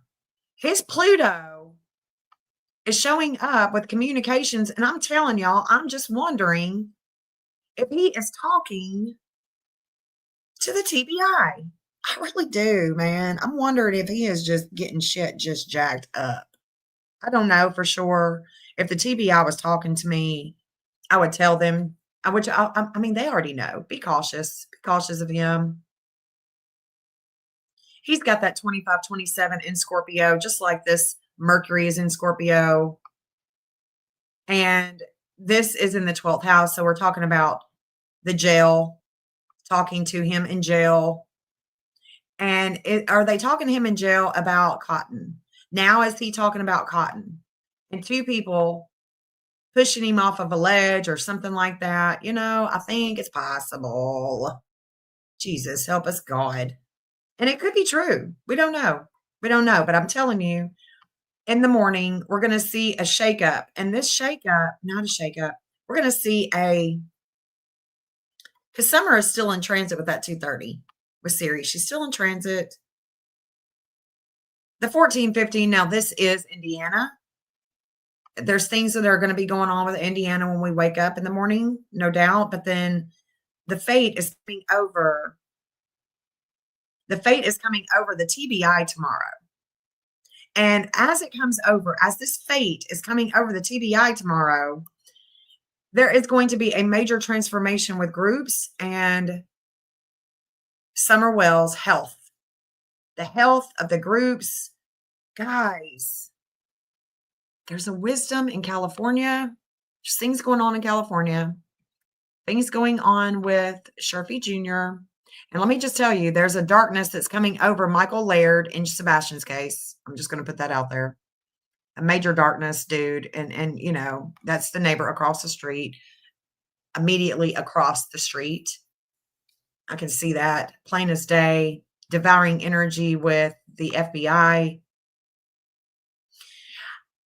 His Pluto is showing up with communications. And I'm telling y'all, I'm just wondering if he is talking to the TBI. I really do, man. I'm wondering if he is just getting shit just jacked up. I don't know for sure. If the TBI was talking to me, I would tell them. I mean, they already know. Be cautious. Be cautious of him. He's got that 25, 27 in Scorpio, just like this Mercury is in Scorpio. And this is in the 12th house. So we're talking about the jail, talking to him in jail. And are they talking to him in jail about Cotton? Now is he talking about Cotton? And two people pushing him off of a ledge or something like that. I think it's possible. Jesus, help us, God. And it could be true. We don't know. We don't know. But I'm telling you, in the morning, we're going to see a shakeup. And this shakeup, not a shakeup, we're going to see because Summer is still in transit with that 230 with Ceres. She's still in transit. The 1415, now this is Indiana. There's things that are going to be going on with Indiana when we wake up in the morning, no doubt. But then the fate is coming over. The fate is coming over the TBI tomorrow. And as it comes over, as this fate is coming over the TBI tomorrow, there is going to be a major transformation with groups and Summer Wells' health. The health of the groups. Guys, there's a wisdom in California. There's things going on in California. Things going on with Sharfie Jr. And let me just tell you, there's a darkness that's coming over Michael Laird in Sebastian's case. I'm just going to put that out there. A major darkness, dude. And that's the neighbor across the street, immediately across the street. I can see that plain as day, devouring energy with the FBI.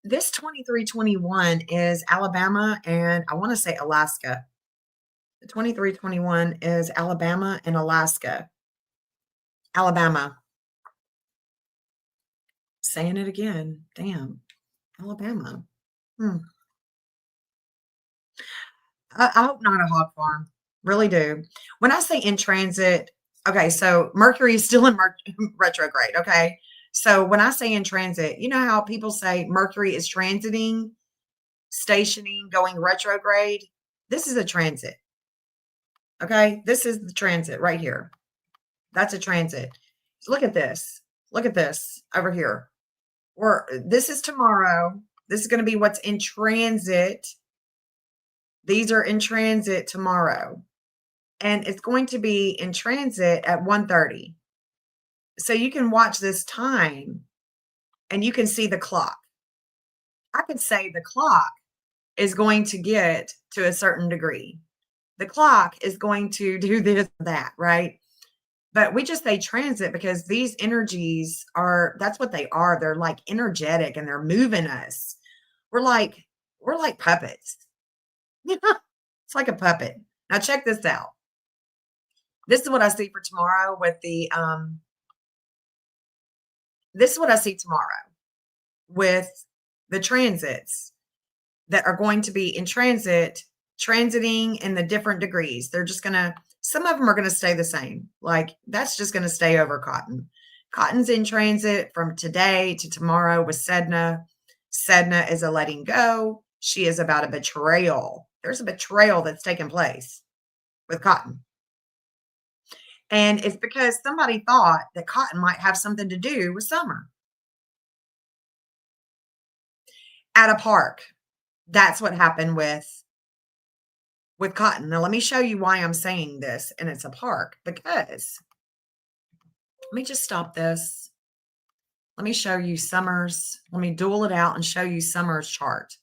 This 2321 is Alabama and I want to say Alaska. The 2321 is Alabama and Alaska. Alabama. Saying it again. Damn. Alabama. I hope not a hog farm. Really do. When I say in transit, okay, so Mercury is still in retrograde, okay? So when I say in transit, you know how people say Mercury is transiting? stationing, going retrograde. This is a transit. Okay. This is the transit right here. That's a transit. Look at this. Look at this over here. This is tomorrow. This is going to be what's in transit. These are in transit tomorrow. And it's going to be in transit at 1:30. So you can watch this time and you can see the clock. I could say the clock is going to get to a certain degree. The clock is going to do this, that, right? But we just say transit because these energies that's what they are. They're like energetic and they're moving us. We're like puppets. It's like a puppet. Now check this out. This is what I see for tomorrow with this is what I see tomorrow with the transits that are going to be in transiting in the different degrees. They're just some of them are going to stay the same. Like that's just going to stay over Cotton. Cotton's in transit from today to tomorrow with Sedna. Sedna is a letting go. She is about a betrayal. There's a betrayal that's taking place with Cotton. And it's because somebody thought that Cotton might have something to do with Summer at a park. That's what happened with Cotton. Now, let me show you why I'm saying this, and it's a park, because let me just stop this. Let me show you Summer's. Let me duel it out and show you Summer's chart,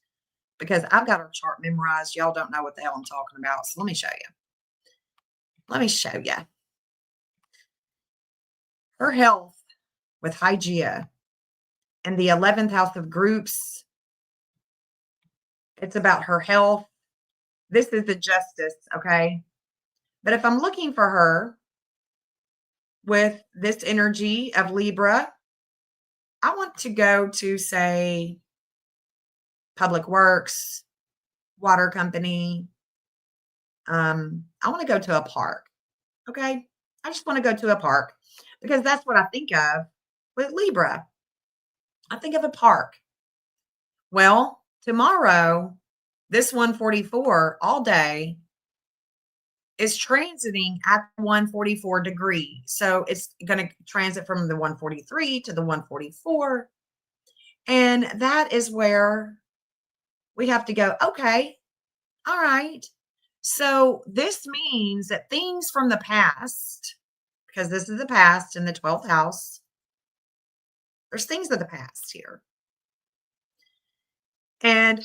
because I've got her chart memorized. Y'all don't know what the hell I'm talking about, so let me show you. Let me show you. Her health with Hygeia and the 11th house of groups. It's about her health. This is the justice, okay? But if I'm looking for her with this energy of Libra, I want to go to, say, Public Works, water company. I want to go to a park, okay? I just want to go to a park because that's what I think of with Libra. I think of a park. Well, tomorrow, this 144 all day is transiting at 144 degree. So it's going to transit from the 143 to the 144. And that is where we have to go, okay, all right. So this means that things from the past, because this is the past in the 12th house, there's things of the past here. And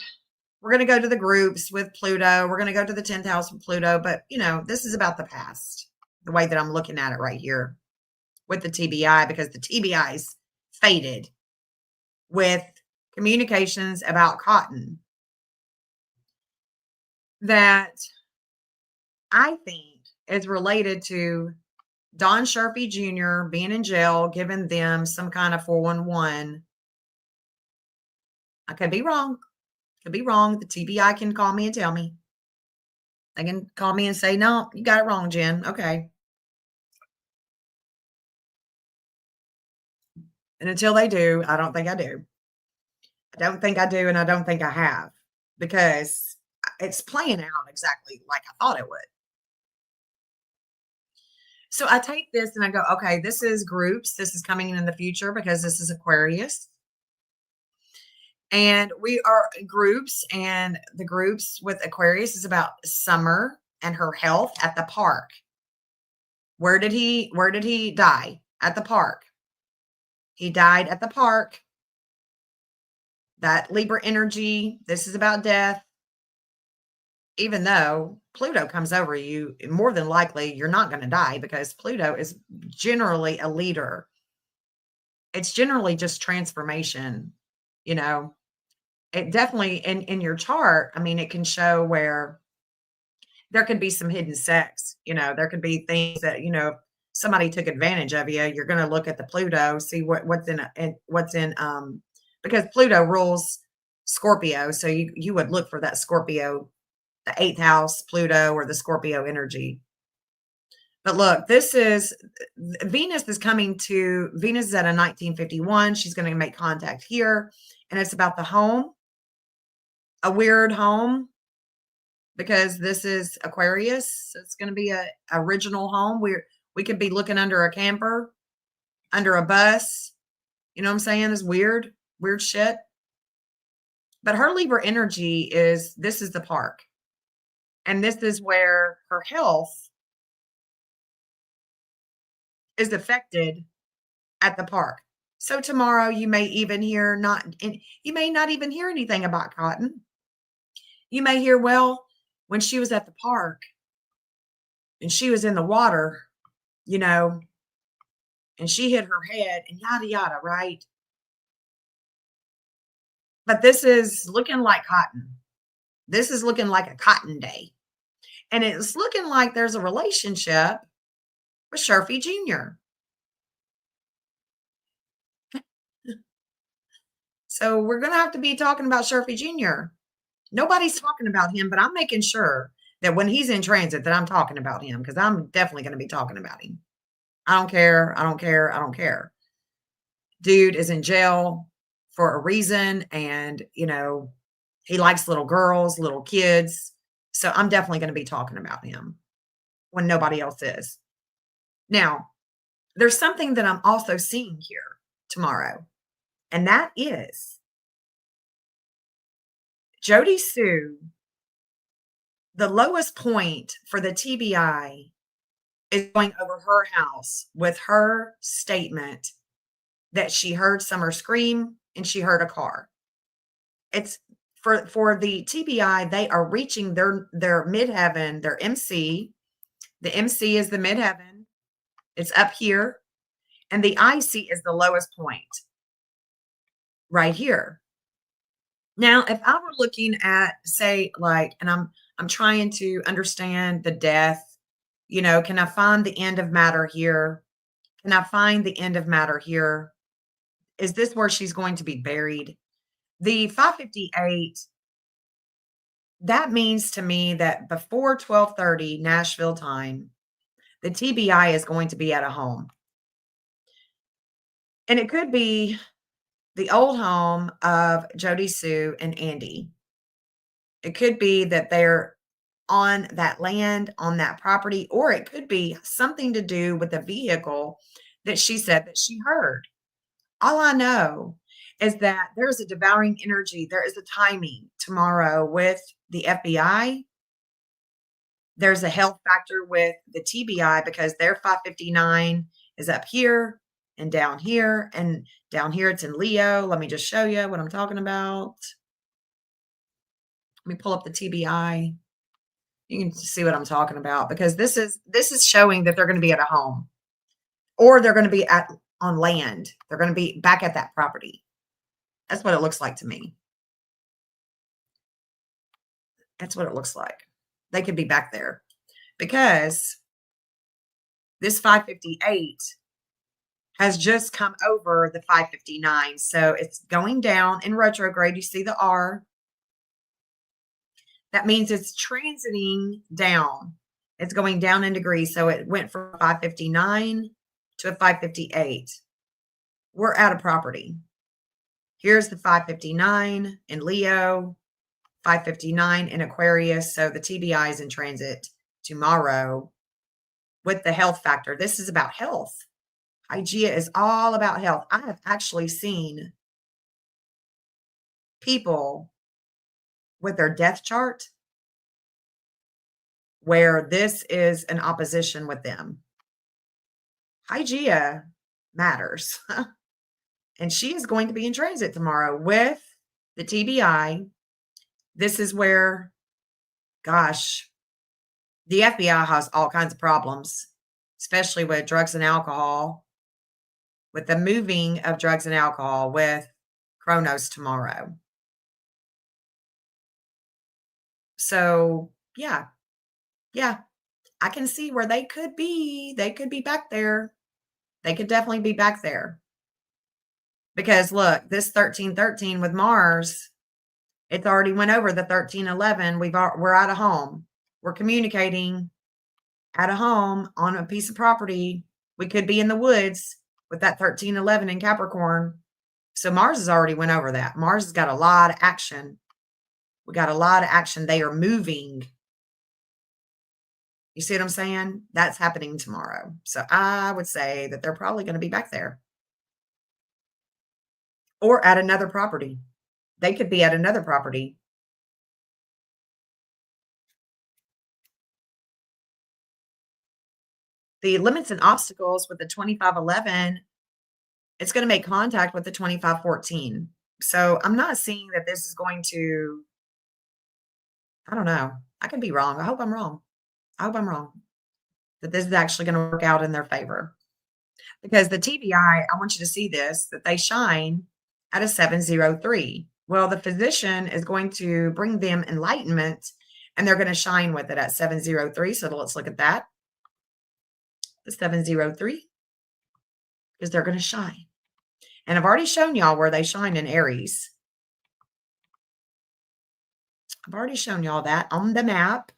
we're going to go to the groups with Pluto. We're going to go to the 10th house with Pluto. But, this is about the past, the way that I'm looking at it right here with the TBI, because the TBI's faded with communications about Cotton that I think is related to Don Sharpie Jr. being in jail, giving them some kind of 411. I could be wrong. Could be wrong. The TBI can call me and tell me. They can call me and say, no, you got it wrong, Jen. Okay. And until they do, I don't think I do. I don't think I do, and I don't think I have, because it's playing out exactly like I thought it would. So I take this and I go, okay, this is groups. This is coming in the future because this is Aquarius. And we are groups, and the groups with Aquarius is about Summer and her health at the park. Where did he die? At the park. He died at the park. That Libra energy, this is about death. Even though Pluto comes over you, more than likely you're not going to die, because Pluto is generally a leader. It's generally just transformation, It definitely, in your chart, I mean, it can show where there could be some hidden sex, there could be things that, somebody took advantage of you. You're going to look at the Pluto, see what's in, because Pluto rules Scorpio. So you would look for that Scorpio, the 8th house, Pluto, or the Scorpio energy. But look, Venus is coming to, Venus is at a 1951. She's going to make contact here, and it's about the home. a weird home, because this is Aquarius. So it's going to be a original home. We could be looking under a camper, under a bus. You know what I'm saying? It's weird shit. But her Libra energy is, this is the park. And this is where her health is affected at the park. So tomorrow you may even hear you may not even hear anything about Cotton. You may hear, well, when she was at the park and she was in the water, you know, and she hit her head and yada yada, right? But this is looking like Cotton. This is looking like a Cotton day. And it's looking like there's a relationship with Sharpie Jr. So we're going to have to be talking about Sharpie Jr. Nobody's talking about him, but I'm making sure that when he's in transit that I'm talking about him, because I'm definitely going to be talking about him. I don't care. I don't care. I don't care. Dude is in jail for a reason. And, you know, he likes little girls, little kids. So I'm definitely going to be talking about him when nobody else is. Now, there's something that I'm also seeing here tomorrow, and that is Jody Sue. The lowest point for the TBI is going over her house with her statement that she heard Summer scream and she heard a car. It's for the TBI, they are reaching their midheaven, their MC. The MC is the midheaven. It's up here. And the IC is the lowest point right here. Now, if I were looking at, say, like, and I'm trying to understand the death, you know, can I find the end of matter here? Can I find the end of matter here? Is this where she's going to be buried? The 558, that means to me that before 12:30 Nashville time, the TBI is going to be at a home. And it could be the old home of Jody Sue and Andy. It could be that they're on that land, on that property, or it could be something to do with the vehicle that she said that she heard. All I know is that there's a devouring energy. There is a timing tomorrow with the FBI. There's a health factor with the TBI because their 559 is up here and down here. And down here it's in Leo. Let me just show you what I'm talking about. Let me pull up the TBI. You can see what I'm talking about, because this is showing that they're going to be at a home, or they're going to be on land. They're going to be back at that property. That's what it looks like to me. That's what it looks like. They could be back there because this 558 has just come over the 559. So it's going down in retrograde. You see the R. That means it's transiting down. It's going down in degrees. So it went from 559 to a 558. We're at a property. Here's the 559 in Leo, 559 in Aquarius. So the TBI is in transit tomorrow with the health factor. This is about health. Hygeia is all about health. I have actually seen people with their death chart where this is an opposition with them. Hygeia matters. And she is going to be in transit tomorrow with the TBI. This is where, gosh, the FBI has all kinds of problems, especially with drugs and alcohol, with the moving of drugs and alcohol with Kronos tomorrow. So, yeah, I can see where they could be. They could be back there. They could definitely be back there. Because look, this 1313 with Mars, it's already went over the 1311. We're at a home. We're communicating at a home on a piece of property. We could be in the woods with that 1311 in Capricorn. So Mars has already went over that. Mars has got a lot of action We got a lot of action. They are moving. You see what I'm saying? That's happening tomorrow. So I would say that they're probably going to be back there or at another property. They could be at another property. The limits and obstacles with the 2511, it's going to make contact with the 2514. So I'm not seeing that this is going to, I don't know. I could be wrong. I hope I'm wrong. I hope I'm wrong. That this is actually going to work out in their favor. Because the TBI, I want you to see this, that they shine at a 703. Well, the physician is going to bring them enlightenment and they're going to shine with it at 703. So let's look at that. The 703, because they're going to shine. And I've already shown y'all where they shine in Aries. I've already shown y'all that on the map.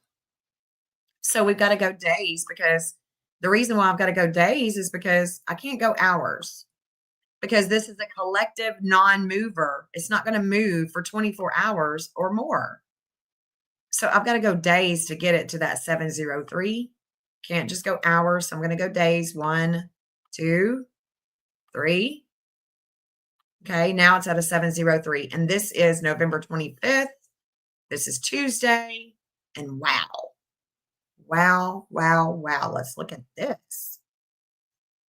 So we've got to go days, because the reason why I've got to go days is because I can't go hours, because this is a collective non-mover. It's not going to move for 24 hours or more. So I've got to go days to get it to that 703. Can't just go hours. So I'm going to go days. 1, 2, 3. Okay, now it's at a 703. And this is November 25th. This is Tuesday. And wow. Wow, wow, wow. Let's look at this.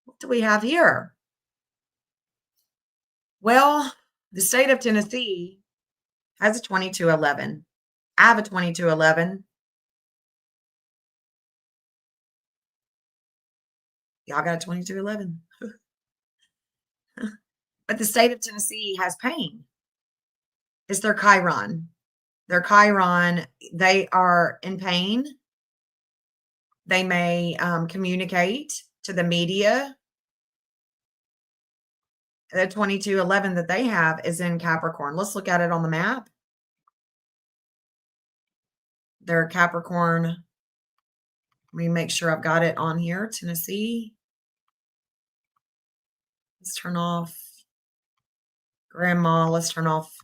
What do we have here? Well, the state of Tennessee has a 2211. I have a 2211. Y'all got a 2211. But the state of Tennessee has pain. It's their Chiron. Their Chiron, they are in pain. They may communicate to the media. The 2211 that they have is in Capricorn. Let's look at it on the map. They're Capricorn. Let me make sure I've got it on here. Tennessee. Let's turn off Grandma. Let's turn off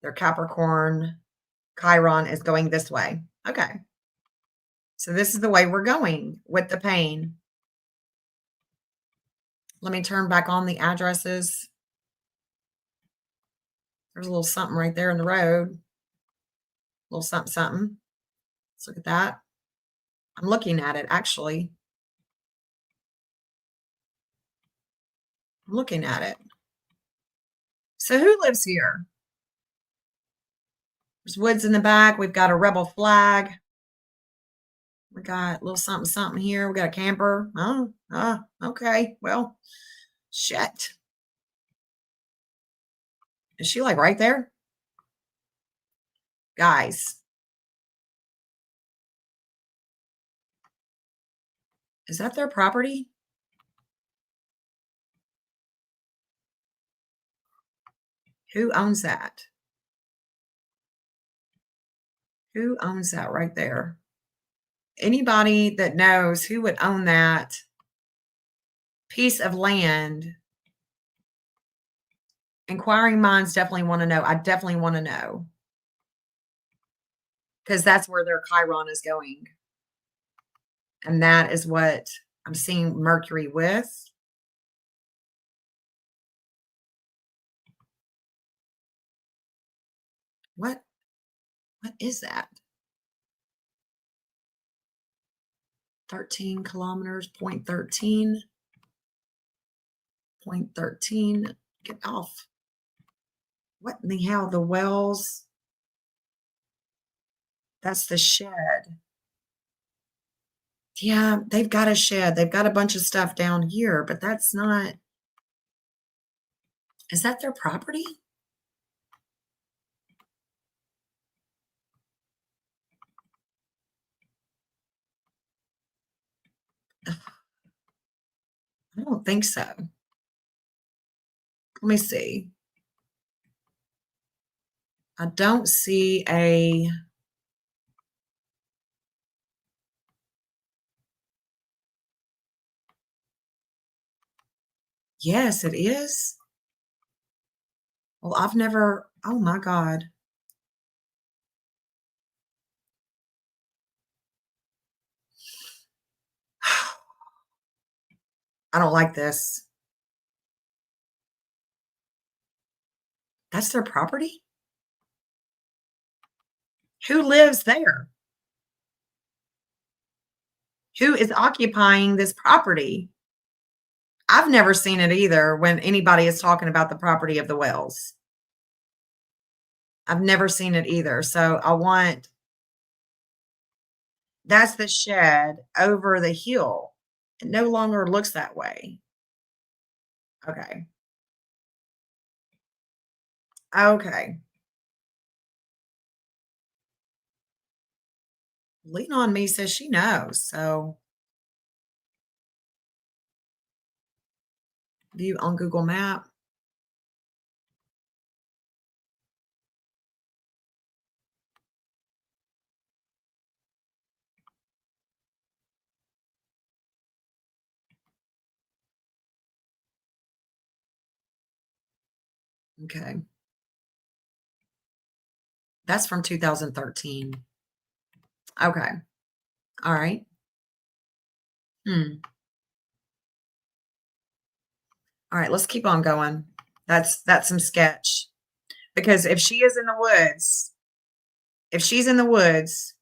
their Capricorn. Chiron is going this way. Okay. So this is the way we're going with the pain. Let me turn back on the addresses. There's a little something right there in the road. A little something, something. Let's look at that. I'm looking at it, actually. I'm looking at it. So who lives here? There's woods in the back. We've got a rebel flag. We got a little something, something here. We got a camper. Oh, okay. Well, shit. Is she like right there? Guys. Is that their property? Who owns that? Who owns that right there? Anybody that knows who would own that piece of land? Inquiring minds definitely want to know. I definitely want to know. Because that's where their Chiron is going. And that is what I'm seeing Mercury with. What is that? 13 kilometers, 0.13. 0.13. Get off. What in the hell? The wells. That's the shed. Yeah, they've got a shed. They've got a bunch of stuff down here, but that's not. Is that their property? I don't think so. Let me see. I don't see a. Yes, it is. Well, I've never. Oh my God. I don't like this. That's their property? Who lives there? Who is occupying this property? I've never seen it either when anybody is talking about the property of the Wells. I've never seen it either. So I want that's the shed over the hill. It no longer looks that way. Okay. Okay. Lean on Me says she knows. So view on Google Map. Okay. That's from 2013. Okay. All right. Hmm. All right, let's keep on going. That's some sketch. Because if she is in the woods, if she's in the woods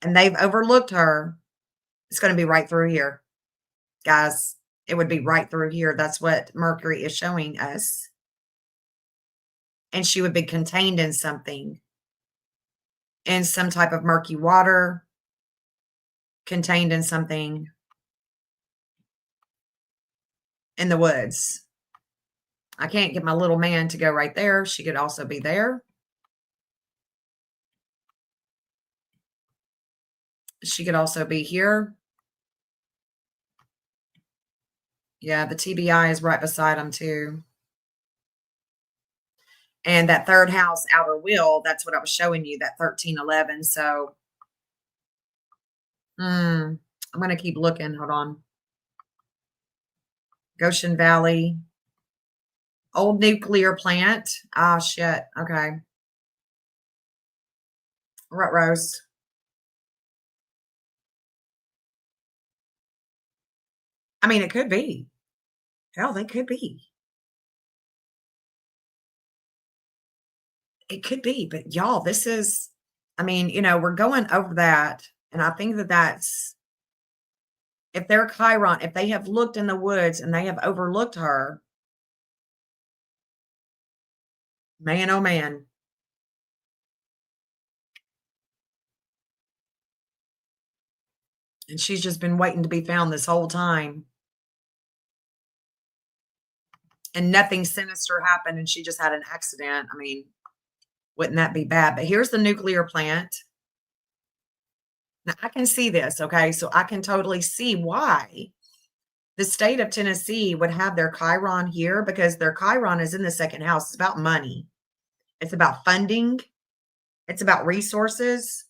and they've overlooked her, it's going to be right through here. Guys, it would be right through here. That's what Mercury is showing us. And she would be contained in something, in some type of murky water, contained in something in the woods. I can't get my little man to go right there. She could also be there. She could also be here. Yeah, the TBI is right beside him too. And that third house, outer wheel, that's what I was showing you, that 1311. So I'm going to keep looking. Hold on. Goshen Valley. Old nuclear plant. Ah, shit. Okay. Rose. I mean, it could be. Hell, they could be. It could be. But y'all, this is, I mean, we're going over that. And I think that that's, if they're Chiron, if they have looked in the woods and they have overlooked her, man, oh man. And she's just been waiting to be found this whole time. And nothing sinister happened and she just had an accident. I mean, wouldn't that be bad? But here's the nuclear plant. Now I can see this, okay? So I can totally see why the state of Tennessee would have their Chiron here, because their Chiron is in the second house. It's about money. It's about funding. It's about resources.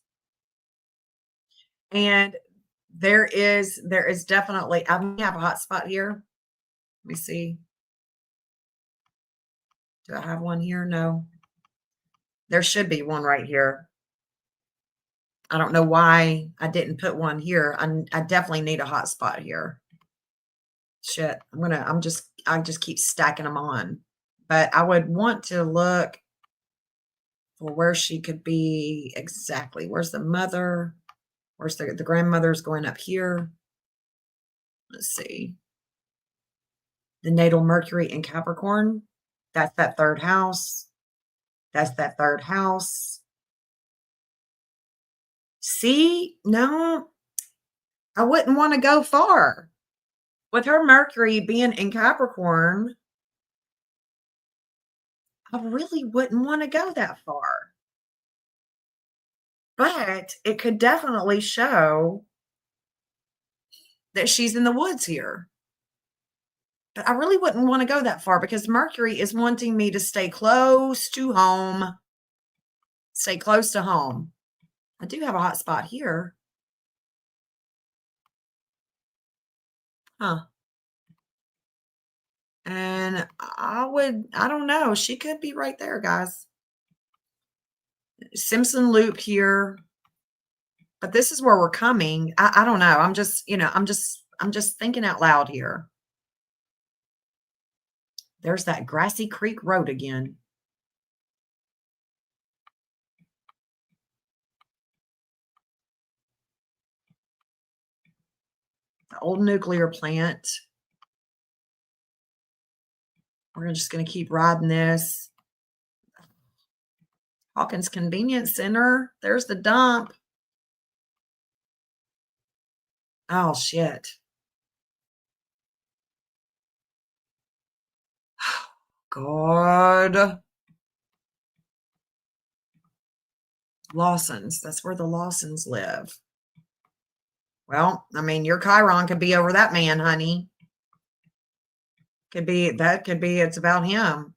And there is definitely, I have a hot spot here. Let me see. Do I have one here? No. There should be one right here. I don't know why I didn't put one here. I definitely need a hot spot here. Shit. I just keep stacking them on. But I would want to look for where she could be exactly. Where's the mother? Where's the grandmother's going up here? Let's see. The natal Mercury in Capricorn. That's that third house. That's that third house. See? No, I wouldn't want to go far. With her Mercury being in Capricorn, I really wouldn't want to go that far. But it could definitely show that she's in the woods here. But I really wouldn't want to go that far because Mercury is wanting me to stay close to home. Stay close to home. I do have a hot spot here. Huh. And I don't know. She could be right there, guys. Simpson Loop here. But this is where we're coming. I don't know. I'm just thinking out loud here. There's that Grassy Creek Road again. The old nuclear plant. We're just going to keep riding this. Hawkins Convenience Center. There's the dump. Oh, shit. God. Lawson's. That's where the Lawsons live. Well, I mean, your Chiron could be over that man, honey. Could be, it's about him.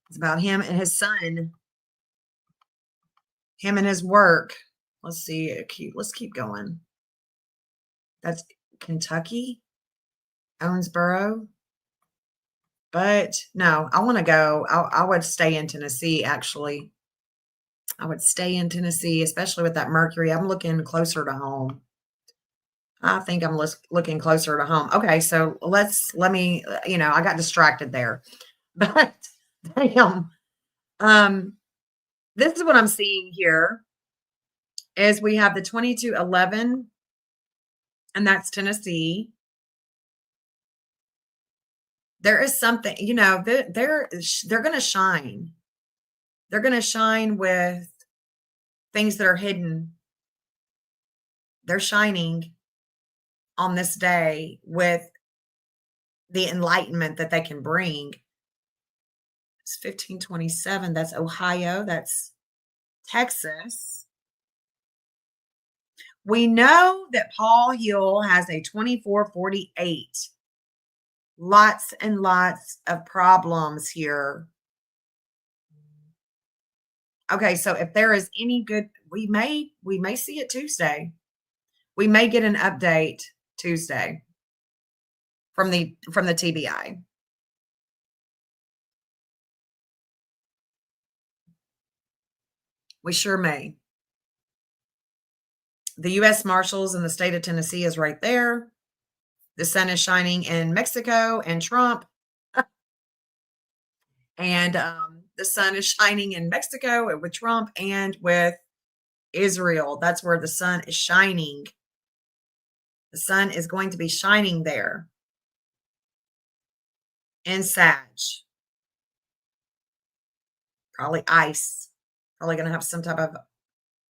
It's about him and his son. Him and his work. Let's see. Let's keep going. That's Kentucky. Owensboro. But no, I want to go. I would stay in Tennessee, actually. I would stay in Tennessee, especially with that Mercury. I'm looking closer to home. I think I'm looking closer to home. Okay, so let me, I got distracted there. But damn. This is what I'm seeing here is we have the 2211, and that's Tennessee. There is something, they're going to shine. They're going to shine with things that are hidden. They're shining on this day with the enlightenment that they can bring. It's 1527. That's Ohio. That's Texas. We know that Paul Hill has a 2448. Lots and lots of problems here. Okay, so if there is any good, we may see it Tuesday. We may get an update Tuesday from the TBI. We sure may. The U.S. Marshals in the state of Tennessee is right there. The sun is shining in Mexico and Trump. And the sun is shining in Mexico with Trump and with Israel. That's where the sun is shining. The sun is going to be shining there. In Sag. Probably ice. Probably going to have some type of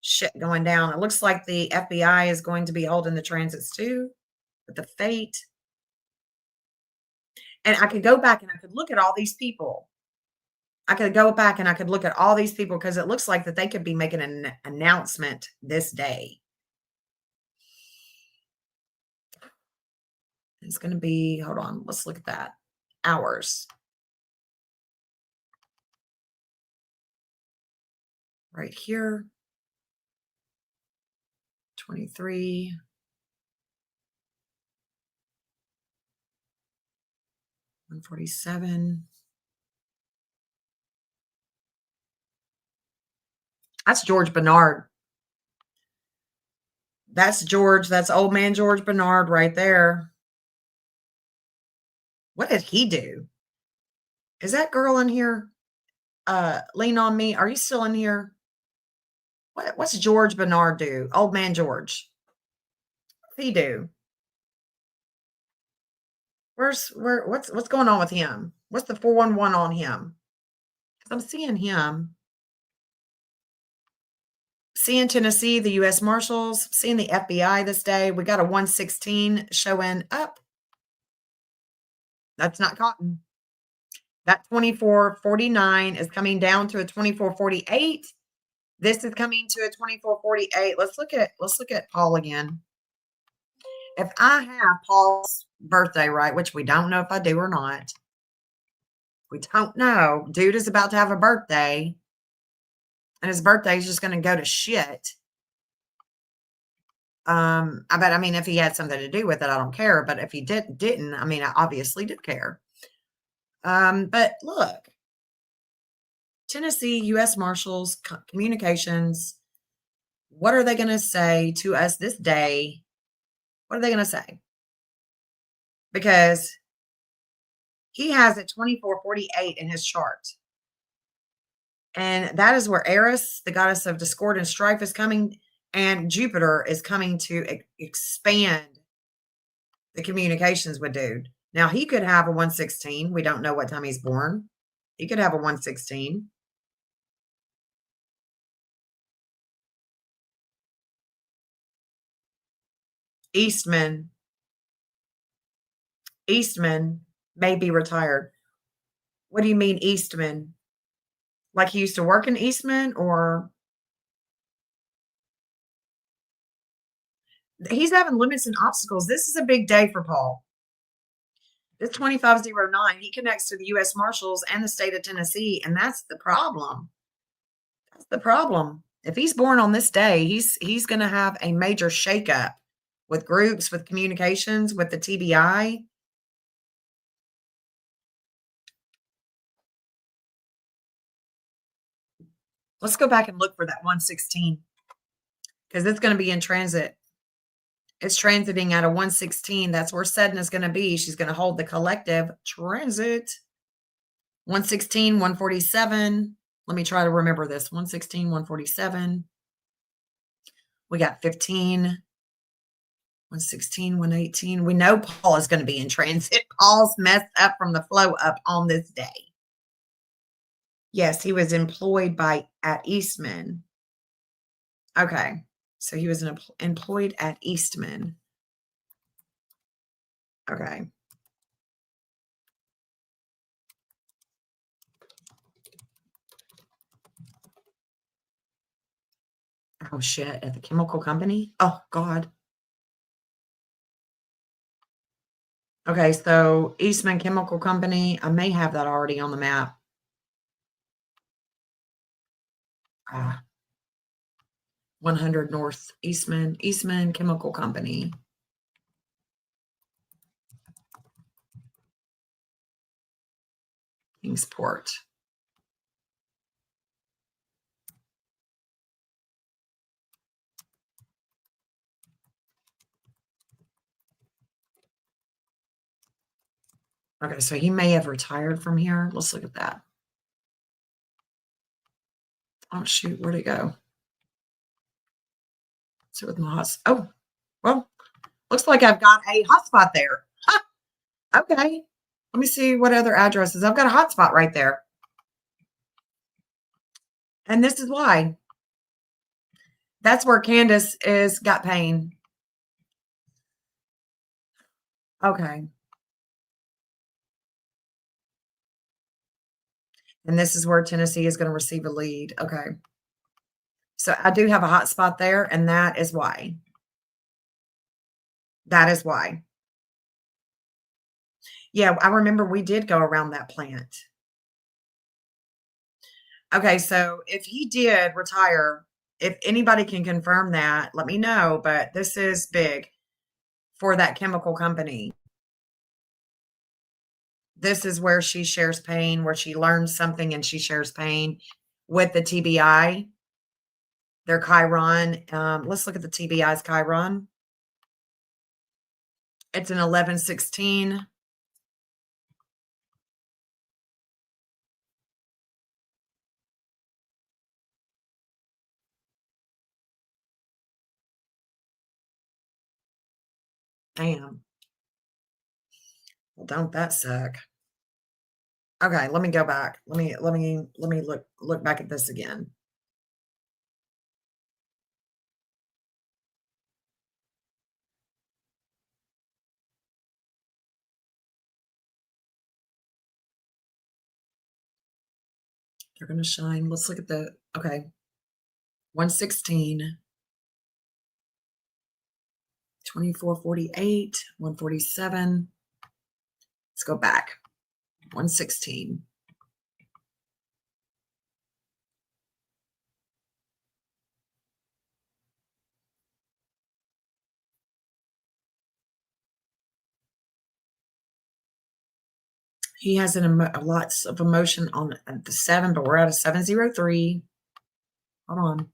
shit going down. It looks like the FBI is going to be holding the transits too with the fate. And I could go back and I could look at all these people. I could go back and I could look at all these people because it looks like that they could be making an announcement this day. It's going to be, hold on, let's look at that. Hours. Right here. 23. 147. That's George Bernard. That's George. That's old man George Bernard right there. What did he do? Is that girl in here? Lean on me. Are you still in here? What's George Bernard do? Old man George. What's he do? What's going on with him? What's the 411 on him? Because I'm seeing him. Seeing Tennessee, the U.S. Marshals, seeing the FBI this day. We got a 116 showing up. That's not cotton. That 2449 is coming down to a 2448. This is coming to a 2448. Let's look at Paul again. If I have Paul's birthday right, which we don't know if I do or not. We don't know. Dude is about to have a birthday. And his birthday is just going to go to shit. I mean, if he had something to do with it, I don't care. But if he didn't, I mean, I obviously do care. But look, Tennessee, U.S. Marshals, Communications, what are they going to say to us this day? What are they going to say? Because He has a 2448 in his chart. And that is where Eris, the goddess of discord and strife, is coming, and Jupiter is coming to expand the communications with dude. Now, he could have a 116. We don't know what time he's born. He could have a 116. Eastman may be retired. What do you mean Eastman? Like he used to work in Eastman, or he's having limits and obstacles. This is a big day for Paul. This 2509, he connects to the U.S. Marshals and the state of Tennessee, and that's the problem. That's the problem. If he's born on this day, he's going to have a major shakeup with groups, with communications, with the TBI. Let's go back and look for that 116 because it's going to be in transit. It's transiting at a 116. That's where Sedna is going to be. She's going to hold the collective transit. 116, 147. Let me try to remember this. 116, 147. We got 15, 116, 118. We know Paul is going to be in transit. Paul's messed up from the flow up on this day. Yes, he was employed at Eastman. Okay. So he was employed at Eastman. Okay. Oh, shit. At the chemical company? Oh, God. Okay, so Eastman Chemical Company. I may have that already on the map. 100 North Eastman Chemical Company. Kingsport. Okay, so he may have retired from here. Let's look at that. Oh, shoot. Where'd it go? Sit with my hot. Oh, well, looks like I've got a hotspot there. Huh. Okay. Let me see what other addresses. I've got a hotspot right there. And this is why. That's where Candace got pain. Okay. And this is where Tennessee is going to receive a lead. Okay. So I do have a hot spot there, and that is why. That is why. Yeah, I remember we did go around that plant. Okay, so if he did retire, if anybody can confirm that, let me know. But this is big for that chemical company. This is where she shares pain, where she learns something and she shares pain with the TBI. Their Chiron. Let's look at the TBI's Chiron. It's an 1116. Damn. Well, don't that suck? Okay, let me go back. Let me look back at this again. They're going to shine. Let's look at the, okay. 116, 2448, 147. Let's go back. 116. He has lots of emotion on the 7, but we're at a 703. Hold on.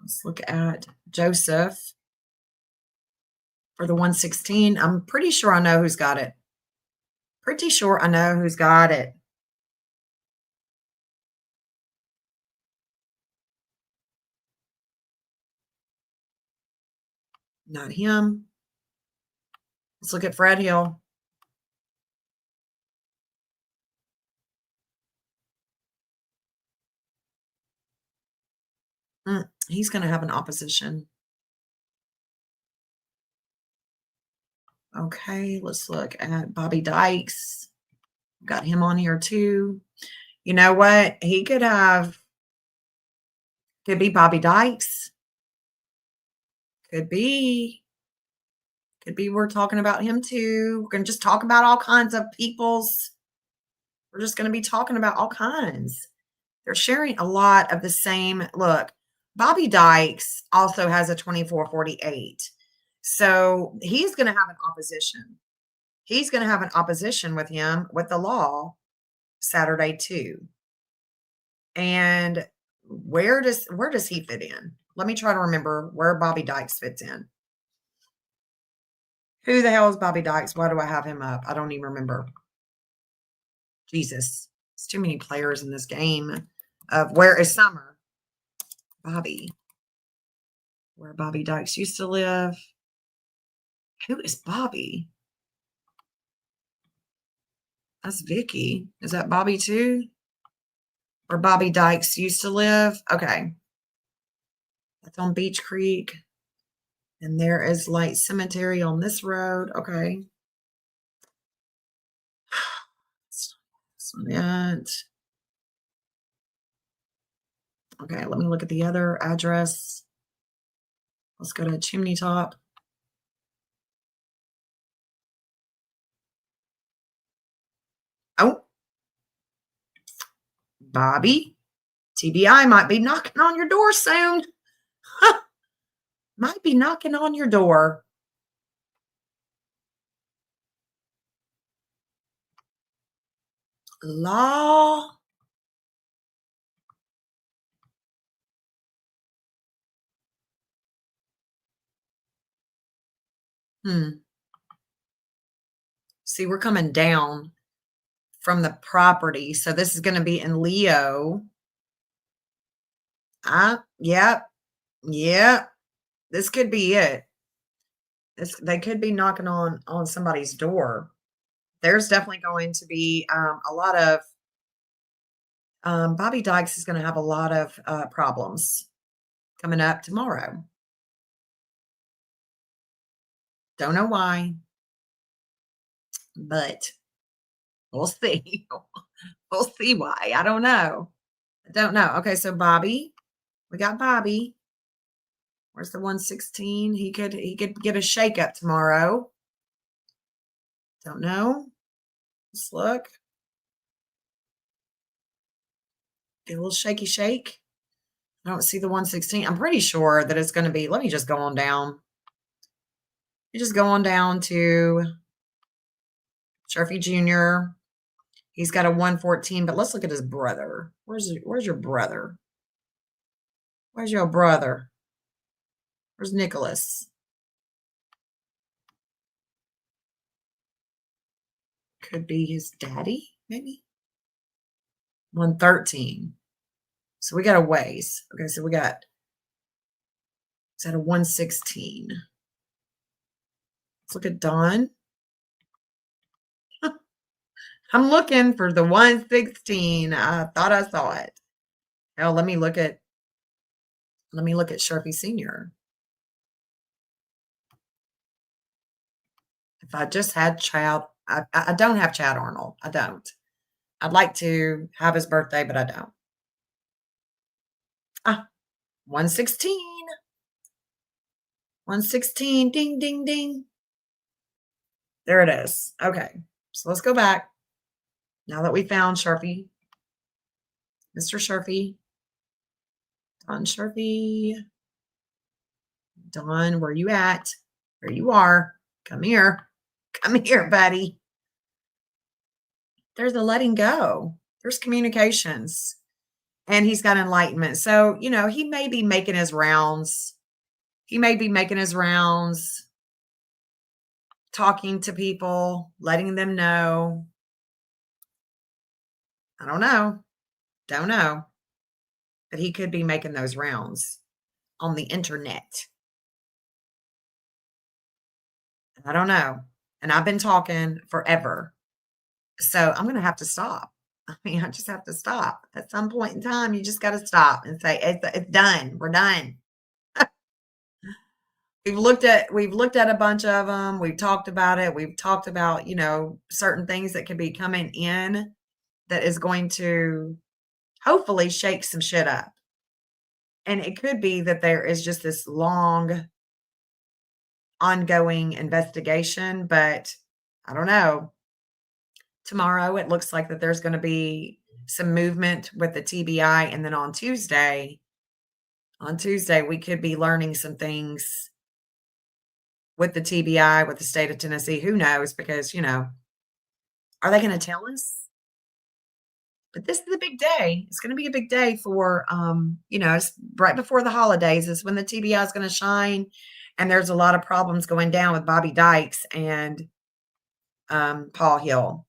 Let's look at Joseph for the 116. I'm pretty sure I know who's got it. Pretty sure I know who's got it. Not him. Let's look at Fred Hill. He's going to have an opposition. Okay, let's look at Bobby Dykes. Got him on here too. You know what? He could be Bobby Dykes. Could be we're talking about him too. We're going to just talk about all kinds of people's. We're just going to be talking about all kinds. They're sharing a lot of the same look. Bobby Dykes also has a 2448. So he's going to have an opposition. He's going to have an opposition with him with the law Saturday too. And where does he fit in? Let me try to remember where Bobby Dykes fits in. Who the hell is Bobby Dykes? Why do I have him up? I don't even remember. Jesus. It's too many players in this game of where is Summer? Bobby. Where Bobby Dykes used to live. Who is Bobby? That's Vicky. Is that Bobby too? Where Bobby Dykes used to live? Okay. That's on Beach Creek. And there is Light Cemetery on this road. Okay. So that. Okay, let me look at the other address. Let's go to Chimney Top. Oh. Bobby. TBI might be knocking on your door soon. Might be knocking on your door. Law. See, we're coming down from the property. So this is going to be in Leo. Yep. This could be it. They could be knocking on somebody's door. There's definitely going to be a lot of Bobby Dykes is going to have a lot of problems coming up tomorrow. Don't know why, but we'll see. We'll see why. I don't know. Okay, so Bobby, we got Bobby. Where's the 116? He could get a shakeup tomorrow. Don't know. Let's look. Get a little shaky shake. I don't see the 116. I'm pretty sure that it's going to be. Let me just go on down. You just go on down to Sharfie Jr. He's got a 114, but let's look at his brother. Where's your brother? Where's your brother? Where's Nicholas? Could be his daddy, maybe. 113. So we got a ways. Okay, so we got, is that a 116? Let's look at Dawn. I'm looking for the 116. I thought I saw it. Hell, let me look at Sharpie Senior. If I just had Chad, I don't have Chad Arnold. I don't. I'd like to have his birthday, but I don't. 116. 116. Ding, ding, ding. There it is. Okay. So let's go back. Now that we found Sharpie, Mr. Sharpie, Don Sharpie, Don, where you at? There you are. Come here. Come here, buddy. There's a letting go. There's communications. And he's got enlightenment. So, he may be making his rounds. Talking to people, letting them know I don't know. Don't know. But he could be making those rounds on the internet. I don't know. And I've been talking forever. So I'm going to have to stop. I mean, I just have to stop. At some point in time, you just got to stop and say, it's done. We're done. We've looked at a bunch of them. We've talked about it. We've talked about, certain things that could be coming in that is going to hopefully shake some shit up. And it could be that there is just this long ongoing investigation, but I don't know. Tomorrow it looks like that there's going to be some movement with the TBI, and then on Tuesday we could be learning some things with the TBI, with the state of Tennessee. Who knows? Because, are they going to tell us? But this is a big day. It's going to be a big day for, it's right before the holidays is when the TBI is going to shine. And there's a lot of problems going down with Bobby Dykes and Paul Hill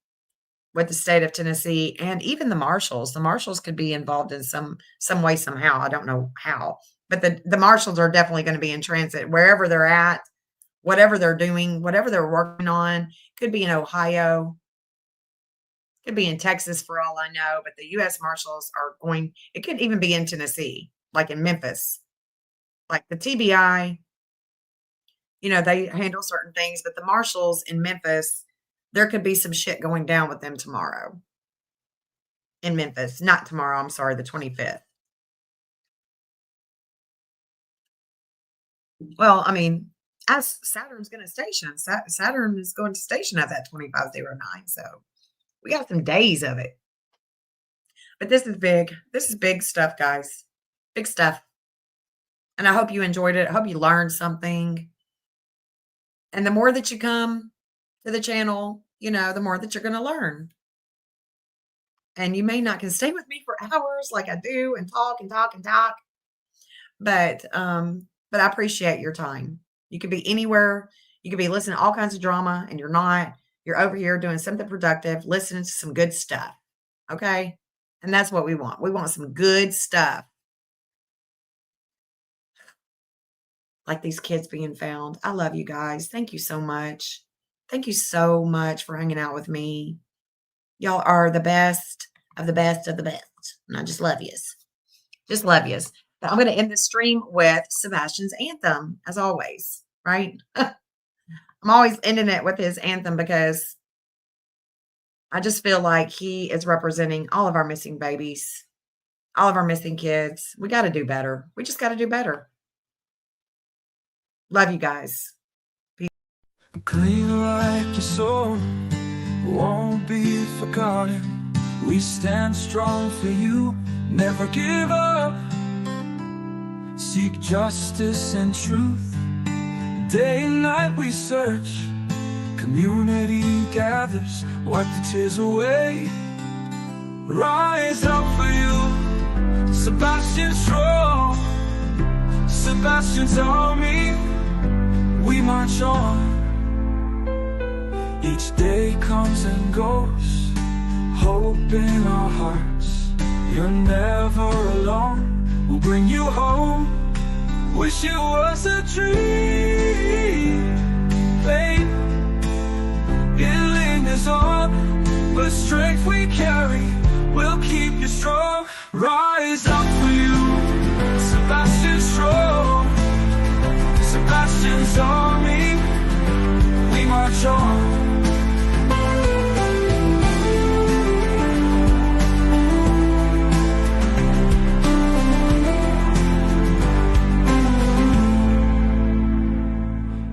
with the state of Tennessee, and even the marshals. The marshals could be involved in some way, somehow. I don't know how. But the marshals are definitely going to be in transit wherever they're at, whatever they're doing, whatever they're working on. Could be in Ohio. Could be in Texas for all I know, but the U.S. Marshals are going, it could even be in Tennessee, like in Memphis. Like the TBI, they handle certain things, but the Marshals in Memphis, there could be some shit going down with them tomorrow in Memphis. Not tomorrow, I'm sorry, the 25th. Well, I mean, as Saturn's going to station, Saturn is going to station at that 2509, so we got some days of it. But this is big. This is big stuff, guys. Big stuff. And I hope you enjoyed it. I hope you learned something. And the more that you come to the channel, the more that you're going to learn. And you may not can stay with me for hours like I do and talk and talk and talk. But I appreciate your time. You could be anywhere. You could be listening to all kinds of drama and you're not. You're over here doing something productive, listening to some good stuff. Okay? And that's what we want. We want some good stuff. Like these kids being found. I love you guys. Thank you so much. Thank you so much for hanging out with me. Y'all are the best of the best of the best. And I just love yous. Just love yous. But I'm going to end the stream with Sebastian's anthem, as always, right? I'm always ending it with his anthem because I just feel like he is representing all of our missing babies, all of our missing kids. We got to do better. We just got to do better. Love you guys. Peace. Clean like your soul won't be forgotten. We stand strong for you, never give up. Seek justice and truth. Day and night we search. Community gathers, wipe the tears away. Rise up for you, Sebastian strong. Sebastian's army, we march on. Each day comes and goes, hope in our hearts. You're never alone, we'll bring you home. Wish it was a dream, babe. It lingers on, but strength we carry will keep you strong. Rise up for you, Sebastian strong. Sebastian's army, we march on.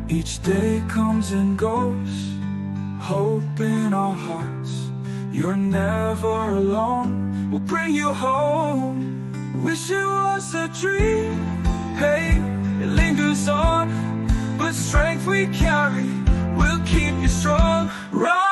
Each day comes and goes, hope in our hearts. You're never alone, we'll bring you home. Wish it was a dream, hey, it lingers on, but strength we carry will keep you strong. Rise